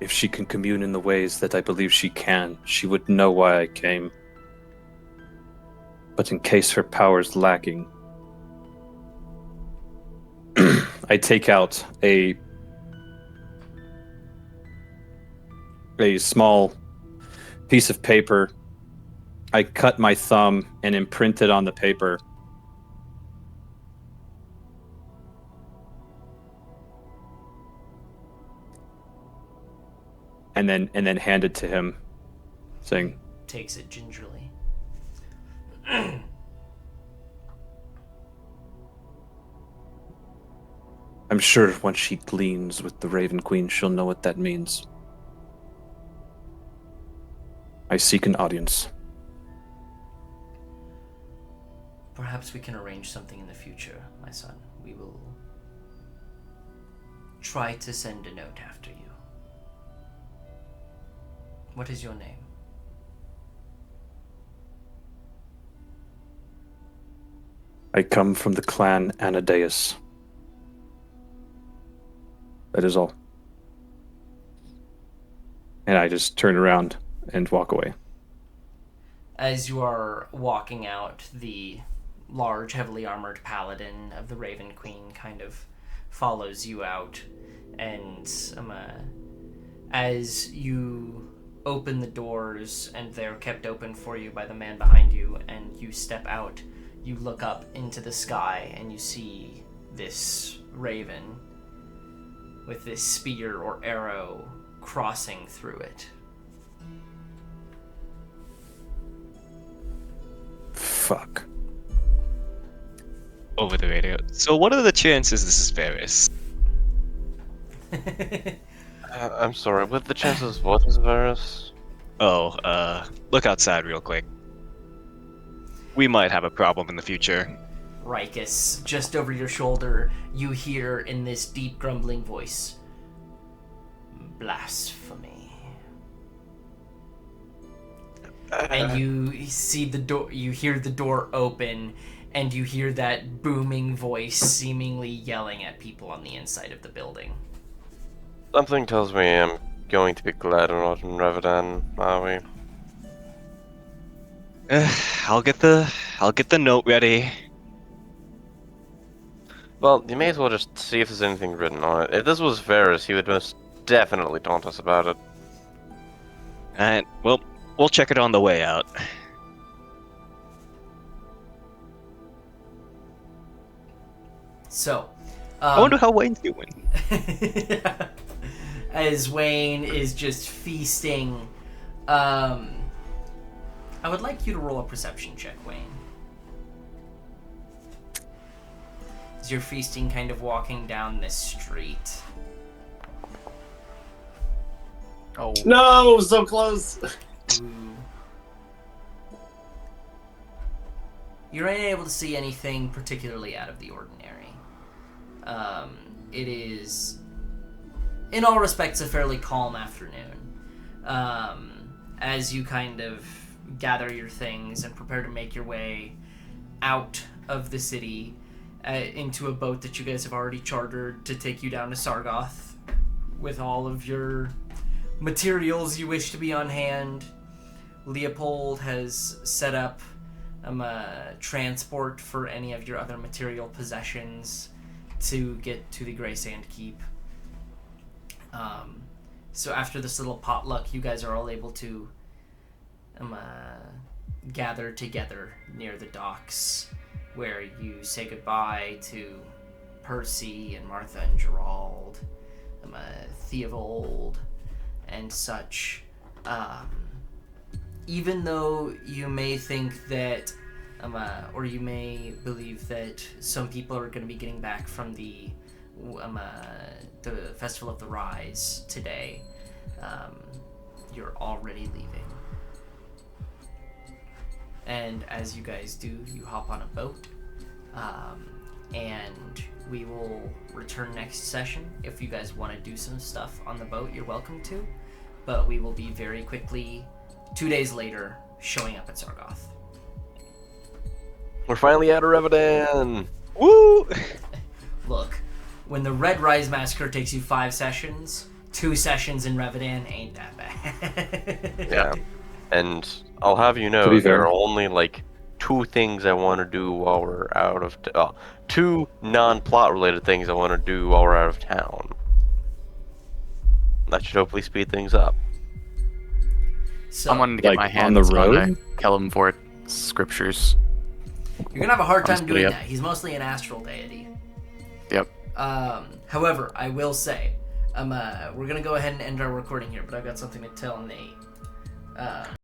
If she can commune in the ways that I believe she can, she would know why I came. But in case her power's lacking, I take out a small piece of paper. I cut my thumb and imprint it on the paper. And then hand it to him, saying, Takes it gingerly. I'm sure once she gleans with the Raven Queen, she'll know what that means. I seek an audience. Perhaps we can arrange something in the future, my son. We will try to send a note after you. What is your name? I come from the clan Anadeus. That is all. And I just turn around and walk away. As you are walking out, the large, heavily armored paladin of the Raven Queen kind of follows you out. And as you open the doors, and they're kept open for you by the man behind you, and you step out, you look up into the sky, and you see this raven with this spear or arrow crossing through it. Fuck. Over the radio. So what are the chances this is Varys? I'm sorry, what the chances what is Varys? Oh, look outside real quick. We might have a problem in the future. Rikus, just over your shoulder, you hear in this deep grumbling voice, blasphemy. And you see the door, you hear the door open, and you hear that booming voice seemingly yelling at people on the inside of the building. Something tells me I'm going to be glad we're not in Reyvadin, are we? I'll get the note ready. Well, you may as well just see if there's anything written on it. If this was Varys, he would most definitely taunt us about it. Alright, well, we'll check it on the way out. So, I wonder how Wayne's doing. as Wayne is just feasting, I would like you to roll a perception check, Wayne. As you're feasting, kind of walking down this street. Oh. No, so close. Ooh. You're unable to see anything particularly out of the ordinary. It is, in all respects, a fairly calm afternoon. As you kind of gather your things and prepare to make your way out of the city into a boat that you guys have already chartered to take you down to Sargoth with all of your materials you wish to be on hand. Leopold has set up transport for any of your other material possessions to get to the Grey Sand Keep. So after this little potluck, you guys are all able to gather together near the docks, where you say goodbye to Percy and Martha and Gerald, Theobald, and such. Even though you may think that, or you may believe that some people are going to be getting back from the Festival of the Rise today, you're already leaving. And as you guys do, you hop on a boat, and we will return next session. If you guys want to do some stuff on the boat, you're welcome to, but we will be very quickly, 2 days later, showing up at Sargoth. We're finally out of Reyvadin! Woo! Look, when the Red Rise Massacre takes you 5 sessions, 2 sessions in Reyvadin ain't that bad. Yeah. And I'll have you know, To be there fair. are only like 2 things I want to do while we're out of 2 non-plot related things I want to do while we're out of town. That should hopefully speed things up. So, I wanted to get Like, my on hands the on road? Kellamvort scriptures. you're gonna have a hard time Honestly, doing yeah. that. He's mostly an astral deity. Yep. However, I will say, we're gonna go ahead and end our recording here, but I've got something to tell Nate.